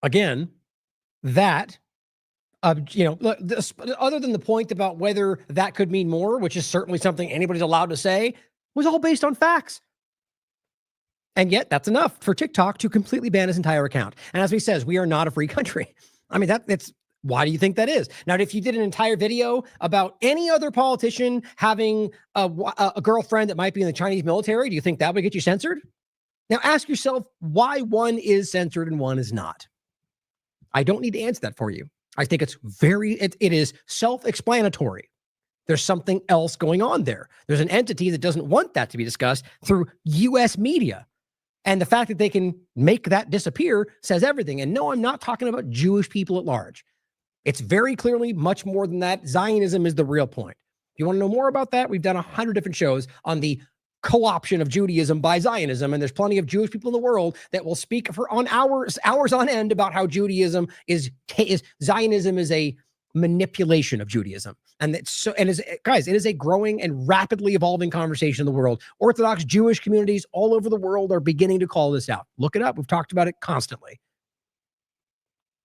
Again, that, other than the point about whether that could mean more, which is certainly something anybody's allowed to say, was all based on facts. And yet that's enough for TikTok to completely ban his entire account. And as he says, we are not a free country. I mean, that's why do you think that is? Now, if you did an entire video about any other politician having a girlfriend that might be in the Chinese military, do you think that would get you censored? Now ask yourself why one is censored and one is not. I don't need to answer that for you. I think it's it is self-explanatory. There's something else going on there. There's an entity that doesn't want that to be discussed through U.S. media. And the fact that they can make that disappear says everything. And no, I'm not talking about Jewish people at large. It's very clearly much more than that. Zionism is the real point. If you want to know more about that, we've done 100 different shows on the co-option of Judaism by Zionism. And there's plenty of Jewish people in the world that will speak for hours on end about how Zionism is a manipulation of Judaism. And guys, it is a growing and rapidly evolving conversation in the world. Orthodox Jewish communities all over the world are beginning to call this out. Look it up. We've talked about it constantly.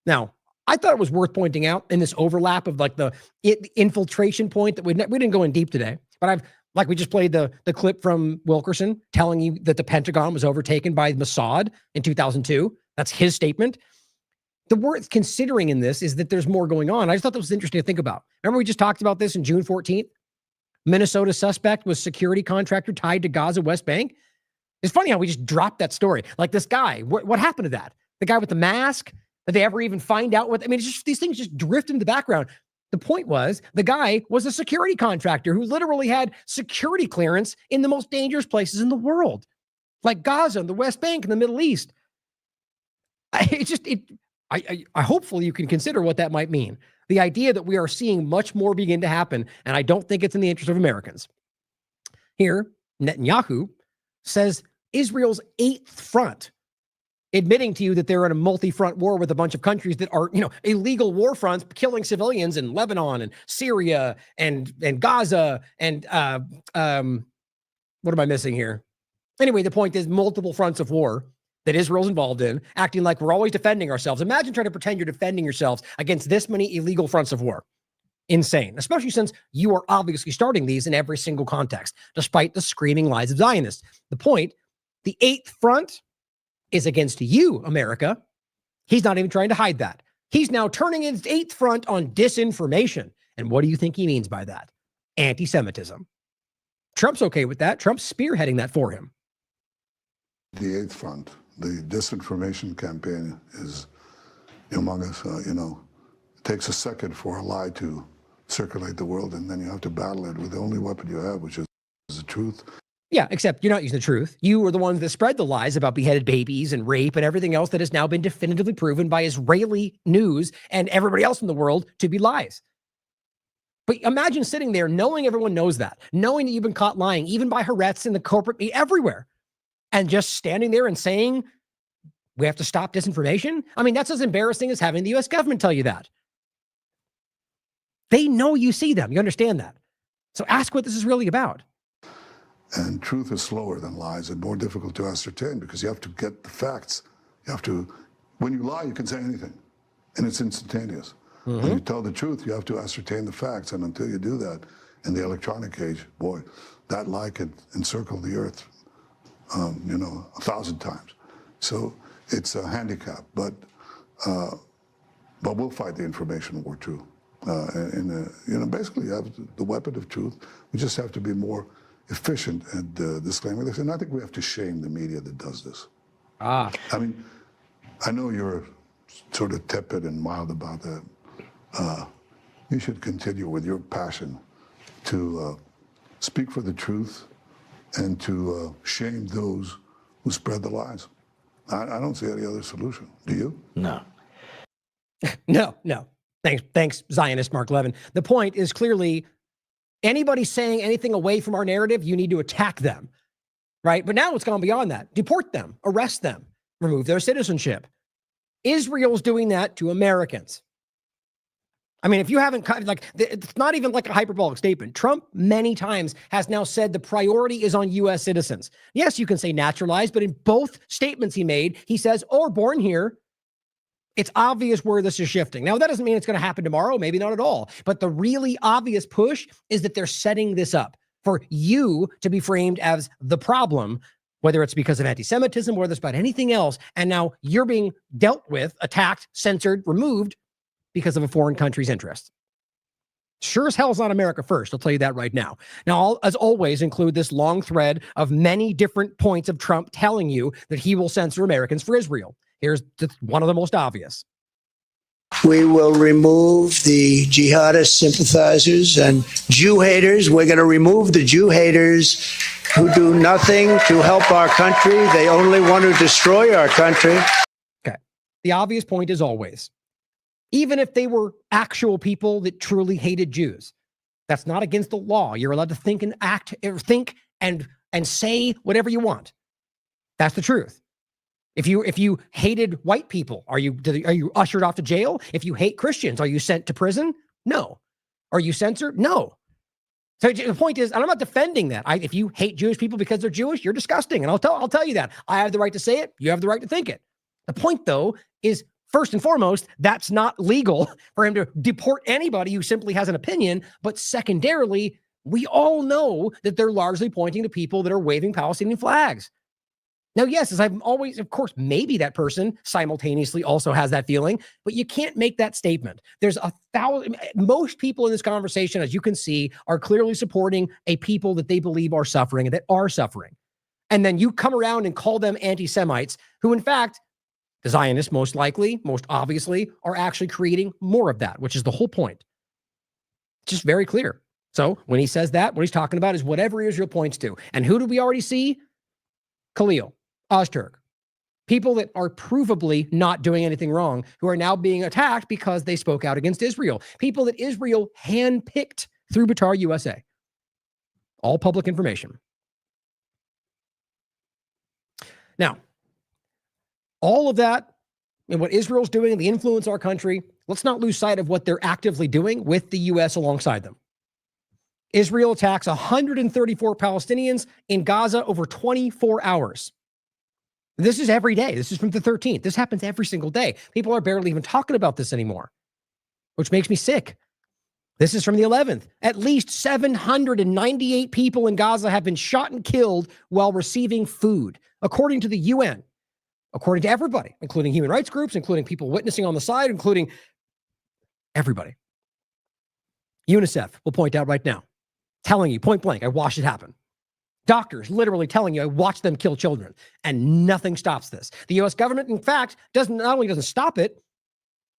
Now, I thought it was worth pointing out in this overlap of like the infiltration point that we didn't go in deep today, but we just played the clip from Wilkerson telling you that the Pentagon was overtaken by Mossad in 2002. That's his statement. The worth considering in this is that there's more going on. I just thought that was interesting to think about. Remember we just talked about this in June 14th? Minnesota suspect was security contractor tied to Gaza West Bank. It's funny how we just dropped that story. Like this guy, what happened to that? The guy with the mask? Did they ever even find out what? I mean, it's just these things just drift into the background. The point was the guy was a security contractor who literally had security clearance in the most dangerous places in the world, like Gaza and the West Bank and the Middle East. Hopefully you can consider what that might mean. The idea that we are seeing much more begin to happen, and I don't think it's in the interest of Americans. Here, Netanyahu says Israel's 8th front, admitting to you that they're in a multi-front war with a bunch of countries that are, illegal war fronts, killing civilians in Lebanon and Syria and Gaza and what am I missing here? Anyway, the point is multiple fronts of war that Israel's involved in, acting like we're always defending ourselves. Imagine trying to pretend you're defending yourselves against this many illegal fronts of war. Insane, especially since you are obviously starting these in every single context, despite the screaming lies of Zionists. The point, the eighth front is against you, America. He's not even trying to hide that. He's now turning his eighth front on disinformation. And what do you think he means by that? Anti-Semitism. Trump's okay with that. Trump's spearheading that for him. The eighth front, the disinformation campaign is humongous. It takes a second for a lie to circulate the world, and then you have to battle it with the only weapon you have, which is the truth. Yeah, except you're not using the truth. You were the ones that spread the lies about beheaded babies and rape and everything else that has now been definitively proven by Israeli news and everybody else in the world to be lies. But imagine sitting there knowing everyone knows that, knowing that you've been caught lying, even by Haaretz in the corporate media, everywhere, and just standing there and saying, we have to stop disinformation? I mean, that's as embarrassing as having the U.S. government tell you that. They know you see them. You understand that. So ask what this is really about. And truth is slower than lies and more difficult to ascertain because you have to get the facts. When you lie, you can say anything, and it's instantaneous. When you tell the truth, you have to ascertain the facts, and until you do that, in the electronic age, boy, that lie could encircle the earth, 1,000 times. So it's a handicap, but we'll fight the information war too. Basically, you have the weapon of truth. We just have to be more efficient at disclaiming this, and I think we have to shame the media that does this. I mean, I know you're sort of tepid and mild about that. You should continue with your passion to speak for the truth and to shame those who spread the lies. I don't see any other solution. Do you? No. No. Thanks, Zionist Mark Levin. The point is clearly anybody saying anything away from our narrative, you need to attack them, right? But now it's gone beyond that. Deport them, arrest them, remove their citizenship. Israel's doing that to Americans. I mean, if you haven't, it's not even like a hyperbolic statement. Trump many times has now said the priority is on U.S. citizens. Yes, you can say naturalized, but in both statements he made, he says, or born here. It's obvious where this is shifting. Now, that doesn't mean it's going to happen tomorrow, maybe not at all. But the really obvious push is that they're setting this up for you to be framed as the problem, whether it's because of anti-Semitism, whether it's about anything else. And now you're being dealt with, attacked, censored, removed because of a foreign country's interest. Sure as hell's not America first. I'll tell you that right now. Now, I'll, as always, include this long thread of many different points of Trump telling you that he will censor Americans for Israel. Here's one of the most obvious. We will remove the jihadist sympathizers and Jew haters. We're going to remove the Jew haters who do nothing to help our country. They only want to destroy our country. Okay. The obvious point is always, even if they were actual people that truly hated Jews, that's not against the law. You're allowed to think and act, or think and say whatever you want. That's the truth. If you hated white people, are you ushered off to jail? If you hate Christians, are you sent to prison? No. Are you censored? No. So the point is, I'm not defending that. If you hate Jewish people because they're Jewish, you're disgusting, and I'll tell you that. I have the right to say it. You have the right to think it. The point, though, is first and foremost, that's not legal for him to deport anybody who simply has an opinion. But secondarily, we all know that they're largely pointing to people that are waving Palestinian flags. Now, yes, as I've always, of course, maybe that person simultaneously also has that feeling, but you can't make that statement. There's most people in this conversation, as you can see, are clearly supporting a people that they believe are suffering and that are suffering. And then you come around and call them anti-Semites, who in fact, the Zionists most likely, most obviously, are actually creating more of that, which is the whole point. It's just very clear. So when he says that, what he's talking about is whatever Israel points to. And who do we already see? Khalil, Ozturk, people that are provably not doing anything wrong, who are now being attacked because they spoke out against Israel. People that Israel handpicked through Batar USA. All public information. Now, all of that and what Israel's doing and the influence of our country, let's not lose sight of what they're actively doing with the U.S. alongside them. Israel attacks 134 Palestinians in Gaza over 24 hours. This is every day. This is from the 13th. This happens every single day. People are barely even talking about this anymore, which makes me sick. This is from the 11th. At least 798 people in Gaza have been shot and killed while receiving food, according to the UN, according to everybody, including human rights groups, including people witnessing on the side, including everybody. UNICEF will point out right now, telling you point blank, I watched it happen. Doctors literally telling you, I watched them kill children, and nothing stops this. The U.S. government, in fact, not only doesn't stop it,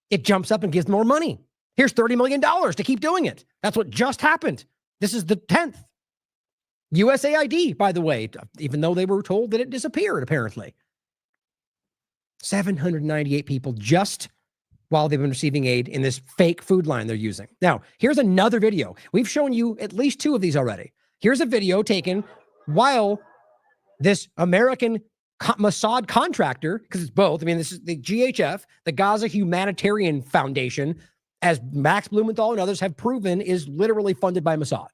it jumps up and gives them more money. Here's $30 million to keep doing it. That's what just happened. This is the 10th. USAID, by the way, even though they were told that it disappeared, apparently. 798 people just while they've been receiving aid in this fake food line they're using. Now, here's another video. We've shown you at least 2 of these already. Here's a video taken while this American Mossad contractor, because it's both. I mean, this is the GHF, the Gaza Humanitarian Foundation, as Max Blumenthal and others have proven, is literally funded by Mossad.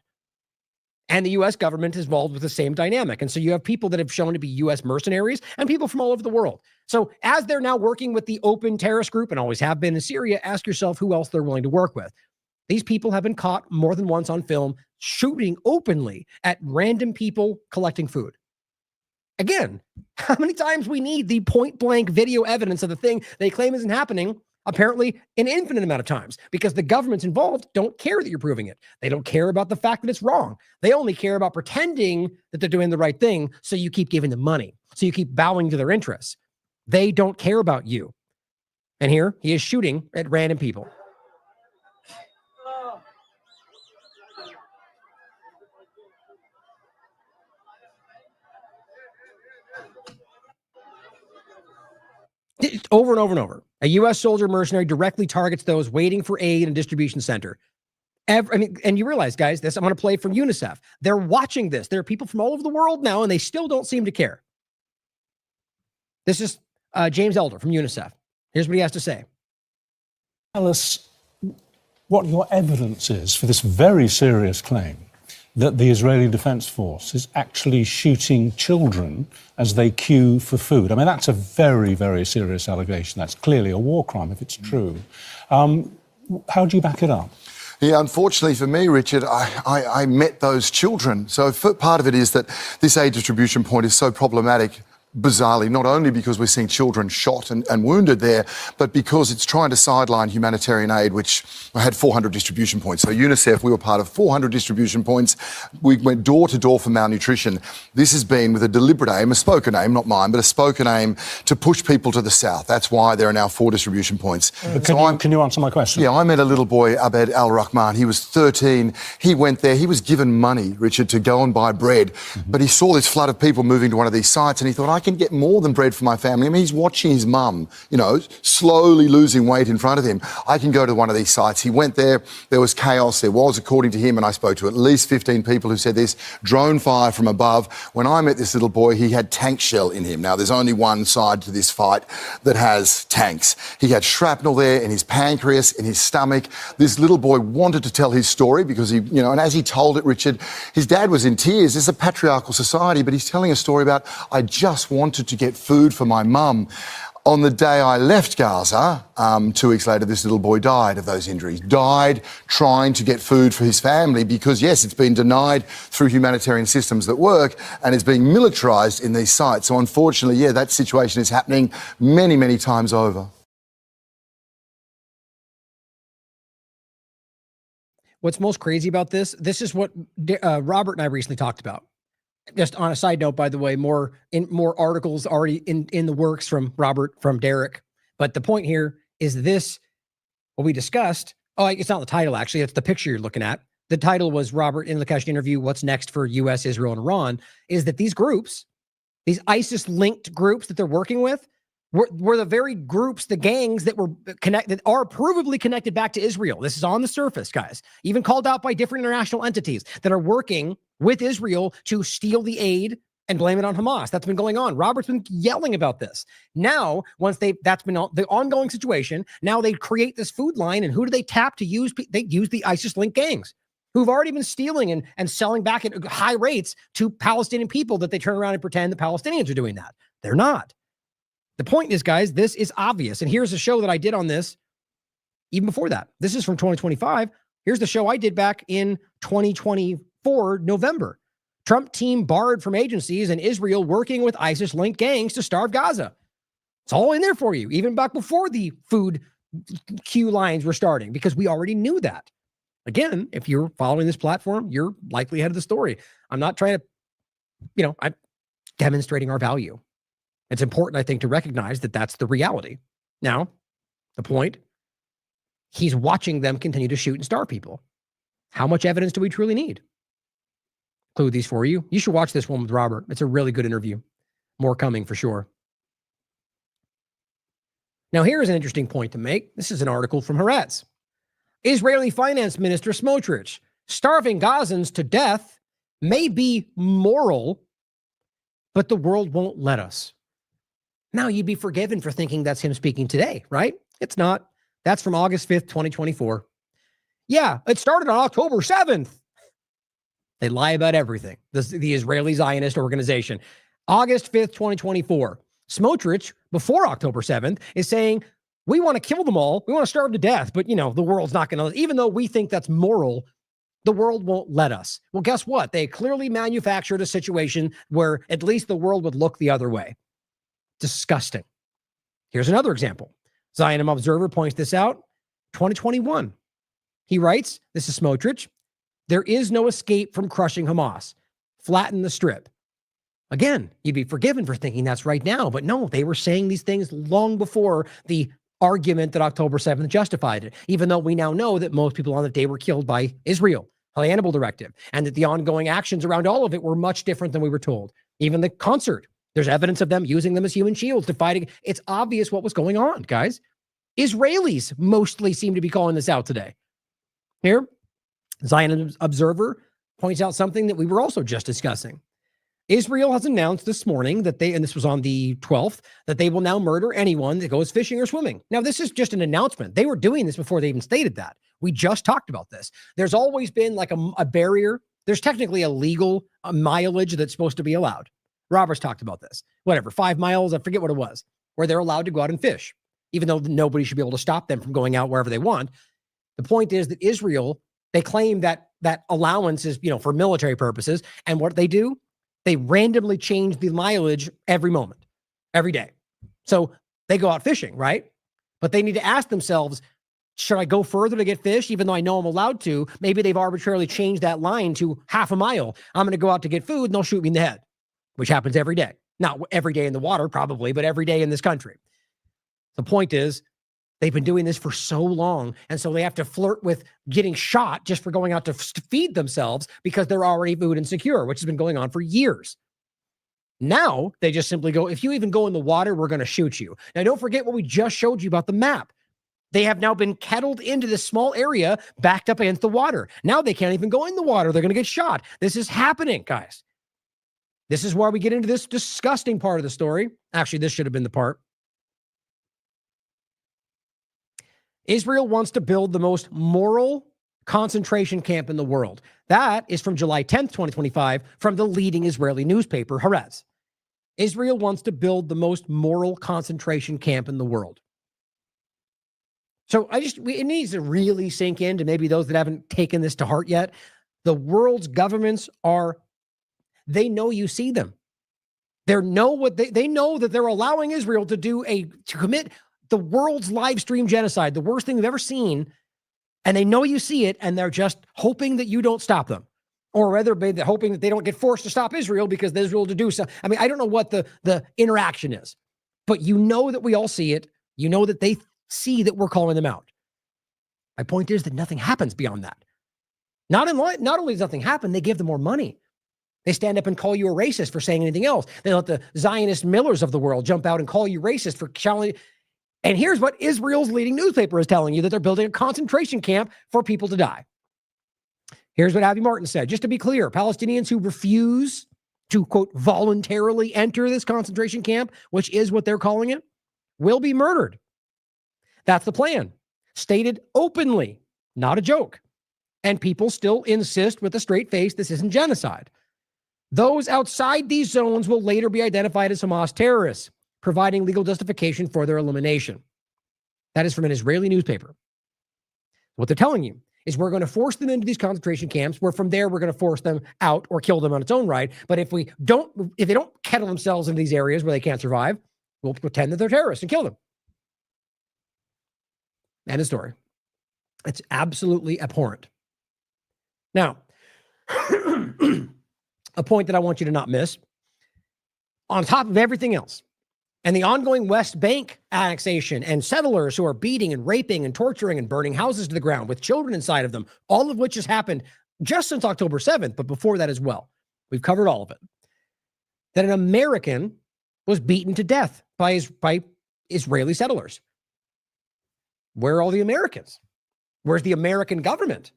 And the U.S. government is involved with the same dynamic. And so you have people that have shown to be U.S. mercenaries and people from all over the world. So as they're now working with the open terrorist group and always have been in Syria, ask yourself who else they're willing to work with. These people have been caught more than once on film shooting openly at random people collecting food. Again, how many times we need the point blank video evidence of the thing they claim isn't happening? Apparently an infinite amount of times, because the governments involved don't care that you're proving it. They don't care about the fact that it's wrong. They only care about pretending that they're doing the right thing, so you keep giving them money, so you keep bowing to their interests. They don't care about you. And here he is shooting at random people. Over and over and over. A U.S. soldier mercenary directly targets those waiting for aid in a distribution center. And you realize, guys, this I'm going to play from UNICEF. They're watching this. There are people from all over the world now, and they still don't seem to care. This is James Elder from UNICEF. Here's what he has to say. Tell us what your evidence is for this very serious claim that the Israeli Defense Force is actually shooting children as they queue for food. I mean, that's a very, very serious allegation. That's clearly a war crime if it's true. How do you back it up? Yeah, unfortunately for me, Richard, I met those children. So part of it is that this aid distribution point is so problematic, bizarrely, not only because we're seeing children shot and wounded there, but because it's trying to sideline humanitarian aid, which had 400 distribution points. So UNICEF, we were part of 400 distribution points. We went door to door for malnutrition. This has been with a deliberate aim, a spoken aim, not mine, but a spoken aim to push people to the south. That's why there are now 4 distribution points. Can you answer my question? Yeah, I met a little boy, Abed Al-Rahman. He was 13. He went there. He was given money, Richard, to go and buy bread. But he saw this flood of people moving to one of these sites and he thought, I can get more than bread for my family. I mean, he's watching his mum, slowly losing weight in front of him. I can go to one of these sites. He went there. There was chaos. There was, according to him, and I spoke to at least 15 people who said this, drone fire from above. When I met this little boy, he had tank shell in him. Now, there's only one side to this fight that has tanks. He had shrapnel there in his pancreas, in his stomach. This little boy wanted to tell his story because and as he told it, Richard, his dad was in tears. It's a patriarchal society, but he's telling a story about, I just wanted to get food for my mum. On the day I left Gaza, 2 weeks later, this little boy died of those injuries, died trying to get food for his family because, yes, it's been denied through humanitarian systems that work and it's being militarised in these sites. So unfortunately, yeah, that situation is happening many, many times over. What's most crazy about this is what Robert and I recently talked about. Just on a side note, by the way, more articles already in the works from Robert, from Derek. But the point here is this, what we discussed. Oh, it's not the title, actually. It's the picture you're looking at. The title was Robert in the Lakesh interview, what's next for U.S., Israel, and Iran, is that these groups, these ISIS-linked groups that they're working with, were the very groups, the gangs that were connected, are provably connected back to Israel. This is on the surface, guys. Even called out by different international entities that are working with Israel to steal the aid and blame it on Hamas. That's been going on. Robert's been yelling about this. Now, that's been the ongoing situation. Now they create this food line, and who do they tap to use? They use the ISIS-linked gangs who've already been stealing and selling back at high rates to Palestinian people that they turn around and pretend the Palestinians are doing that. They're not. The point is, guys, this is obvious. And here's a show that I did on this even before that. This is from 2025. Here's the show I did back in 2024, November. Trump team barred from agencies and Israel working with ISIS-linked gangs to starve Gaza. It's all in there for you, even back before the food queue lines were starting, because we already knew that. Again, if you're following this platform, you're likely ahead of the story. I'm not trying to, I'm demonstrating our value. It's important, I think, to recognize that that's the reality. Now, the point, he's watching them continue to shoot and starve people. How much evidence do we truly need? Include these for you. You should watch this one with Robert. It's a really good interview. More coming for sure. Now, here's an interesting point to make. This is an article from Haaretz. Israeli Finance Minister Smotrich, starving Gazans to death may be moral, but the world won't let us. Now, you'd be forgiven for thinking that's him speaking today, right? It's not. That's from August 5th, 2024. Yeah, it started on October 7th. They lie about everything. The Israeli Zionist organization. August 5th, 2024. Smotrich, before October 7th, is saying, we want to kill them all. We want to starve to death. But, the world's not going to, even though we think that's moral, the world won't let us. Well, guess what? They clearly manufactured a situation where at least the world would look the other way. Disgusting. Here's another example. Zionism Observer points this out. 2021. He writes, this is Smotrich, there is no escape from crushing Hamas. Flatten the strip. Again, you'd be forgiven for thinking that's right now, but no, they were saying these things long before the argument that October 7th justified it, even though we now know that most people on that day were killed by Israel, by the Hannibal Directive, and that the ongoing actions around all of it were much different than we were told. Even the concert, there's evidence of them using them as human shields to fight. It's obvious what was going on, guys. Israelis mostly seem to be calling this out today. Here, Zionism Observer points out something that we were also just discussing. Israel has announced this morning that and this was on the 12th, that they will now murder anyone that goes fishing or swimming. Now, this is just an announcement. They were doing this before they even stated that. We just talked about this. There's always been like a barrier. There's technically a legal mileage that's supposed to be allowed. Roberts talked about this. Whatever, 5 miles, I forget what it was, where they're allowed to go out and fish, even though nobody should be able to stop them from going out wherever they want. The point is that Israel, they claim that allowance is, for military purposes. And what they do, they randomly change the mileage every moment, every day. So they go out fishing, right? But they need to ask themselves, should I go further to get fish, even though I know I'm allowed to? Maybe they've arbitrarily changed that line to half a mile. I'm going to go out to get food and they'll shoot me in the head, which happens every day. Not every day in the water, probably, but every day in this country. The point is, they've been doing this for so long, and so they have to flirt with getting shot just for going out to feed themselves because they're already food insecure, which has been going on for years. Now, they just simply go, if you even go in the water, we're going to shoot you. Now, don't forget what we just showed you about the map. They have now been kettled into this small area backed up against the water. Now they can't even go in the water. They're going to get shot. This is happening, guys. This is where we get into this disgusting part of the story. Actually, this should have been the part. Israel wants to build the most moral concentration camp in the world. That is from July 10th, 2025, from the leading Israeli newspaper, Haaretz. Israel wants to build the most moral concentration camp in the world. So it needs to really sink in to maybe those that haven't taken this to heart yet. The world's governments they know you see them. They know that they're allowing Israel to commit the world's live stream genocide, the worst thing we've ever seen, and they know you see it, and they're just hoping that you don't stop them, or rather, they're hoping that they don't get forced to stop Israel because Israel to do so. I mean, I don't know what the interaction is, but you know that we all see it. You know that they see that we're calling them out. My point is that nothing happens beyond that. Not only does nothing happen, they give them more money. They stand up and call you a racist for saying anything else. They let the Zionist Millers of the world jump out and call you racist for challenging. And here's what Israel's leading newspaper is telling you, that they're building a concentration camp for people to die. Here's what Avi Martin said. Just to be clear, Palestinians who refuse to, quote, voluntarily enter this concentration camp, which is what they're calling it, will be murdered. That's the plan. Stated openly, not a joke. And people still insist with a straight face this isn't genocide. Those outside these zones will later be identified as Hamas terrorists, providing legal justification for their elimination. That is from an Israeli newspaper. What they're telling you is we're going to force them into these concentration camps, where from there we're going to force them out or kill them on its own right. But if they don't kettle themselves into these areas where they can't survive, we'll pretend that they're terrorists and kill them. End of story. It's absolutely abhorrent. Now, a point that I want you to not miss, on top of everything else, and the ongoing West Bank annexation and settlers who are beating and raping and torturing and burning houses to the ground with children inside of them, all of which has happened just since October 7th, but before that as well. We've covered all of it. That an American was beaten to death by Israeli settlers. Where are all the Americans? Where's the American government?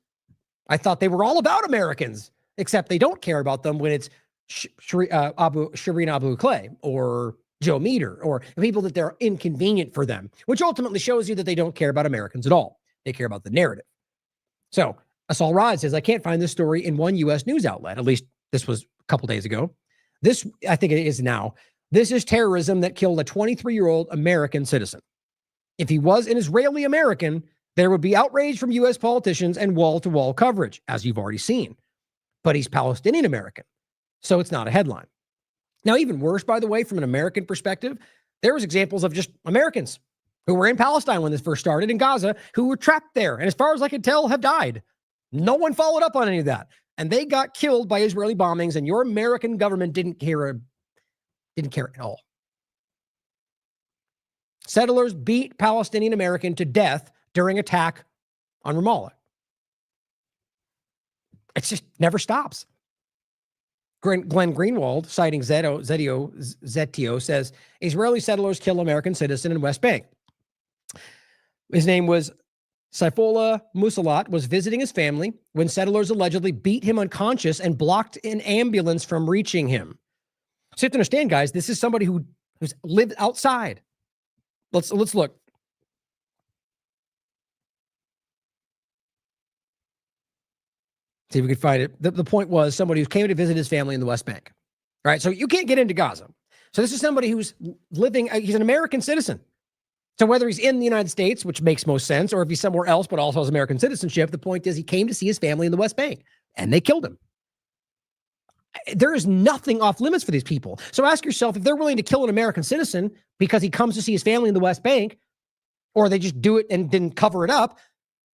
I thought they were all about Americans, except they don't care about them when it's Shireen Abu Akleh or Joe Meter or people that they're inconvenient for them, which ultimately shows you that they don't care about Americans at all. They care about the narrative. So Asal Rod says, I can't find this story in one U.S. news outlet. At least this was a couple days ago. This, I think it is now. This is terrorism that killed a 23-year-old American citizen. If he was an Israeli American, there would be outrage from U.S. politicians and wall-to-wall coverage, as you've already seen. But he's Palestinian American, so it's not a headline. Now, even worse, by the way, from an American perspective, there was examples of just Americans who were in Palestine when this first started in Gaza, who were trapped there, and as far as I can tell, have died. No one followed up on any of that, and they got killed by Israeli bombings, and your American government didn't care at all. Settlers beat Palestinian American to death during attack on Ramallah. It just never stops. Glenn Greenwald, citing Zetio, says Israeli settlers kill American citizen in West Bank. His name was Saifullah Musalat, was visiting his family when settlers allegedly beat him unconscious and blocked an ambulance from reaching him. So you have to understand, guys, this is somebody who's lived outside. Let's look. See if we can find it. The point was somebody who came to visit his family in the West Bank. All right, so you can't get into Gaza. So this is somebody who's living, he's an American citizen. So whether he's in the United States, which makes most sense, or if he's somewhere else but also has American citizenship, the point is he came to see his family in the West Bank, and they killed him. There is nothing off limits for these people. So ask yourself, if they're willing to kill an American citizen because he comes to see his family in the West Bank, or they just do it and didn't cover it up,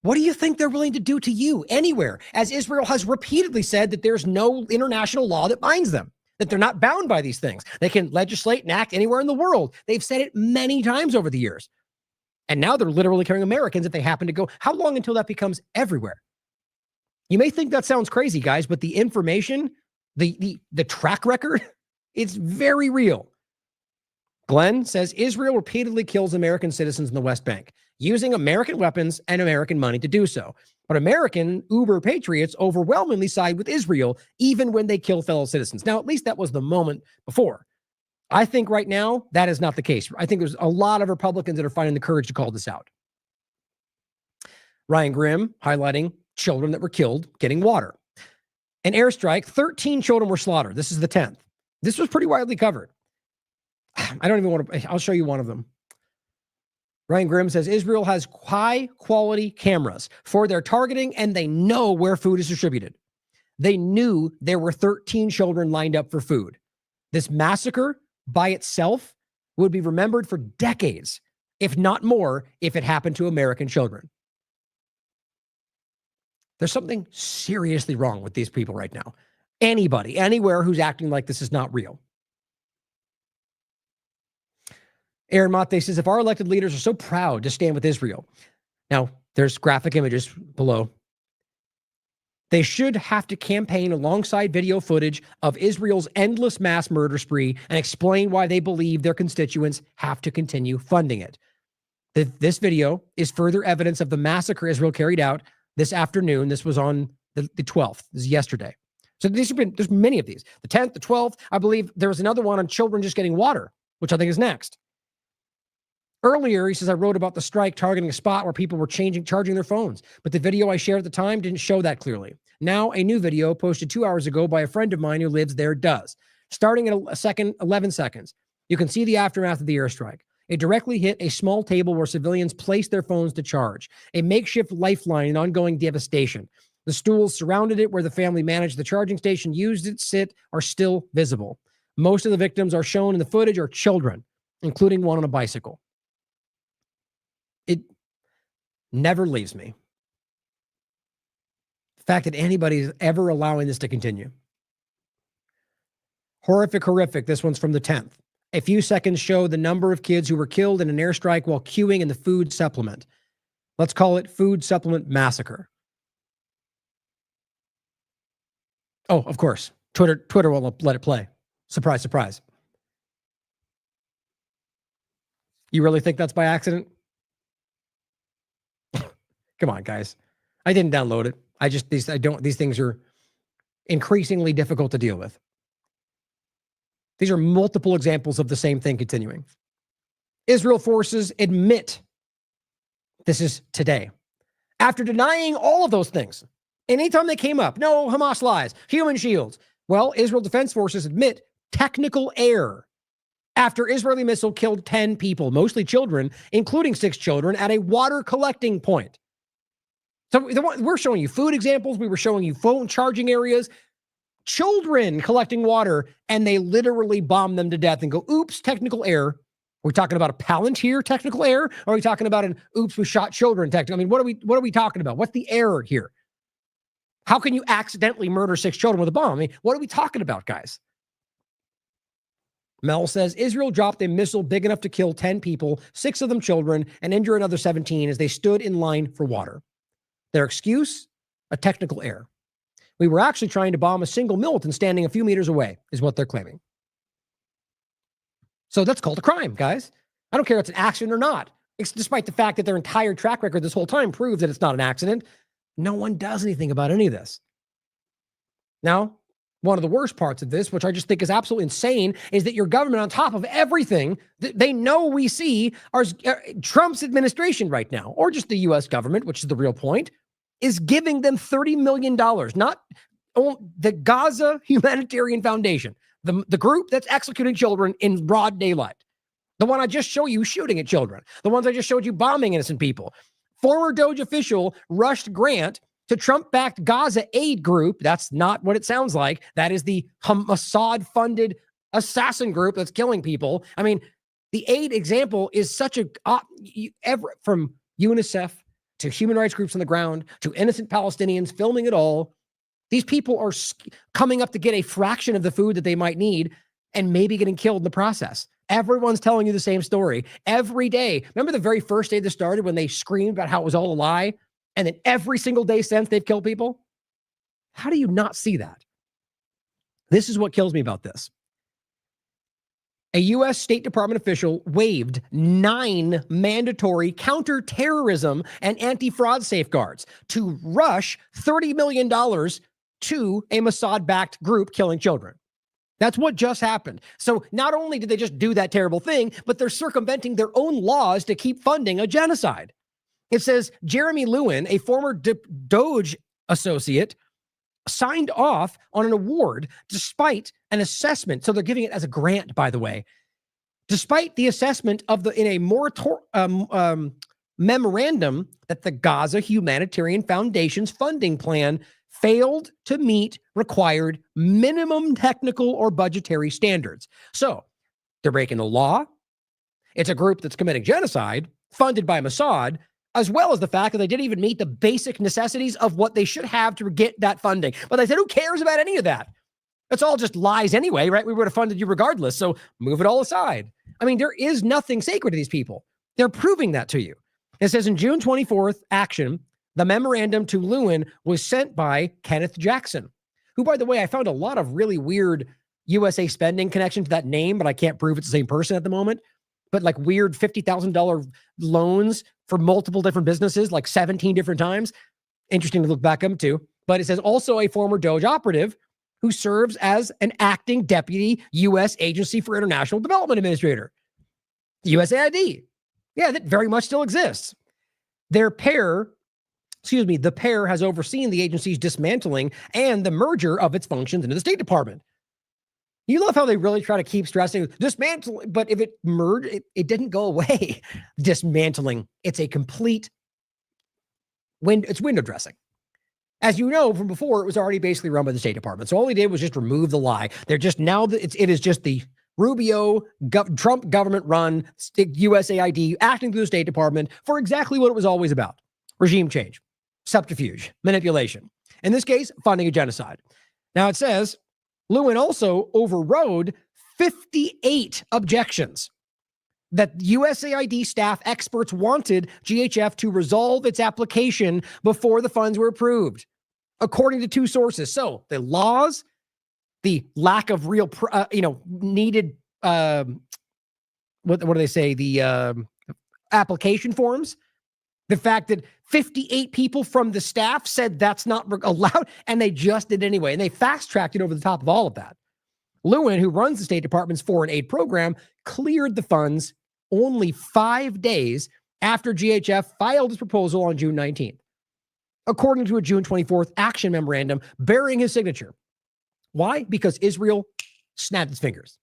what do you think they're willing to do to you anywhere? As Israel has repeatedly said that there's no international law that binds them, that they're not bound by these things. They can legislate and act anywhere in the world. They've said it many times over the years. And now they're literally killing Americans if they happen to go. How long until that becomes everywhere? You may think that sounds crazy, guys, but the information, the track record, it's very real. Glenn says Israel repeatedly kills American citizens in the West Bank, using American weapons and American money to do so. But American uber patriots overwhelmingly side with Israel, even when they kill fellow citizens. Now, at least that was the moment before. I think right now, that is not the case. I think there's a lot of Republicans that are finding the courage to call this out. Ryan Grimm highlighting children that were killed getting water. An airstrike, 13 children were slaughtered. This is the 10th. This was pretty widely covered. I don't even want to, I'll show you one of them. Ryan Grimm says Israel has high quality cameras for their targeting, and they know where food is distributed. They knew there were 13 children lined up for food. This massacre by itself would be remembered for decades, if not more, if it happened to American children. There's something seriously wrong with these people right now. Anybody, anywhere who's acting like this is not real. Aaron Mate says, if our elected leaders are so proud to stand with Israel, now there's graphic images below, they should have to campaign alongside video footage of Israel's endless mass murder spree and explain why they believe their constituents have to continue funding it. This video is further evidence of the massacre Israel carried out this afternoon. This was on the 12th. This is yesterday. So there's many of these. The 10th, the 12th, I believe there was another one on children just getting water, which I think is next. Earlier, he says, I wrote about the strike targeting a spot where people were charging their phones, but the video I shared at the time didn't show that clearly. Now, a new video posted 2 hours ago by a friend of mine who lives there does. Starting at 11 seconds, you can see the aftermath of the airstrike. It directly hit a small table where civilians placed their phones to charge, a makeshift lifeline in ongoing devastation. The stools surrounded it where the family managed the charging station, used it, sit, are still visible. Most of the victims are shown in the footage are children, including one on a bicycle. It never leaves me. The fact that anybody is ever allowing this to continue. Horrific. This one's from the 10th. A few seconds show the number of kids who were killed in an airstrike while queuing in the food supplement. Let's call it food supplement massacre. Oh, of course. Twitter won't let it play. Surprise, surprise. You really think that's by accident? Come on, guys. I didn't download it. These things are increasingly difficult to deal with. These are multiple examples of the same thing continuing. Israel forces admit, this is today, after denying all of those things, anytime they came up, no, Hamas lies, human shields. Well, Israel Defense Forces admit technical error after Israeli missile killed 10 people, mostly children, including 6 children, at a water collecting point. So we're showing you food examples. We were showing you phone charging areas, children collecting water, and they literally bomb them to death and go, oops, technical error. Are we talking about a Palantir technical error? Or are we talking about an oops, we shot children technical? I mean, what are we talking about? What's the error here? How can you accidentally murder 6 children with a bomb? I mean, what are we talking about, guys? Mel says, Israel dropped a missile big enough to kill 10 people, 6 of them children, and injure another 17 as they stood in line for water. Their excuse? A technical error. We were actually trying to bomb a single militant standing a few meters away, is what they're claiming. So that's called a crime, guys. I don't care if it's an accident or not. It's despite the fact that their entire track record this whole time proves that it's not an accident. No one does anything about any of this. Now, one of the worst parts of this, which I just think is absolutely insane, is that your government, on top of everything that they know we see, are Trump's administration right now, or just the U.S. government, which is the real point, is giving them $30 million, not the Gaza Humanitarian Foundation, the group that's executing children in broad daylight. The one I just showed you shooting at children. The ones I just showed you bombing innocent people. Former DOJ official rushed grant to Trump-backed Gaza aid group. That's not what it sounds like. That is the Assad-funded assassin group that's killing people. I mean, the aid example is such a from UNICEF to human rights groups on the ground to innocent Palestinians filming it all. These people are coming up to get a fraction of the food that they might need and maybe getting killed in the process. Everyone's telling you the same story every day. Remember the very first day this started when they screamed about how it was all a lie? And then every single day since they've killed people? How do you not see that? This is what kills me about this. A U.S. State Department official waived 9 mandatory counterterrorism and anti-fraud safeguards to rush $30 million to a Mossad-backed group killing children. That's what just happened. So not only did they just do that terrible thing, but they're circumventing their own laws to keep funding a genocide. It says Jeremy Lewin, a former DOJ associate, signed off on an award despite an assessment. So they're giving it as a grant, by the way. Despite the assessment of in a memorandum that the Gaza Humanitarian Foundation's funding plan failed to meet required minimum technical or budgetary standards. So they're breaking the law. It's a group that's committing genocide, funded by Mossad, as well as the fact that they didn't even meet the basic necessities of what they should have to get that funding. But they said, who cares about any of that? It's all just lies anyway, right? We would have funded you regardless, so move it all aside. I mean, there is nothing sacred to these people. They're proving that to you. It says in June 24th action, the memorandum to Lewin was sent by Kenneth Jackson, who, by the way, I found a lot of really weird USA spending connection to that name, but I can't prove it's the same person at the moment. But like weird $50,000 loans for multiple different businesses, like 17 different times. Interesting to look back up to. But it says also a former DOJ operative who serves as an acting deputy U.S. Agency for International Development Administrator, USAID. Yeah, that very much still exists. The pair has overseen the agency's dismantling and the merger of its functions into the State Department. You love how they really try to keep stressing dismantling, but if it merged, it didn't go away. Dismantling. It's a complete it's window dressing. As you know from before, it was already basically run by the State Department. So all they did was just remove the lie. They're just now it is just the Rubio Trump government run USAID acting through the State Department for exactly what it was always about: regime change, subterfuge, manipulation. In this case, funding a genocide. Now it says Lewin also overrode 58 objections that USAID staff experts wanted GHF to resolve its application before the funds were approved, according to two sources. So the laws, the lack of real, needed, what do they say? The application forms, the fact that 58 people from the staff said that's not allowed, and they just did anyway. And they fast-tracked it over the top of all of that. Lewin, who runs the State Department's foreign aid program, cleared the funds only 5 days after GHF filed its proposal on June 19th, according to a June 24th action memorandum bearing his signature. Why? Because Israel snapped its fingers.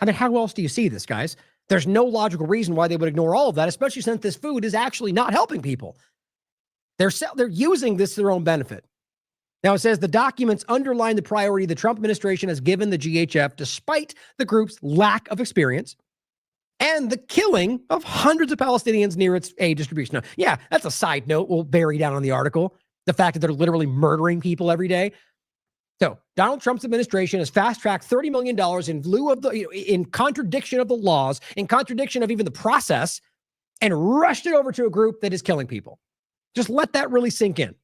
I mean, how else do you see this, guys? There's no logical reason why they would ignore all of that, especially since this food is actually not helping people. They're using this to their own benefit. Now, it says the documents underline the priority the Trump administration has given the GHF despite the group's lack of experience and the killing of hundreds of Palestinians near its aid distribution. Now, yeah, that's a side note we'll bury down on the article, the fact that they're literally murdering people every day. So Donald Trump's administration has fast-tracked $30 million in lieu of in contradiction of the laws, in contradiction of even the process, and rushed it over to a group that is killing people. Just let that really sink in.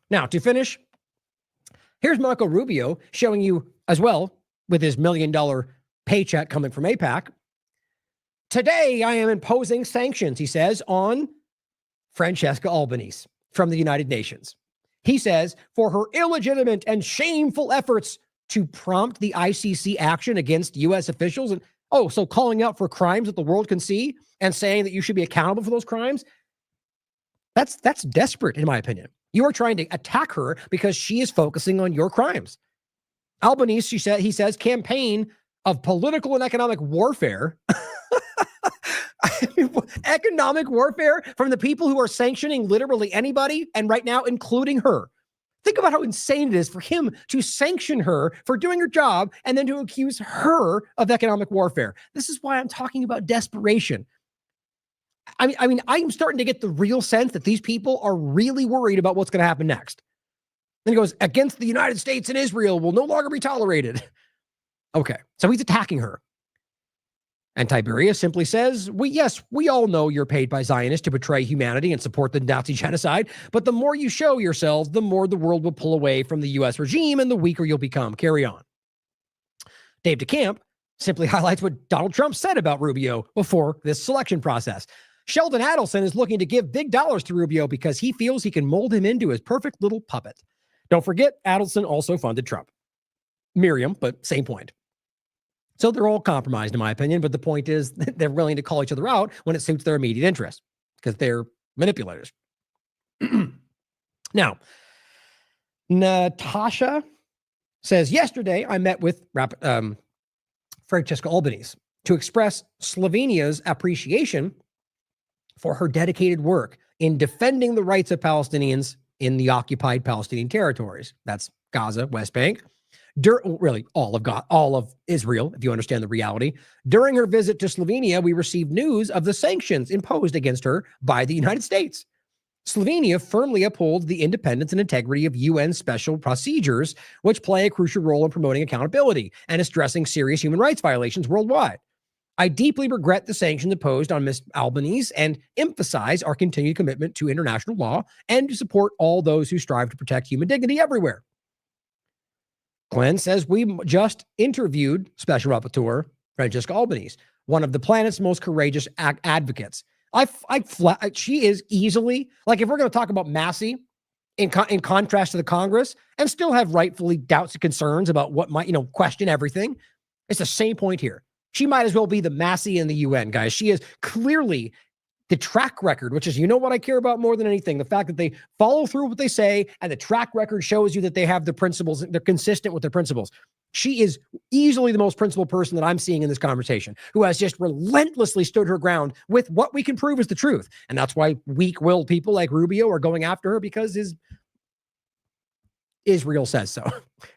Now, to finish, here's Marco Rubio showing you as well, with his $1 million paycheck coming from AIPAC. Today, I am imposing sanctions, he says, on Francesca Albanese from the United Nations. He says, for her illegitimate and shameful efforts to prompt the ICC action against U.S. officials. And so calling out for crimes that the world can see and saying that you should be accountable for those crimes. That's desperate, in my opinion. You are trying to attack her because she is focusing on your crimes. Albanese, he says, campaign of political and economic warfare. Economic warfare from the people who are sanctioning literally anybody, and right now, including her. Think about how insane it is for him to sanction her for doing her job and then to accuse her of economic warfare. This is why I'm talking about desperation. I mean, I'm starting to get the real sense that these people are really worried about what's going to happen next. Then he goes, against the United States and Israel will no longer be tolerated. Okay, so he's attacking her. And Tiberius simply says, we all know you're paid by Zionists to betray humanity and support the Nazi genocide, but the more you show yourselves, the more the world will pull away from the U.S. regime and the weaker you'll become. Carry on. Dave DeCamp simply highlights what Donald Trump said about Rubio before this selection process. Sheldon Adelson is looking to give big dollars to Rubio because he feels he can mold him into his perfect little puppet. Don't forget, Adelson also funded Trump. Miriam, but same point. So they're all compromised, in my opinion, but the point is they're willing to call each other out when it suits their immediate interest because they're manipulators. Now, Natasha says, yesterday I met with Francesca Albanese to express Slovenia's appreciation for her dedicated work in defending the rights of Palestinians in the occupied Palestinian territories. That's Gaza, West Bank. Really, all of Israel, if you understand the reality. During her visit to Slovenia, we received news of the sanctions imposed against her by the United States. Slovenia firmly upholds the independence and integrity of UN special procedures, which play a crucial role in promoting accountability and addressing serious human rights violations worldwide. I deeply regret the sanctions imposed on Ms. Albanese and emphasize our continued commitment to international law and to support all those who strive to protect human dignity everywhere. Glenn says, we just interviewed Special Rapporteur Francesca Albanese, one of the planet's most courageous advocates. She is easily, like if we're going to talk about Massey in contrast to the Congress and still have rightfully doubts and concerns about what might, question everything, it's the same point here. She might as well be the Massey in the UN, guys. She is clearly The track record, which is, you know what I care about more than anything, the fact that they follow through what they say, and the track record shows you that they have the principles, they're consistent with their principles. She is easily the most principled person that I'm seeing in this conversation, who has just relentlessly stood her ground with what we can prove is the truth. And that's why weak-willed people like Rubio are going after her, because Israel says so,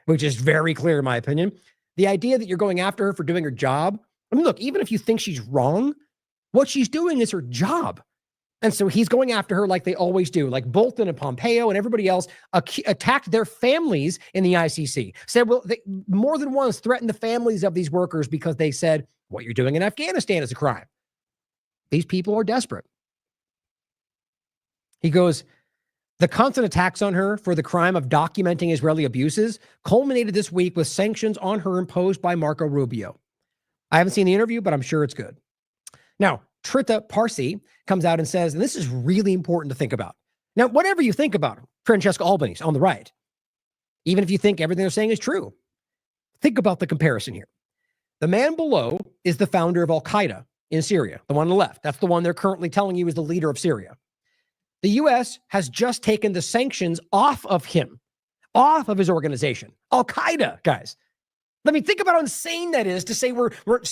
which is very clear in my opinion. The idea that you're going after her for doing her job, I mean, look, even if you think she's wrong, what she's doing is her job. And so he's going after her like they always do, like Bolton and Pompeo and everybody else attacked their families in the ICC. Said, well, they more than once threatened the families of these workers because they said, what you're doing in Afghanistan is a crime. These people are desperate. He goes, the constant attacks on her for the crime of documenting Israeli abuses culminated this week with sanctions on her imposed by Marco Rubio. I haven't seen the interview, but I'm sure it's good. Now, Trita Parsi comes out and says, and this is really important to think about. Now, whatever you think about Francesca Albanese on the right, even if you think everything they're saying is true, think about the comparison here. The man below is the founder of Al-Qaeda in Syria, the one on the left. That's the one they're currently telling you is the leader of Syria. The U.S. has just taken the sanctions off of him, off of his organization. Al-Qaeda, guys. I mean, think about how insane that is to say we're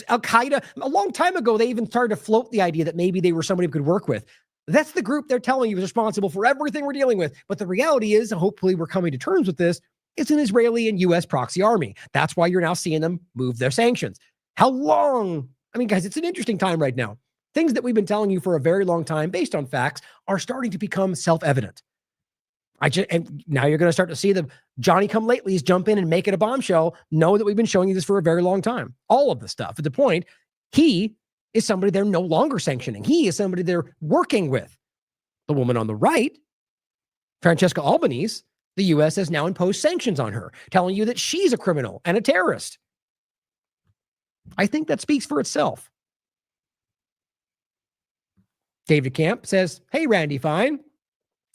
Al-Qaeda. A long time ago, they even started to float the idea that maybe they were somebody we could work with. That's the group they're telling you is responsible for everything we're dealing with. But the reality is, and hopefully we're coming to terms with this, it's an Israeli and U.S. proxy army. That's why you're now seeing them move their sanctions. How long? I mean, guys, it's an interesting time right now. Things that we've been telling you for a very long time based on facts are starting to become self-evident. And now you're going to start to see the Johnny-come-latelys jump in and make it a bombshell. Know that we've been showing you this for a very long time. All of the stuff. At the point, he is somebody they're no longer sanctioning. He is somebody they're working with. The woman on the right, Francesca Albanese, the U.S. has now imposed sanctions on her, telling you that she's a criminal and a terrorist. I think that speaks for itself. David Camp says, hey, Randy Fine.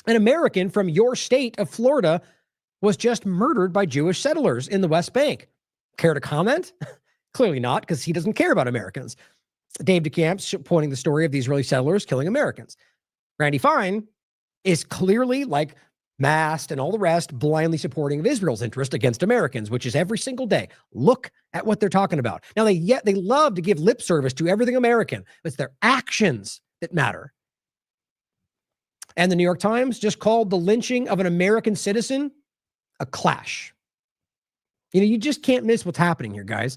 An American from your state of Florida was just murdered by Jewish settlers in the West Bank. Care to comment? Clearly not, because he doesn't care about Americans. Dave DeCamp pointing the story of the Israeli settlers killing Americans. Randy Fine is clearly, like Mast and all the rest, blindly supporting of Israel's interest against Americans, which is every single day. Look at what they're talking about. Now, they love to give lip service to everything American. It's their actions that matter. And the New York Times just called the lynching of an American citizen a clash. You know, you just can't miss what's happening here, guys.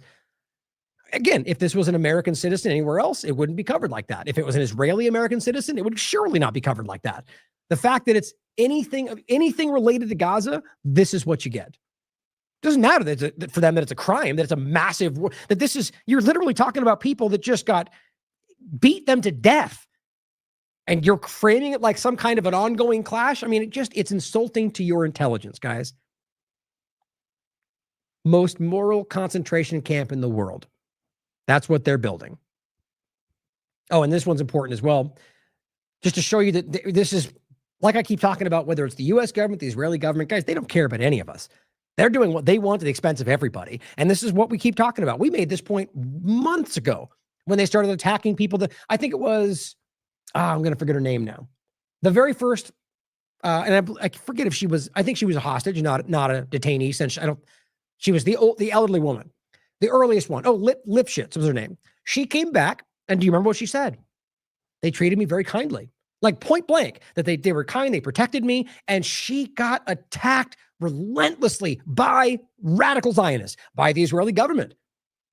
Again, if this was an American citizen anywhere else, it wouldn't be covered like that. If it was an Israeli American citizen, it would surely not be covered like that. The fact that it's anything related to Gaza, this is what you get. It doesn't matter that for them that it's a crime, that it's a massive, that this is, you're literally talking about people that just beat them to death. And you're framing it like some kind of an ongoing clash. I mean, it's insulting to your intelligence, guys. Most moral concentration camp in the world. That's what they're building. Oh, and this one's important as well. Just to show you that this is, like I keep talking about, whether it's the U.S. government, the Israeli government, guys, they don't care about any of us. They're doing what they want at the expense of everybody. And this is what we keep talking about. We made this point months ago when they started attacking people that, I think it was, I'm going to forget her name now. The very first, and I forget if she was, I think she was a hostage, not a detainee, since she was the elderly woman, the earliest one. Oh, Lipschitz was her name. She came back, and do you remember what she said? They treated me very kindly, like point blank, that they were kind, they protected me, and she got attacked relentlessly by radical Zionists, by the Israeli government,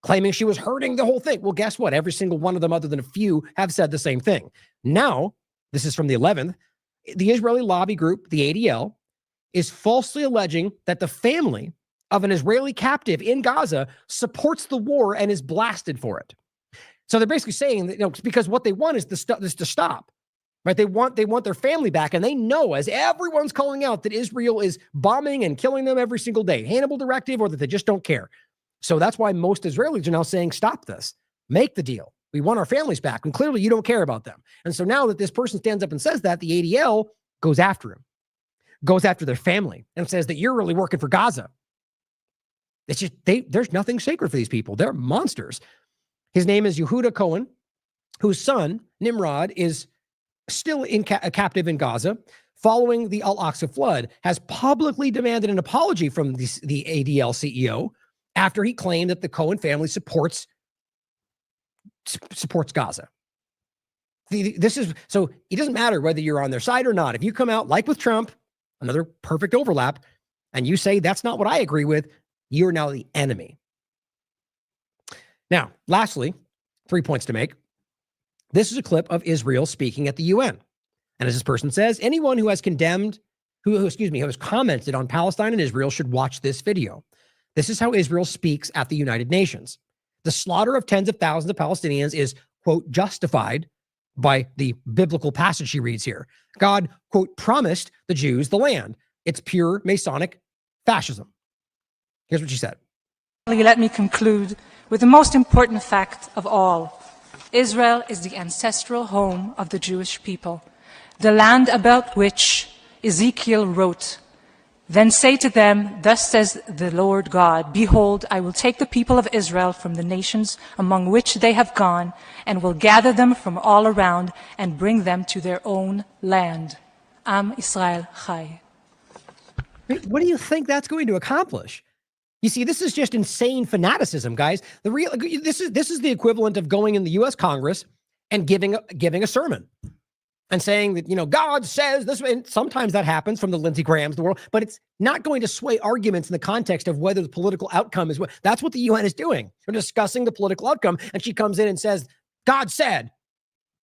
claiming she was hurting the whole thing. Well, guess what? Every single one of them, other than a few, have said the same thing. Now, this is from the 11th, the Israeli lobby group, the ADL, is falsely alleging that the family of an Israeli captive in Gaza supports the war and is blasted for it. So they're basically saying that, because what they want is this to stop, right? They want their family back, and they know, as everyone's calling out, that Israel is bombing and killing them every single day, Hannibal directive, or that they just don't care. So that's why most Israelis are now saying, stop this, make the deal. We want our families back. And clearly you don't care about them. And so now that this person stands up and says that, the ADL goes after him, goes after their family, and says that you're really working for Gaza. It's just, there's nothing sacred for these people. They're monsters. His name is Yehuda Cohen, whose son, Nimrod, is still captive in Gaza, following the Al-Aqsa flood, has publicly demanded an apology from the ADL CEO after he claimed that the Cohen family supports Gaza. This is so it doesn't matter whether you're on their side or not. If you come out like with Trump, another perfect overlap, and you say that's not what I agree with, you're now the enemy. Now, lastly, 3 points to make. This is a clip of Israel speaking at the UN. And as this person says, anyone who has condemned, who has commented on Palestine and Israel should watch this video. This is how Israel speaks at the United Nations. The slaughter of tens of thousands of Palestinians is, quote, justified by the biblical passage she reads here. God, quote, promised the Jews the land. It's pure Masonic fascism. Here's what she said. Let me conclude with the most important fact of all. Israel is the ancestral home of the Jewish people, the land about which Ezekiel wrote, "Then say to them, thus says the Lord God, behold, I will take the people of Israel from the nations among which they have gone, and will gather them from all around and bring them to their own land. Am Israel Chai." What do you think that's going to accomplish? You see, this is just insane fanaticism, guys. This is the equivalent of going in the U.S. Congress and giving a sermon and saying that, God says this. And sometimes that happens from the Lindsey Grahams of the world, but it's not going to sway arguments in the context of whether the political outcome is what. That's what the UN is doing. We're discussing the political outcome, and she comes in and says, God said,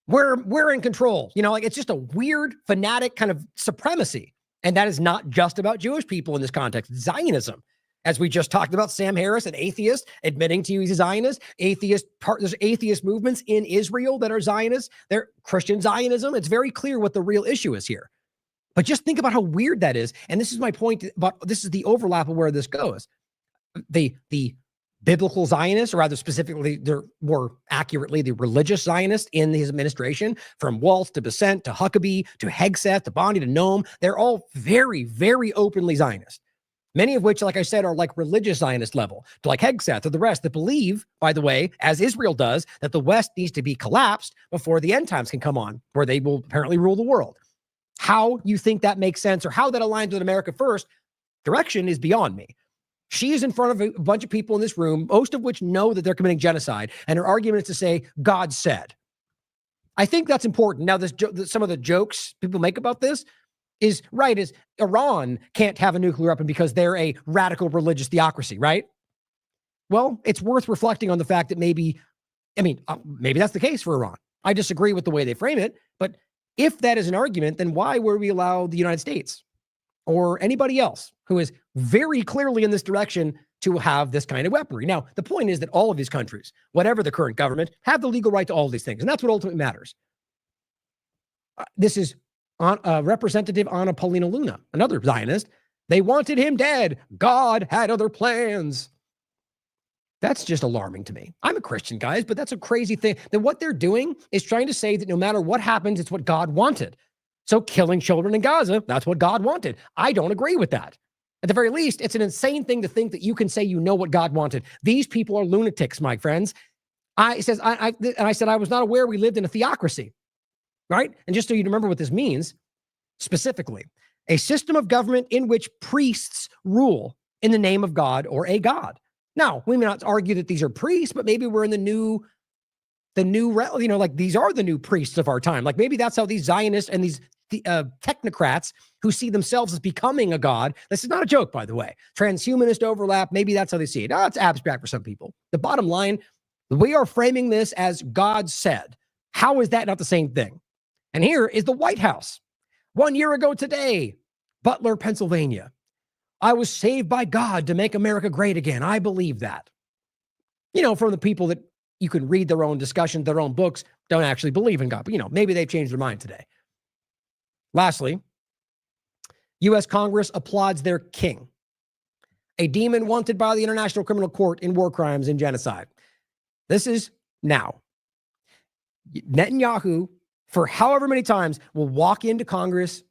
we're in control. It's just a weird, fanatic kind of supremacy. And that is not just about Jewish people in this context. It's Zionism. As we just talked about, Sam Harris, an atheist, admitting to he's a Zionist. There's atheist movements in Israel that are Zionists. They're Christian Zionism. It's very clear what the real issue is here. But just think about how weird that is. And this is my point about this is the overlap of where this goes. The biblical Zionists, or rather specifically, they're more accurately, the religious Zionists in his administration, from Waltz to Besant to Huckabee to Hegseth to Bondi to Noam, they're all very, very openly Zionist. Many of which, like I said, are like religious Zionist level, to like Hegseth or the rest that believe, by the way, as Israel does, that the West needs to be collapsed before the end times can come on, where they will apparently rule the world. How you think that makes sense or how that aligns with America First direction is beyond me. She is in front of a bunch of people in this room, most of which know that they're committing genocide, and her argument is to say, God said. I think that's important. Now, some of the jokes people make about this is Iran can't have a nuclear weapon because they're a radical religious theocracy, right? Well, it's worth reflecting on the fact that maybe that's the case for Iran. I disagree with the way they frame it, but if that is an argument, then why would we allow the United States or anybody else who is very clearly in this direction to have this kind of weaponry? Now, the point is that all of these countries, whatever the current government, have the legal right to all of these things, and that's what ultimately matters. This is Representative Anna Paulina Luna, another Zionist. They wanted him dead. God had other plans. That's just alarming to me. I'm a Christian, guys, but that's a crazy thing. That what they're doing is trying to say that no matter what happens, it's what God wanted. So killing children in Gaza, that's what God wanted. I don't agree with that. At the very least, it's an insane thing to think that you can say you know what God wanted. These people are lunatics, my friends. I said I was not aware we lived in a theocracy. Right? And just so you remember what this means, specifically, a system of government in which priests rule in the name of God or a God. Now, we may not argue that these are priests, but maybe we're in the new, like these are the new priests of our time. Like maybe that's how these Zionists and these technocrats who see themselves as becoming a God. This is not a joke, by the way. Transhumanist overlap. Maybe that's how they see it. It's abstract for some people. The bottom line, we are framing this as God said. How is that not the same thing? And here is the White House. 1 year ago today, Butler, Pennsylvania. I was saved by God to make America great again. I believe that. From the people that you can read their own discussions, their own books, don't actually believe in God. But, maybe they've changed their mind today. Lastly, U.S. Congress applauds their king, a demon wanted by the International Criminal Court in war crimes and genocide. This is now. Netanyahu, for however many times, will walk into Congress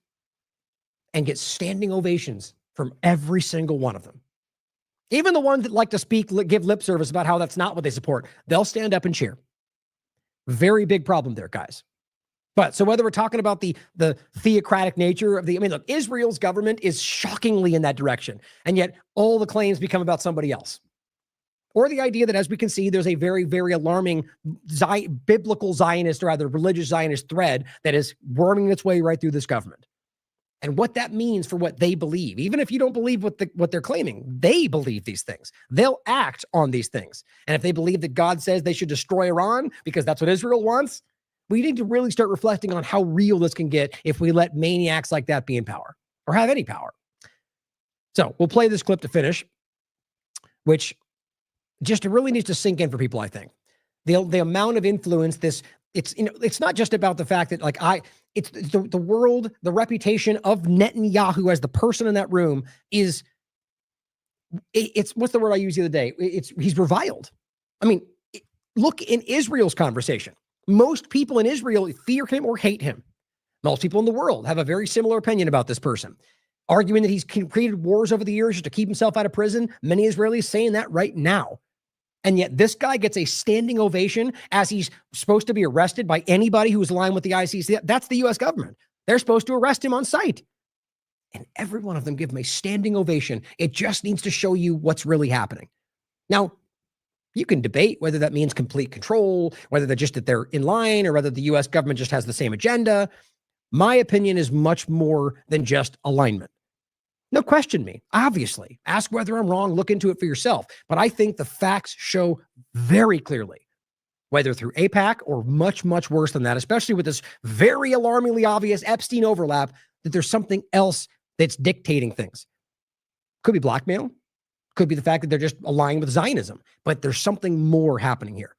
and get standing ovations from every single one of them. Even the ones that like to give lip service about how that's not what they support, they'll stand up and cheer. Very big problem there, guys. But so whether we're talking about the theocratic nature of I mean, look, Israel's government is shockingly in that direction. And yet all the claims become about somebody else. Or the idea that, as we can see, there's a very, very alarming biblical Zionist, or rather religious Zionist thread that is worming its way right through this government. And what that means for what they believe, even if you don't believe what they're claiming, they believe these things. They'll act on these things. And if they believe that God says they should destroy Iran because that's what Israel wants, we need to really start reflecting on how real this can get if we let maniacs like that be in power or have any power. So we'll play this clip to finish, which just really needs to sink in for people, I think. The amount of influence it's not just about the fact that it's the world, the reputation of Netanyahu as the person in that room it's what's the word I used the other day? He's reviled. I mean, look in Israel's conversation. Most people in Israel fear him or hate him. Most people in the world have a very similar opinion about this person, arguing that he's created wars over the years just to keep himself out of prison. Many Israelis saying that right now. And yet this guy gets a standing ovation as he's supposed to be arrested by anybody who is aligned with the ICC. That's the U.S. government. They're supposed to arrest him on sight. And every one of them give him a standing ovation. It just needs to show you what's really happening. Now, you can debate whether that means complete control, whether they're in line, or whether the U.S. government just has the same agenda. My opinion is much more than just alignment. No, question me, obviously. Ask whether I'm wrong, look into it for yourself. But I think the facts show very clearly, whether through AIPAC or much, much worse than that, especially with this very alarmingly obvious Epstein overlap, that there's something else that's dictating things. Could be blackmail. Could be the fact that they're just aligned with Zionism. But there's something more happening here.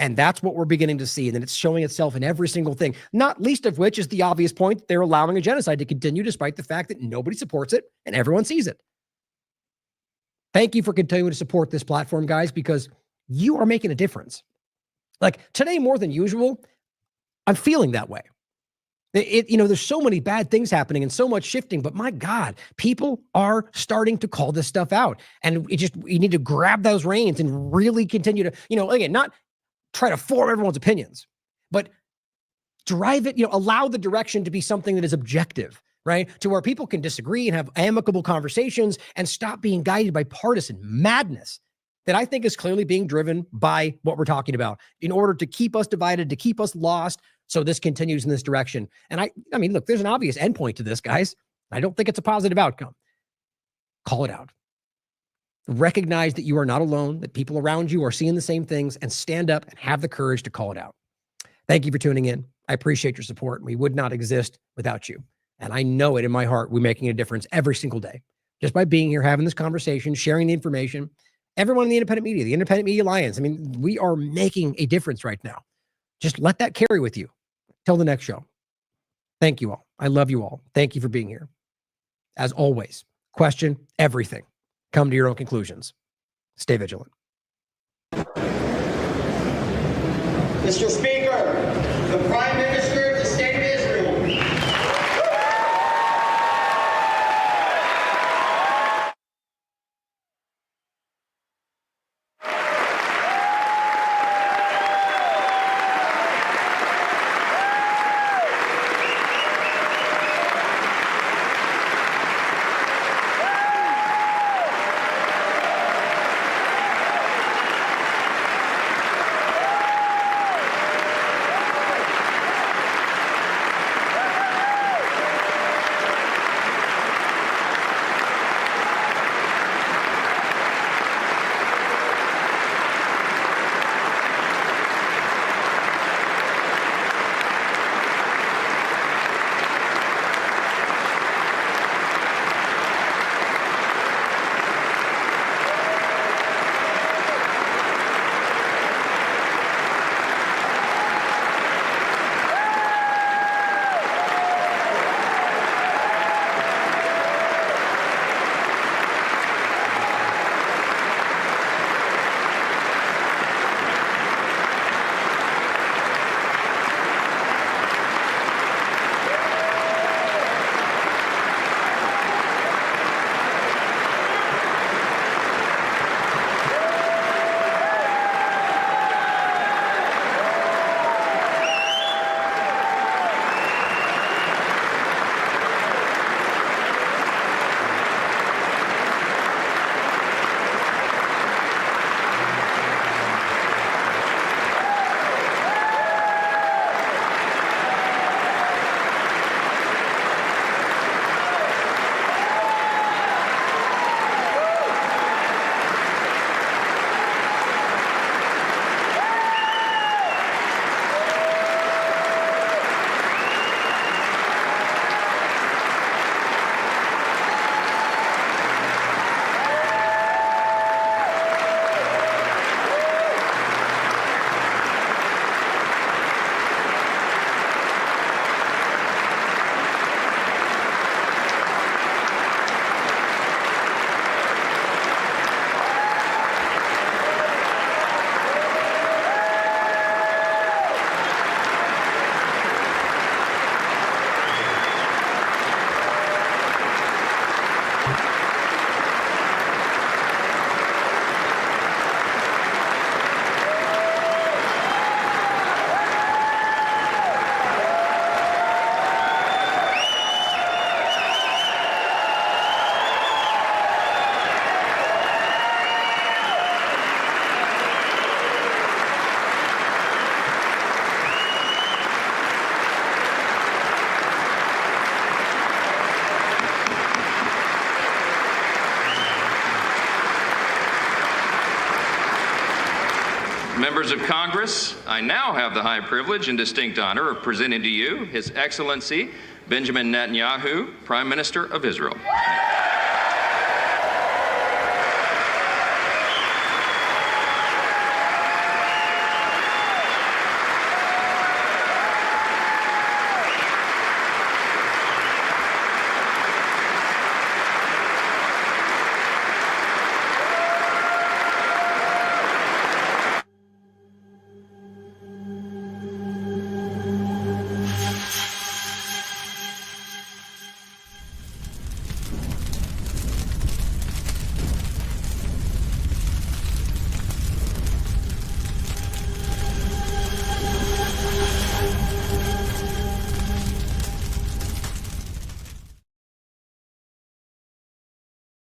And that's what we're beginning to see. And then it's showing itself in every single thing, not least of which is the obvious point. They're allowing a genocide to continue despite the fact that nobody supports it and everyone sees it. Thank you for continuing to support this platform, guys, because you are making a difference. Like today, more than usual, I'm feeling that way. There's so many bad things happening and so much shifting, but my God, people are starting to call this stuff out. And you need to grab those reins and really continue to, again, not try to form everyone's opinions, but drive it, allow the direction to be something that is objective, right? To where people can disagree and have amicable conversations and stop being guided by partisan madness that I think is clearly being driven by what we're talking about in order to keep us divided, to keep us lost. So this continues in this direction. And I mean, look, there's an obvious endpoint to this, guys. I don't think it's a positive outcome. Call it out. Recognize that you are not alone, that people around you are seeing the same things, and stand up and have the courage to call it out. Thank you for tuning in. I appreciate your support. We would not exist without you. And I know it in my heart. We're making a difference every single day just by being here, having this conversation, sharing the information. Everyone in the independent media, the Independent Media Alliance. I mean, we are making a difference right now. Just let that carry with you till the next show. Thank you all. I love you all. Thank you for being here. As always, question everything. Come to your own conclusions. Stay vigilant. Mr. Speaker, the Prime Minister of the State of Israel. Members of Congress, I now have the high privilege and distinct honor of presenting to you His Excellency Benjamin Netanyahu, Prime Minister of Israel.